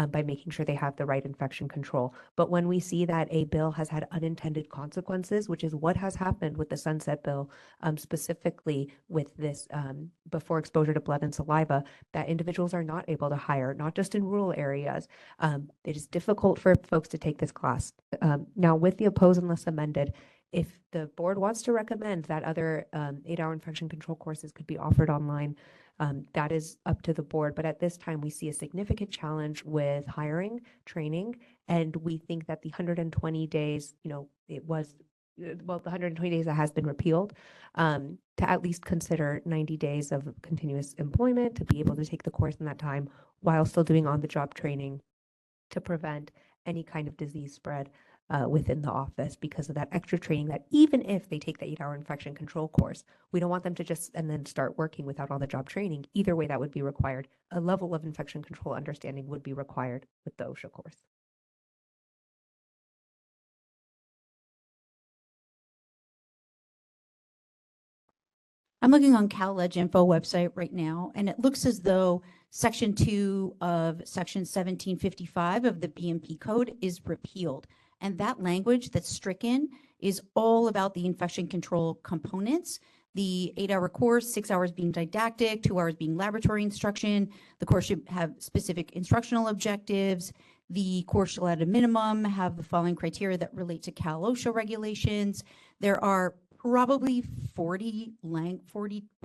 by making sure they have the right infection control. But when we see that a bill has had unintended consequences, which is what has happened with the sunset bill, specifically with this before exposure to blood and saliva, that individuals are not able to hire, not just in rural areas. It is difficult for folks to take this class. Now, with the oppose unless amended, if the board wants to recommend that other 8-hour infection control courses could be offered online, that is up to the board. But at this time, we see a significant challenge with hiring, training, and we think that the 120 days, it was, well, the 120 days that has been repealed, to at least consider 90 days of continuous employment to be able to take the course in that time while still doing on-the-job training to prevent any kind of disease spread within the office because of that extra training that even if they take the 8-hour infection control course, we don't want them to just and then start working without all the job training. Either way, that would be required. A level of infection control understanding would be required with the OSHA course. I'm looking on CalEdge Info website right now, and it looks as though Section 2 of Section 1755 of the BMP Code is repealed. And that language that's stricken is all about the infection control components the 8-hour course, 6 hours being didactic, 2 hours being laboratory instruction. The course should have specific instructional objectives. The course shall at a minimum have the following criteria that relate to Cal OSHA regulations. There are probably 40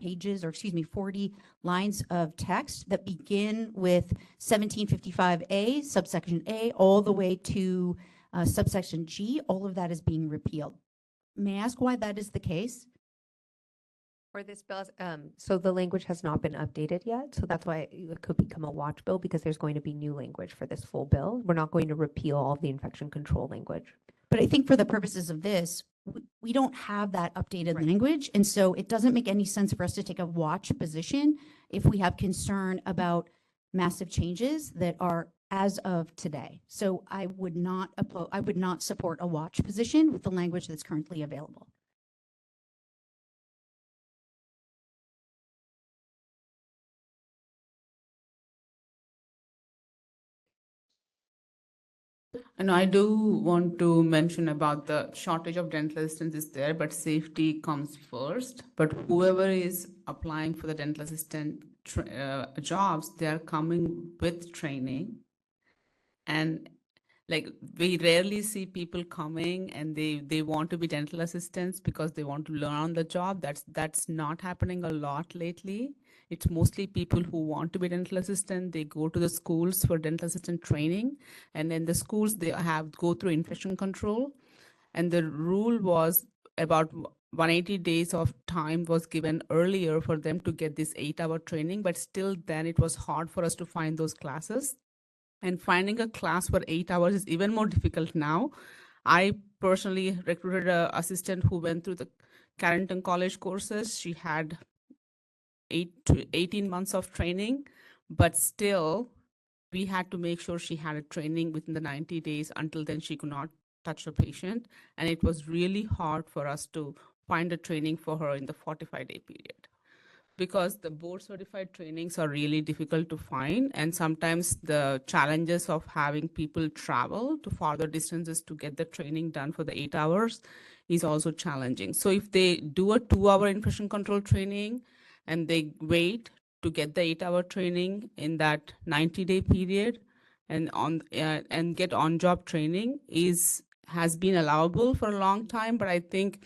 pages, or excuse me, 40 lines of text that begin with 1755A, subsection A, all the way to subsection G. All of that is being repealed. May I ask why that is the case? For this bill, so the language has not been updated yet, so that's why it could become a watch bill, because there's going to be new language for this full bill. We're not going to repeal all the infection control language. But I think for the purposes of this, we don't have that updated language. And so it doesn't make any sense for us to take a watch position if we have concern about massive changes that are as of today. So I would not support a watch position with the language that's currently available. And I do want to mention about the shortage of dental assistants is there, but safety comes first. But whoever is applying for the dental assistant jobs, they are coming with training. And like, we rarely see people coming and they want to be dental assistants because they want to learn on the job. That's not happening a lot lately. It's mostly people who want to be dental assistant. They go to the schools for dental assistant training, and then the schools, they go through infection control. And the rule was about 180 days of time was given earlier for them to get this 8-hour training, but still then it was hard for us to find those classes. And finding a class for 8 hours is even more difficult now. I personally recruited an assistant who went through the Carrington College courses. She had 8 to 18 months of training, but still we had to make sure she had a training within the 90 days. Until then, she could not touch a patient. And it was really hard for us to find a training for her in the 45-day period, because the board certified trainings are really difficult to find. And sometimes the challenges of having people travel to farther distances to get the training done for the 8 hours is also challenging. So if they do a 2-hour infection control training and they wait to get the 8-hour training in that 90-day period and get on-job training has been allowable for a long time. But I think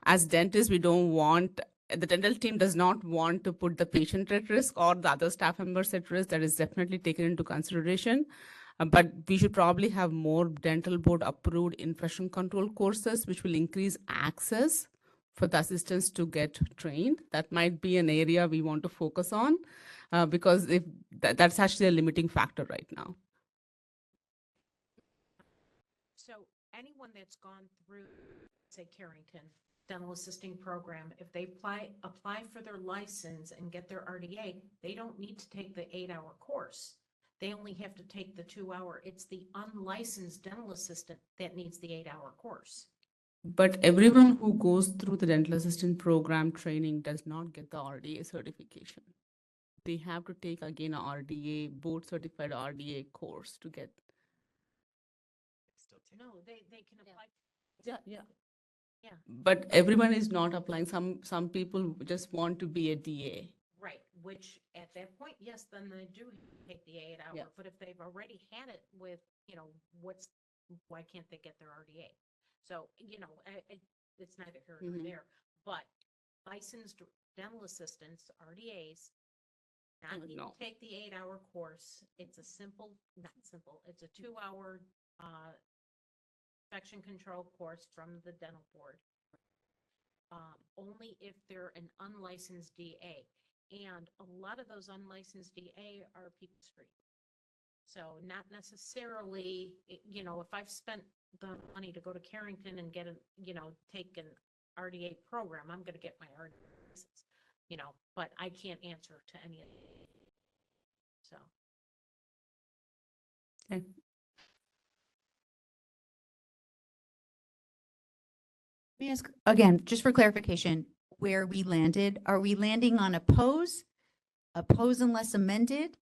as dentists, the dental team does not want to put the patient at risk or the other staff members at risk. That is definitely taken into consideration. But we should probably have more dental board approved infection control courses, which will increase access for the assistants to get trained. That might be an area we want to focus on, because that's actually a limiting factor right now. So anyone that's gone through, say, Carrington dental assisting program, if they apply for their license and get their RDA, they don't need to take the 8-hour course. They only have to take the 2-hour. It's the unlicensed dental assistant that needs the 8-hour course. But everyone who goes through the dental assistant program training does not get the RDA certification. They have to take again a RDA, board certified RDA course to get. No, they can apply. Yeah. But everyone is not applying. Some people just want to be a DA. Right, which at that point, yes, then they do take the 8-hour. Yeah. But if they've already had it with, why can't they get their RDA? So, it's neither here nor Mhm. there. But licensed dental assistants, RDAs, not need to No. take the 8-hour course. It's it's a 2-hour infection control course from the dental board. Only if they're an unlicensed DA. And a lot of those unlicensed DA are people street. So not necessarily, if I've spent the money to go to Carrington and get take an RDA program, I'm going to get my RDA license, but I can't answer to any of it. So. Okay. Let me ask again, just for clarification, where we landed. Are we landing on oppose unless amended,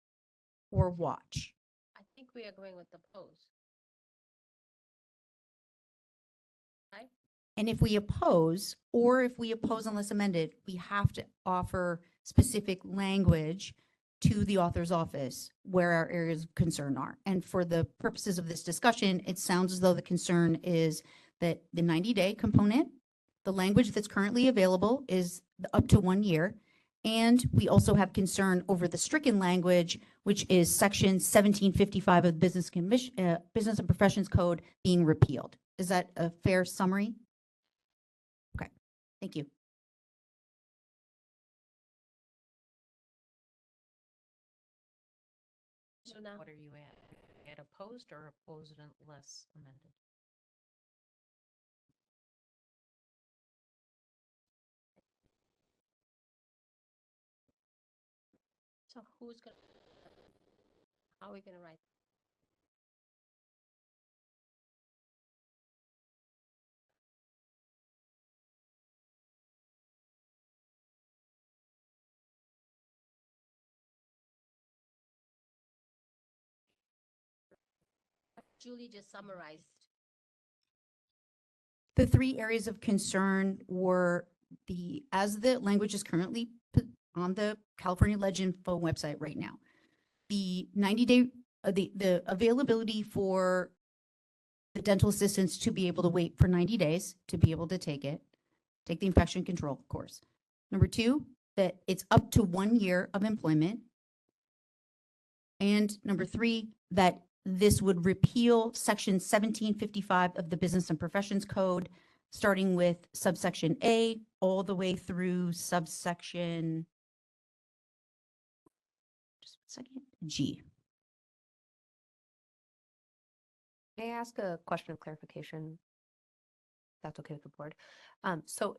or watch? I think we are going with the pose. Right? And if we oppose, or if we oppose unless amended, we have to offer specific language to the author's office where our areas of concern are. And for the purposes of this discussion, it sounds as though the concern is that the 90-day component, the language that's currently available is up to 1 year. And we also have concern over the stricken language, which is section 1755 of the Business and Professions Code being repealed. Is that a fair summary? Okay, thank you. So now, What are you at opposed or opposed unless amended? so who's gonna, how are we gonna write? Julie just summarized. The 3 areas of concern were as the language is currently put on the California Legend Info website right now, the 90-day, the availability for the dental assistants to be able to wait for 90 days to be able to take the infection control course. Number 2, that it's up to 1 year of employment. And number 3, that this would repeal section 1755 of the Business and Professions Code, starting with subsection A all the way through subsection, just a second, G. May I ask a question of clarification? That's okay with the board. So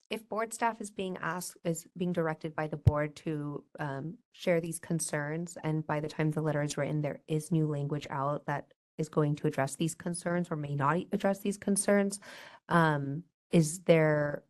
if board staff is being directed by the board to share these concerns, and by the time the letter is written, there is new language out that is going to address these concerns or may not address these concerns, is there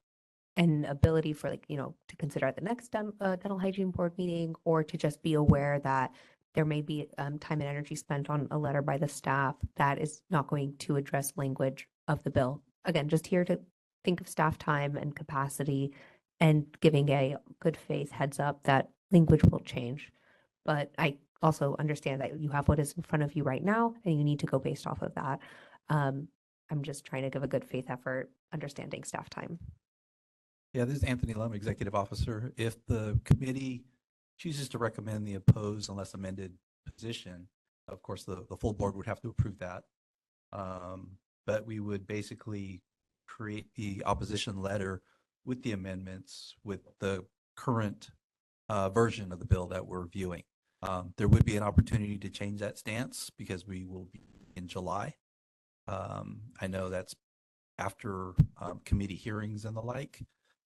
an ability for to consider at the next dental hygiene board meeting, or to just be aware that there may be time and energy spent on a letter by the staff that is not going to address language of the bill? Again, just here to think of staff time and capacity and giving a good faith heads up that language will change. But I also understand that you have what is in front of you right now and you need to go based off of that. I'm just trying to give a good faith effort, understanding staff time. Yeah, this is Anthony Lum, Executive Officer. If the committee chooses to recommend the opposed unless amended position, of course, the full board would have to approve that. But we would basically create the opposition letter with the amendments with the current version of the bill that we're viewing. There would be an opportunity to change that stance because we will be in July. I know that's after committee hearings and the like,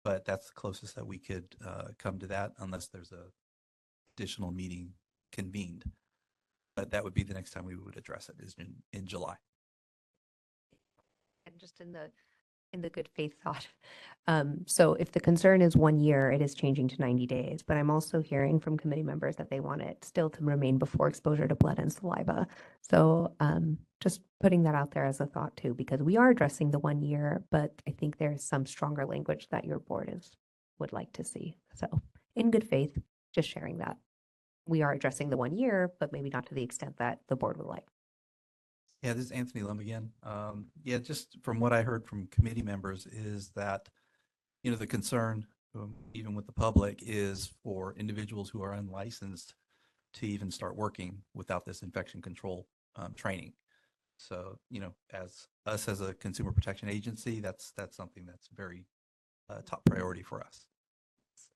but that's the closest that we could come to that unless there's a additional meeting convened. But that would be the next time we would address it, is in July. And just in the good faith thought. So if the concern is 1 year, it is changing to 90 days, but I'm also hearing from committee members that they want it still to remain before exposure to blood and saliva. So just putting that out there as a thought too, because we are addressing the 1 year, but I think there's some stronger language that your board would like to see. So in good faith, just sharing that. We are addressing the 1 year, but maybe not to the extent that the board would like. Yeah, this is Anthony Lum again. Yeah, just from what I heard from committee members is that, the concern, even with the public, is for individuals who are unlicensed to even start working without this infection control training. So, as a consumer protection agency, that's something that's very top priority for us.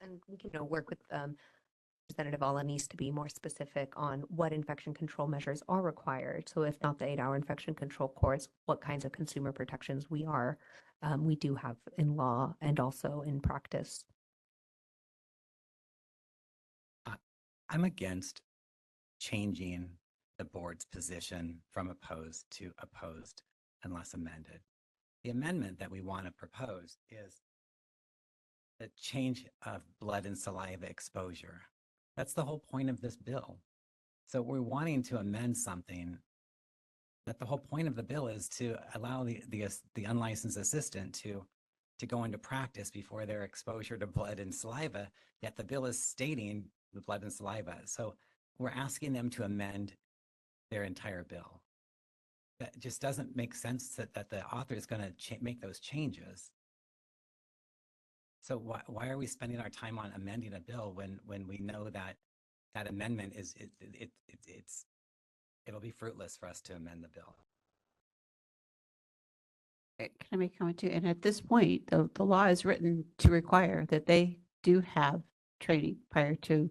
And we can work with Representative Alanis to be more specific on what infection control measures are required. So if not the 8-hour infection control course, what kinds of consumer protections we do have in law and also in practice. I'm against changing the board's position from opposed to opposed unless amended. The amendment that we want to propose is the change of blood and saliva exposure. That's the whole point of this bill. So we're wanting to amend something that the whole point of the bill is to allow the unlicensed assistant to go into practice before their exposure to blood and saliva, yet the bill is stating the blood and saliva. So we're asking them to amend their entire bill. That just doesn't make sense that the author is going to make those changes. So why are we spending our time on amending a bill when we know that that amendment is it'll be fruitless for us to amend the bill? Can I make a comment too? And at this point, the law is written to require that they do have training prior to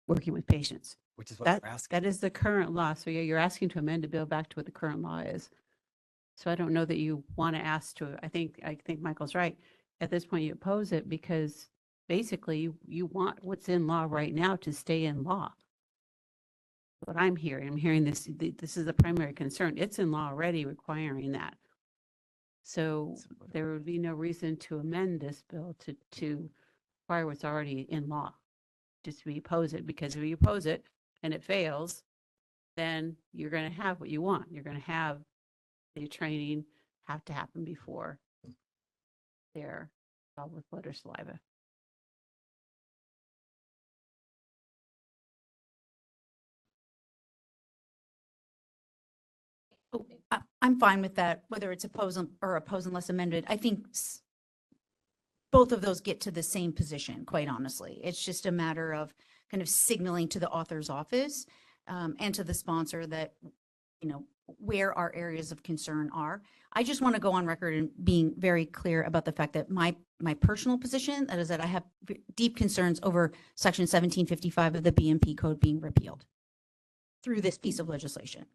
working with patients. Which is what we're asking. That is the current law. So yeah, you're asking to amend the bill back to what the current law is. So I don't know that you want to ask to, I think Michael's right. At this point, you oppose it because basically you want what's in law right now to stay in law. What I'm hearing this is the primary concern. It's in law already requiring that. So there would be no reason to amend this bill to require what's already in law, just to oppose it, because if you oppose it and it fails, then you're going to have what you want. You're going to have the training have to happen before they're involved with blood or saliva. I'm fine with that, whether it's oppose or oppose unless amended. I think both of those get to the same position, quite honestly. It's just a matter of kind of signaling to the author's office and to the sponsor that, you know, where our areas of concern are. I just want to go on record and being very clear about the fact that my personal position, that is that I have deep concerns over Section 1755 of the BMP Code being repealed through this piece of legislation.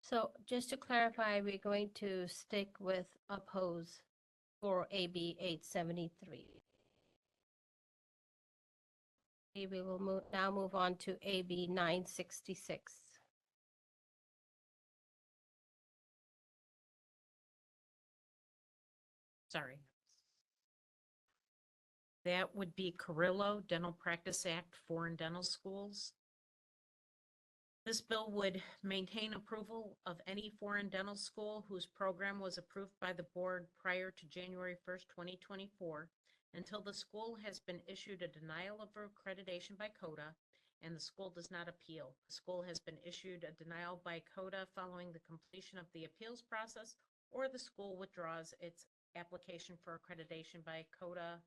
So just to clarify, we're going to stick with oppose for AB 873. We will now move on to AB 966. Sorry. That would be Carrillo Dental Practice Act, foreign dental schools. This bill would maintain approval of any foreign dental school whose program was approved by the board prior to January 1st, 2024, until the school has been issued a denial of accreditation by CODA and the school does not appeal. The school has been issued a denial by CODA following the completion of the appeals process, or the school withdraws its application for accreditation by CODA,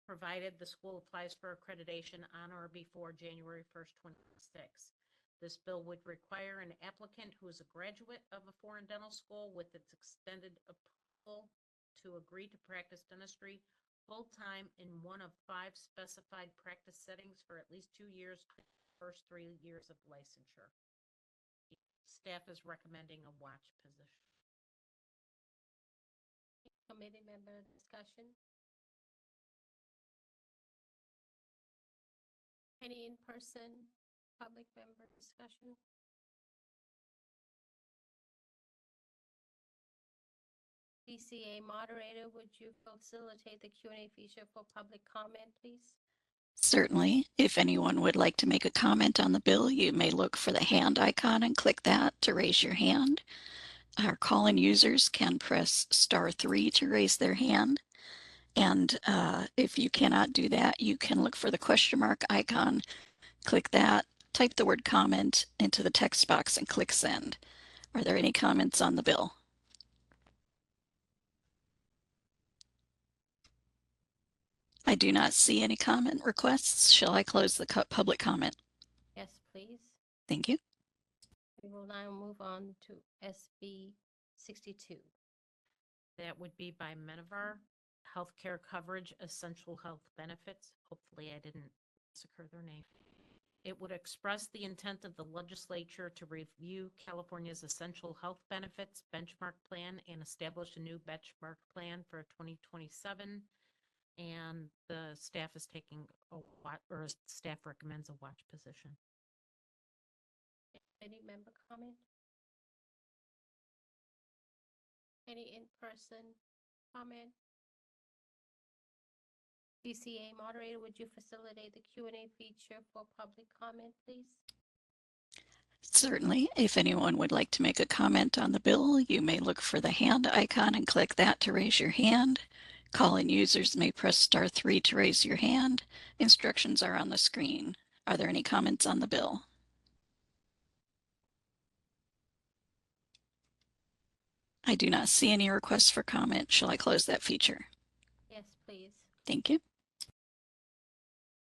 provided the school applies for accreditation on or before January 1st, 2026. This bill would require an applicant who is a graduate of a foreign dental school with its extended approval to agree to practice dentistry full-time in one of 5 specified practice settings for at least 2 years, first 3 years of licensure. Staff is recommending a watch position. Committee member discussion? Any in-person public member discussion? DCA moderator, would you facilitate the Q&A feature for public comment, please? Certainly, if anyone would like to make a comment on the bill, you may look for the hand icon and click that to raise your hand. Our call-in users can press *3 to raise their hand. And if you cannot do that, you can look for the question mark icon, click that, type the word comment into the text box and click send. Are there any comments on the bill? I do not see any comment requests. Shall I close the public comment? Yes, please. Thank you. We will now move on to SB 62. That would be by Menivar, Healthcare Coverage, Essential Health Benefits. Hopefully I didn't massacre their name. It would express the intent of the legislature to review California's Essential Health Benefits Benchmark Plan and establish a new benchmark plan for 2027. And the staff is taking a watch, or staff recommends a watch position. Any member comment? Any in-person comment? BCA moderator, would you facilitate the Q&A feature for public comment, please? Certainly, if anyone would like to make a comment on the bill, you may look for the hand icon and click that to raise your hand. Call-in users may press *3 to raise your hand. Instructions are on the screen. Are there any comments on the bill? I do not see any requests for comment. Shall I close that feature? Yes, please. Thank you.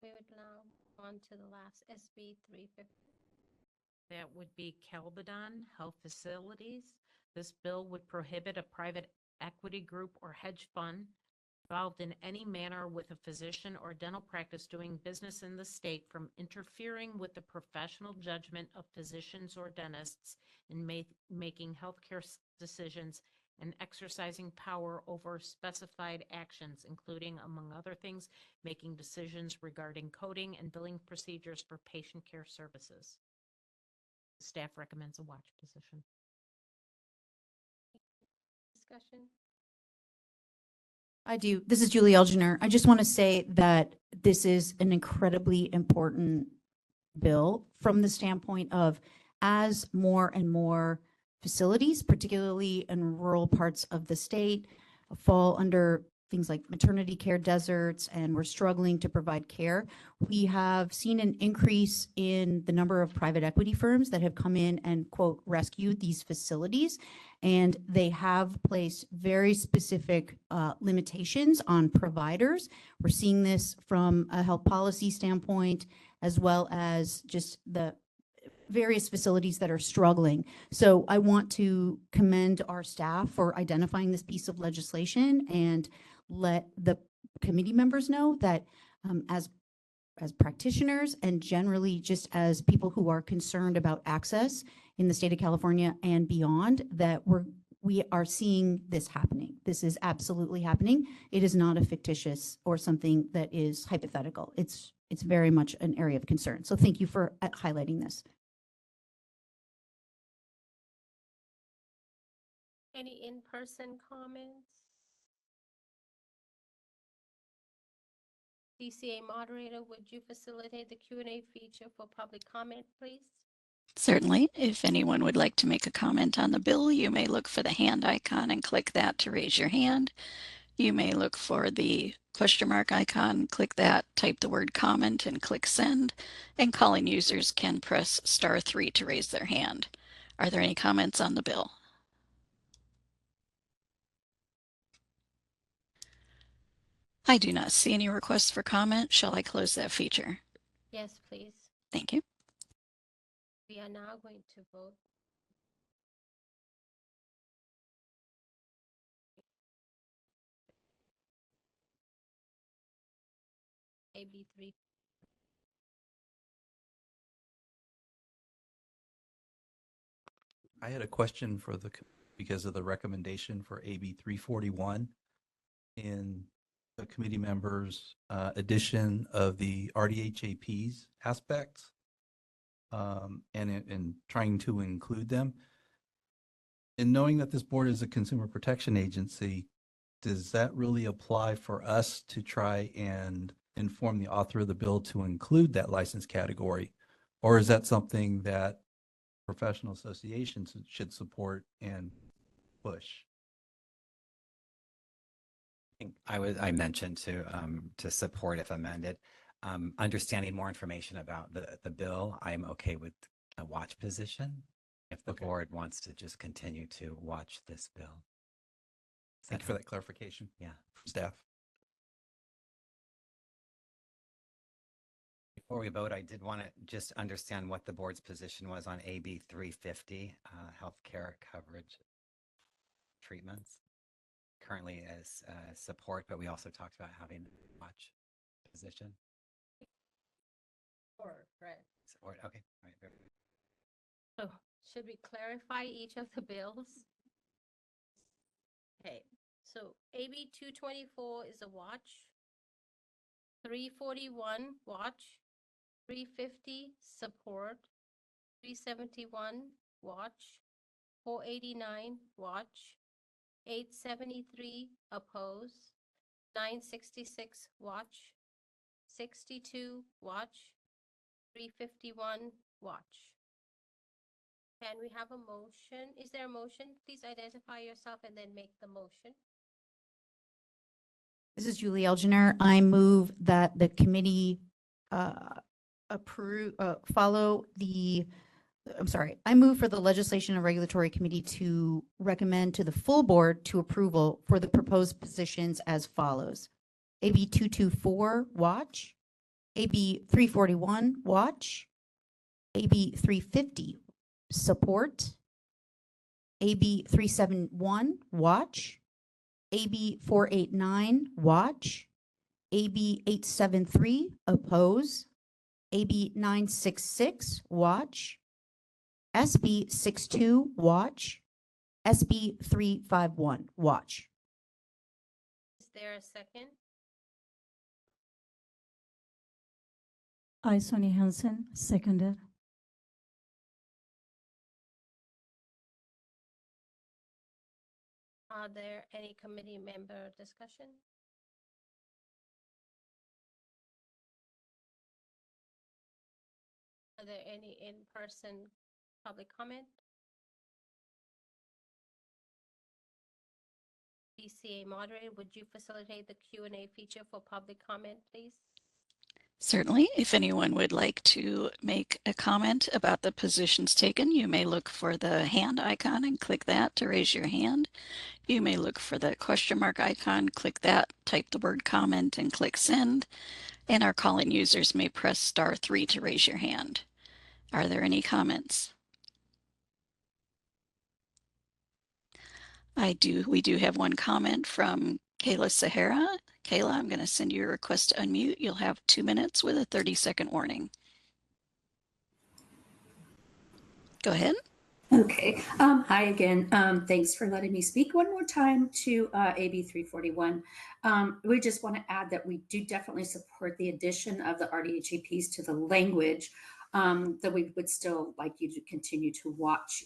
We would now move on to the last SB 350. That would be Calbadon Health Facilities. This bill would prohibit a private equity group or hedge fund involved in any manner with a physician or dental practice doing business in the state from interfering with the professional judgment of physicians or dentists in making healthcare decisions and exercising power over specified actions, including, among other things, making decisions regarding coding and billing procedures for patient care services. Staff recommends a watch position. Discussion? I do. This is Julie Elginer. I just want to say that this is an incredibly important bill from the standpoint of as more and more facilities, particularly in rural parts of the state, fall under things like maternity care deserts, and we're struggling to provide care. We have seen an increase in the number of private equity firms that have come in and, quote, rescued these facilities. And they have placed very specific limitations on providers. We're seeing this from a health policy standpoint, as well as just the various facilities that are struggling. So I want to commend our staff for identifying this piece of legislation and let the committee members know that as practitioners and generally just as people who are concerned about access in the state of California and beyond, that we are seeing this happening. This is absolutely happening. It is not a fictitious or something that is hypothetical. It's very much an area of concern. So thank you for highlighting this. Any in-person comments? DCA moderator, would you facilitate the Q&A feature for public comment, please? Certainly, if anyone would like to make a comment on the bill, you may look for the hand icon and click that to raise your hand. You may look for the question mark icon, click that, type the word comment and click send, and calling users can press *3 to raise their hand. Are there any comments on the bill? I do not see any requests for comment. Shall I close that feature? Yes, please. Thank you. We are now going to vote. AB 3. I had a question for because of the recommendation for AB 341 in the committee members' addition of the RDHAP's aspects and in trying to include them. And knowing that this board is a consumer protection agency, does that really apply for us to try and inform the author of the bill to include that license category? Or is that something that professional associations should support and push? I mentioned to support if amended. Understanding more information about the bill, I'm okay with a watch position if the board wants to just continue to watch this bill. Thank you for that clarification. Yeah. From staff. Before we vote, I did want to just understand what the board's position was on AB 350, healthcare coverage treatments. Currently as support, but we also talked about having a watch position. Right. Support, okay. All right. Very good. So should we clarify each of the bills? Okay, so AB 224 is a watch. 341 watch. 350 support. 371 watch. 489 watch. 873 oppose, 966 watch, 62 watch, 351 watch. Can we have a motion? Is there a motion? Please identify yourself and then make the motion. This is Julie Elginer. I move that the committee I move for the Legislation and Regulatory Committee to recommend to the full board to approval for the proposed positions as follows. AB 224, watch. AB 341, watch. AB 350, support. AB 371, watch. AB 489, watch. AB 873, oppose. AB 966, watch. SB 62, watch. SB 351, watch. Is there a second? I, Sonia Hansen, seconded. Are there any committee member discussion? Are there any in-person public comment? BCA moderator, would you facilitate the Q&A feature for public comment, please? Certainly, if anyone would like to make a comment about the positions taken, you may look for the hand icon and click that to raise your hand. You may look for the question mark icon, click that, type the word comment and click send. And our call-in users may press *3 to raise your hand. Are there any comments? We do have one comment from Kayla Sahara. Kayla, I'm going to send you a request to unmute. You'll have 2 minutes with a 30-second warning. Go ahead. Okay. Hi again. Thanks for letting me speak one more time to AB 341. We just want to add that we do definitely support the addition of the RDHAPs to the language, that we would still like you to continue to watch,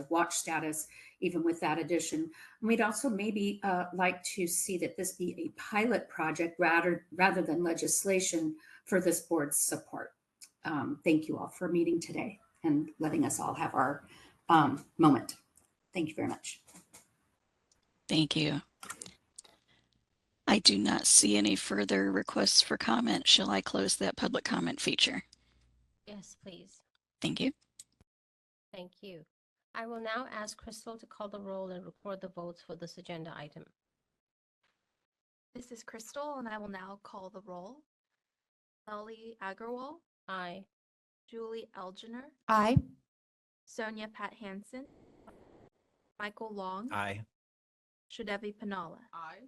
watch status even with that addition. And we'd also maybe like to see that this be a pilot project rather than legislation for this board's support. Thank you all for meeting today and letting us all have our moment. Thank you very much. Thank you. I do not see any further requests for comment. Shall I close that public comment feature? Yes, please. Thank you. Thank you. I will now ask Crystal to call the roll and record the votes for this agenda item. This is Crystal, and I will now call the roll. Lali Agarwal. Aye. Julie Elginer. Aye. Sonia Pat Hansen. Michael Long. Aye. Shudevi Panala. Aye.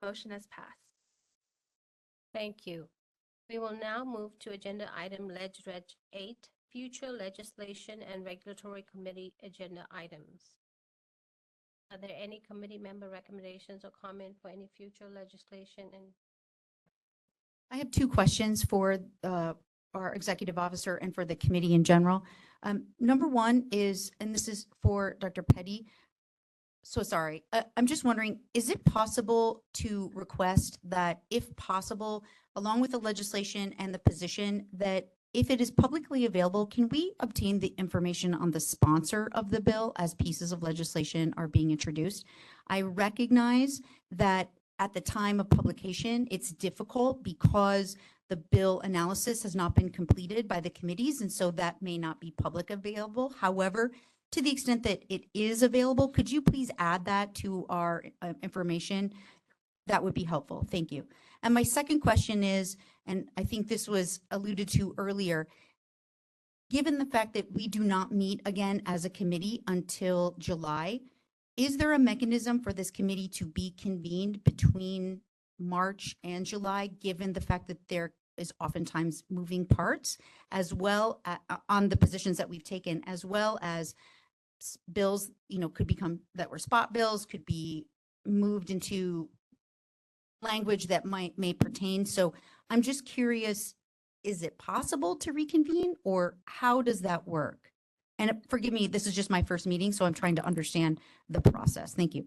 Motion has passed. Thank you. We will now move to agenda item Leg Reg 8, future legislation and regulatory committee agenda items. Are there any committee member recommendations or comment for any future legislation? And I have two questions for our executive officer and for the committee in general. Number one is, and this is for Dr. Petty. So sorry, I'm just wondering, is it possible to request that, if possible, along with the legislation and the position, that if it is publicly available, can we obtain the information on the sponsor of the bill as pieces of legislation are being introduced? I recognize that at the time of publication, it's difficult because the bill analysis has not been completed by the committees, and so that may not be public available. However, to the extent that it is available, could you please add that to our information? That would be helpful. Thank you. And my second question is, and I think this was alluded to earlier, given the fact that we do not meet again as a committee until July, is there a mechanism for this committee to be convened between March and July, given the fact that there is oftentimes moving parts, as well on the positions that we've taken, as well as bills, could become that were spot bills, could be moved into language that may pertain. So I'm just curious, is it possible to reconvene, or how does that work? And forgive me, this is just my first meeting, so I'm trying to understand the process. Thank you.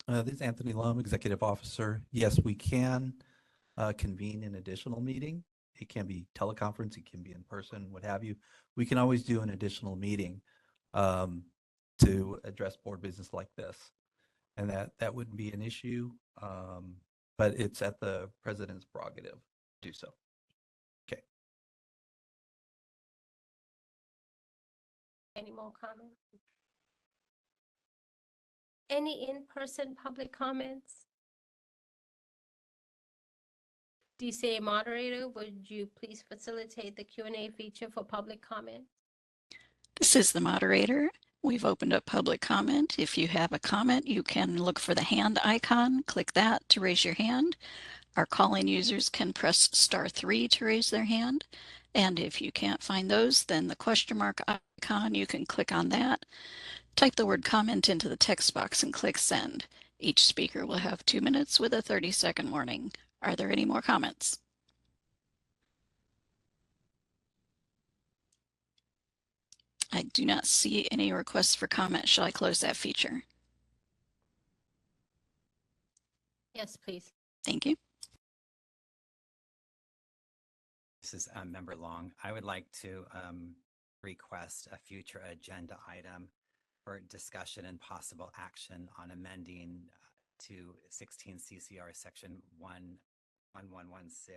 This is Anthony Lum, Executive Officer. Yes, we can convene an additional meeting. It can be teleconference, it can be in person, what have you. We can always do an additional meeting to address board business like this. And that wouldn't be an issue, but it's at the president's prerogative to do so. Okay. Any more comments? Any in-person public comments? DCA moderator, would you please facilitate the Q&A feature for public comment? This is the moderator. We've opened up public comment. If you have a comment, you can look for the hand icon, click that to raise your hand. Our call-in users can press *3 to raise their hand. And if you can't find those, then the question mark icon, you can click on that. Type the word comment into the text box and click send. Each speaker will have 2 minutes with a 30-second warning. Are there any more comments? I do not see any requests for comment. Shall I close that feature? Yes, please. Thank you. This is Member Long. I would like to request a future agenda item for discussion and possible action on amending to 16 CCR Section 11116,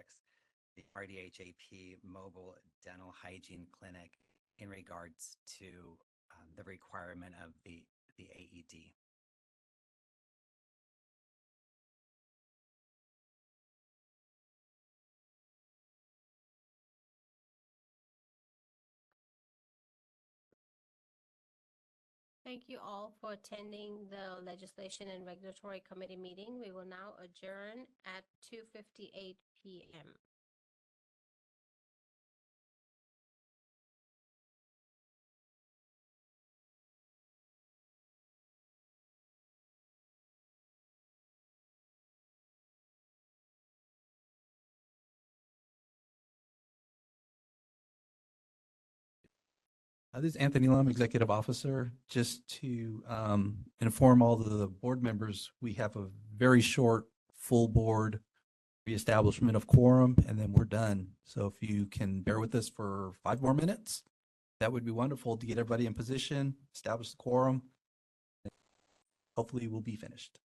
the RDHAP Mobile Dental Hygiene Clinic in regards to the requirement of the AED. Thank you all for attending the Legislation and Regulatory Committee meeting. We will now adjourn at 2:58 p.m. This is Anthony Lum, Executive Officer. Just to inform all the board members, we have a very short full board reestablishment of quorum, and then we're done. So if you can bear with us for 5 more minutes, that would be wonderful to get everybody in position, establish the quorum. Hopefully we'll be finished.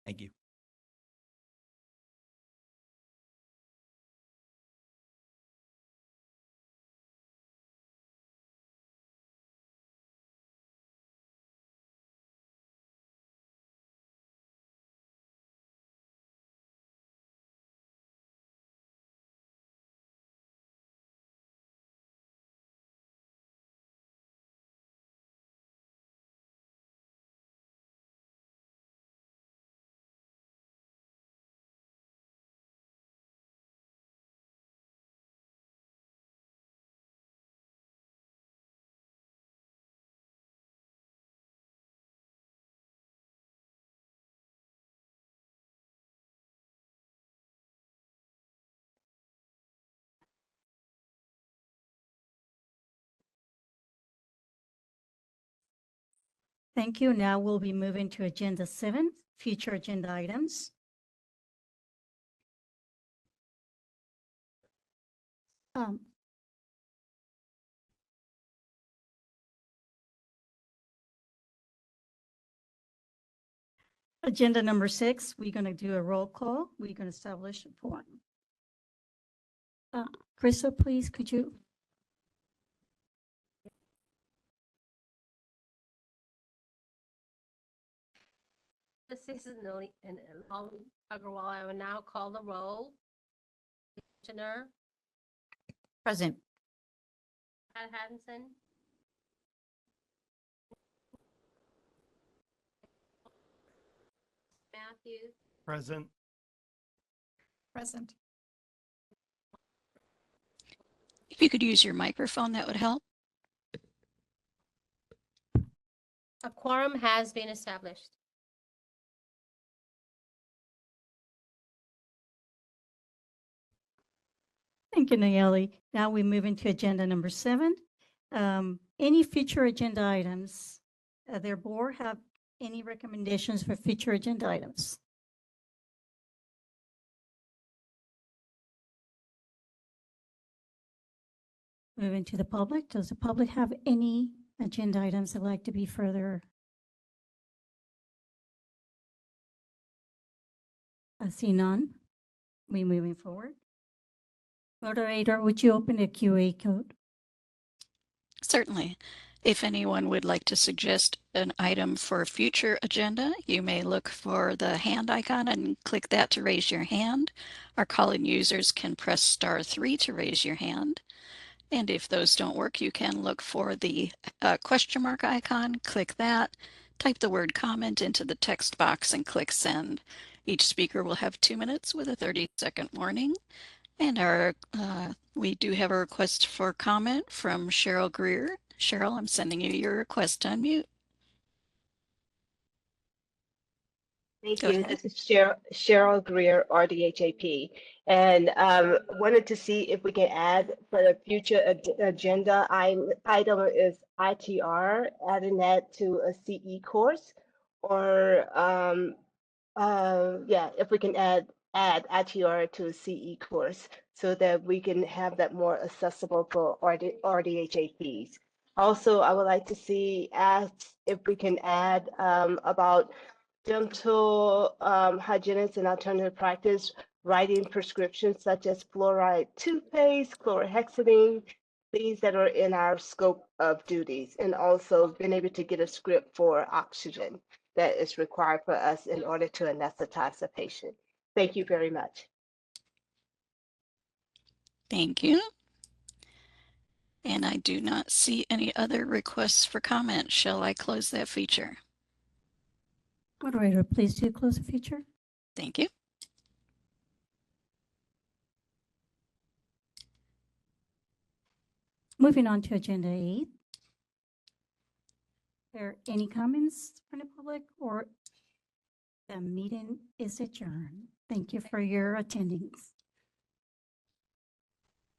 Thank you. Thank you. Now we'll be moving to Agenda 7, future agenda items. Agenda number 6, we're going to do a roll call. We're going to establish a forum. Crystal, please, could you? This is Lily and Agarwal. I will now call the roll. Commissioner Present. Pat Hansen. Matthews. Present. Present. If you could use your microphone, that would help. A quorum has been established. Thank you, Nayeli. Now we move into agenda number 7. any future agenda items? Their board have any recommendations for future agenda items? Moving to the public, does the public have any agenda items they'd like to be further? I see none. We moving forward. Moderator, would you open the QA code? Certainly. If anyone would like to suggest an item for a future agenda, you may look for the hand icon and click that to raise your hand. Our call-in users can press *3 to raise your hand. And if those don't work, you can look for the question mark icon, click that, type the word comment into the text box and click send. Each speaker will have 2 minutes with a 30-second warning. And we do have a request for comment from Cheryl Greer. Cheryl, I'm sending you your request to unmute. Thank Go you. ahead. This is Cheryl Greer, RDHAP. And wanted to see if we can add for the future agenda item is ITR, adding that to a CE course. Or if we can add ITR to a CE course so that we can have that more accessible for RDHAPs. Also, I would like to see if we can add about dental hygienists and alternative practice writing prescriptions such as fluoride toothpaste, chlorhexidine, things that are in our scope of duties, and also being able to get a script for oxygen that is required for us in order to anesthetize a patient. Thank you very much. Thank you. And I do not see any other requests for comment. Shall I close that feature? Moderator, please do close the feature. Thank you. Moving on to agenda 8. Are there any comments from the public, or the meeting is adjourned? Thank you for your attendance.